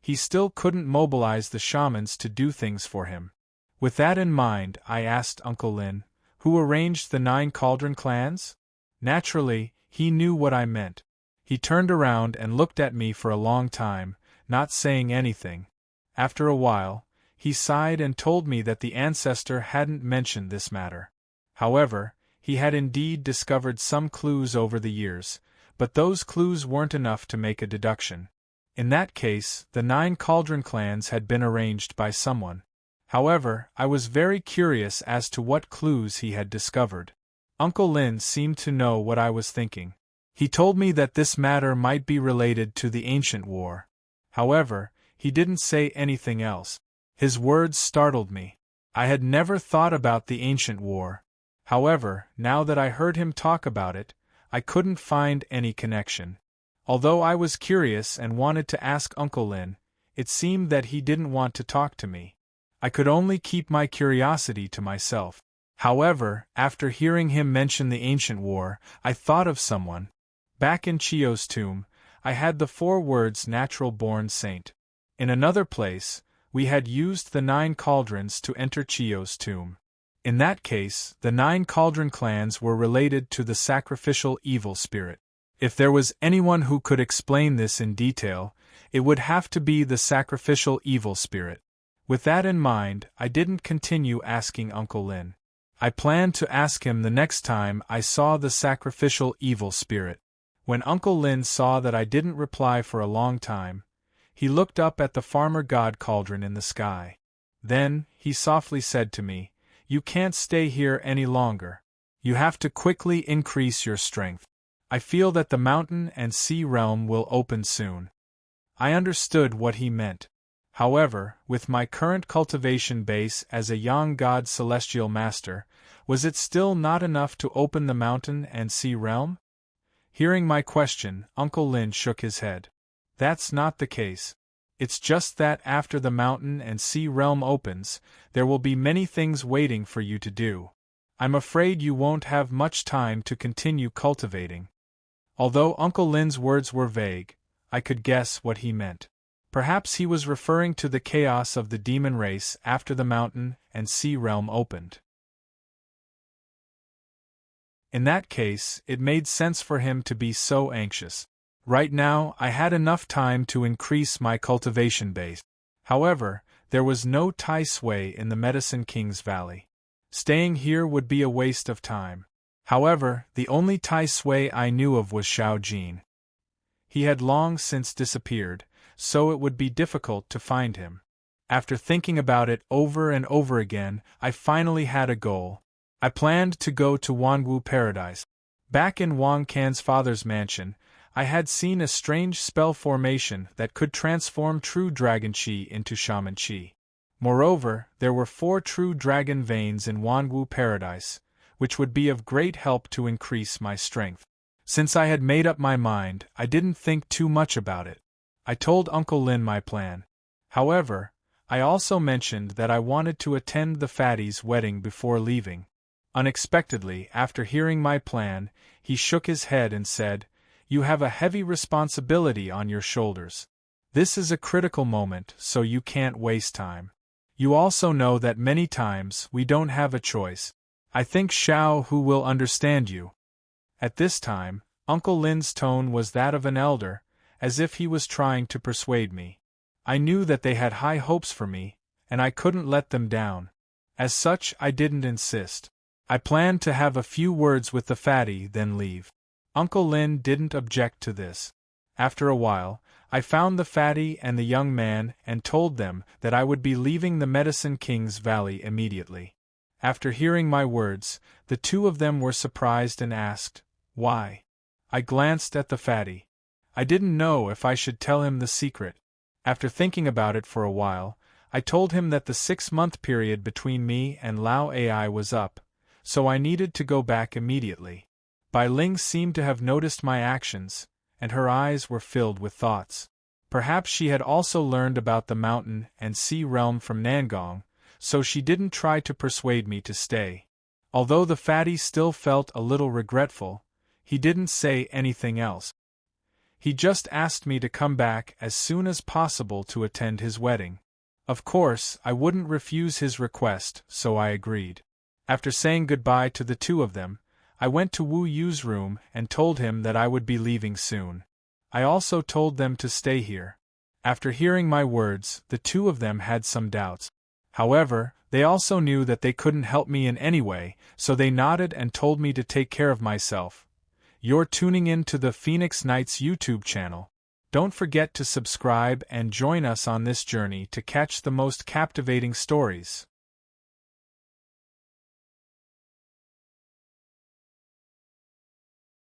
he still couldn't mobilize the shamans to do things for him. With that in mind, I asked Uncle Lin, who arranged the 9 Cauldron clans? Naturally, he knew what I meant. He turned around and looked at me for a long time, not saying anything. After a while, he sighed and told me that the ancestor hadn't mentioned this matter. However, he had indeed discovered some clues over the years, but those clues weren't enough to make a deduction. In that case, the 9 Cauldron clans had been arranged by someone. However, I was very curious as to what clues he had discovered. Uncle Lin seemed to know what I was thinking. He told me that this matter might be related to the ancient war. However, he didn't say anything else. His words startled me. I had never thought about the ancient war. However, now that I heard him talk about it, I couldn't find any connection. Although I was curious and wanted to ask Uncle Lin, it seemed that he didn't want to talk to me. I could only keep my curiosity to myself. However, after hearing him mention the ancient war, I thought of someone. Back in Chio's tomb, I had the 4 words natural-born saint. In another place, we had used the 9 cauldrons to enter Chio's tomb. In that case, the 9 Cauldron clans were related to the sacrificial evil spirit. If there was anyone who could explain this in detail, it would have to be the sacrificial evil spirit. With that in mind, I didn't continue asking Uncle Lin. I planned to ask him the next time I saw the sacrificial evil spirit. When Uncle Lin saw that I didn't reply for a long time, he looked up at the farmer god cauldron in the sky. Then, he softly said to me, "You can't stay here any longer. You have to quickly increase your strength. I feel that the mountain and sea realm will open soon." I understood what he meant. However, with my current cultivation base as a young god celestial master, was it still not enough to open the mountain and sea realm? Hearing my question, Uncle Lin shook his head. "That's not the case. It's just that after the mountain and sea realm opens, there will be many things waiting for you to do. I'm afraid you won't have much time to continue cultivating. Although Uncle Lin's words were vague, I could guess what he meant. Perhaps he was referring to the chaos of the demon race after the mountain and sea realm opened. In that case, it made sense for him to be so anxious. Right now, I had enough time to increase my cultivation base. However, there was no Tai Sui in the Medicine King's Valley. Staying here would be a waste of time. However, the only Tai Sui I knew of was Xiao Jin. He had long since disappeared, so it would be difficult to find him. After thinking about it over and over again, I finally had a goal. I planned to go to Wanwu Paradise. Back in Wang Can's father's mansion, I had seen a strange spell formation that could transform true dragon qi into shaman qi. Moreover, there were 4 true dragon veins in Wanwu Paradise, which would be of great help to increase my strength. Since I had made up my mind, I didn't think too much about it. I told Uncle Lin my plan. However, I also mentioned that I wanted to attend the fatty's wedding before leaving. Unexpectedly, after hearing my plan, he shook his head and said, "You have a heavy responsibility on your shoulders. This is a critical moment, so you can't waste time. You also know that many times we don't have a choice. I think Xiao Hu will understand you." At this time, Uncle Lin's tone was that of an elder, as if he was trying to persuade me. I knew that they had high hopes for me, and I couldn't let them down. As such, I didn't insist. I planned to have a few words with the fatty, then leave. Uncle Lin didn't object to this. After a while, I found the fatty and the young man and told them that I would be leaving the Medicine King's Valley immediately. After hearing my words, the 2 of them were surprised and asked, "Why?" I glanced at the fatty. I didn't know if I should tell him the secret. After thinking about it for a while, I told him that the 6-month period between me and Lao Ai was up, so I needed to go back immediately. Bai Ling seemed to have noticed my actions, and her eyes were filled with thoughts. Perhaps she had also learned about the mountain and sea realm from Nangong, so she didn't try to persuade me to stay. Although the fatty still felt a little regretful, he didn't say anything else. He just asked me to come back as soon as possible to attend his wedding. Of course, I wouldn't refuse his request, so I agreed. After saying goodbye to the 2 of them, I went to Wu Yu's room and told him that I would be leaving soon. I also told them to stay here. After hearing my words, the 2 of them had some doubts. However, they also knew that they couldn't help me in any way, so they nodded and told me to take care of myself. You're tuning in to the Phoenix Knights YouTube channel. Don't forget to subscribe and join us on this journey to catch the most captivating stories.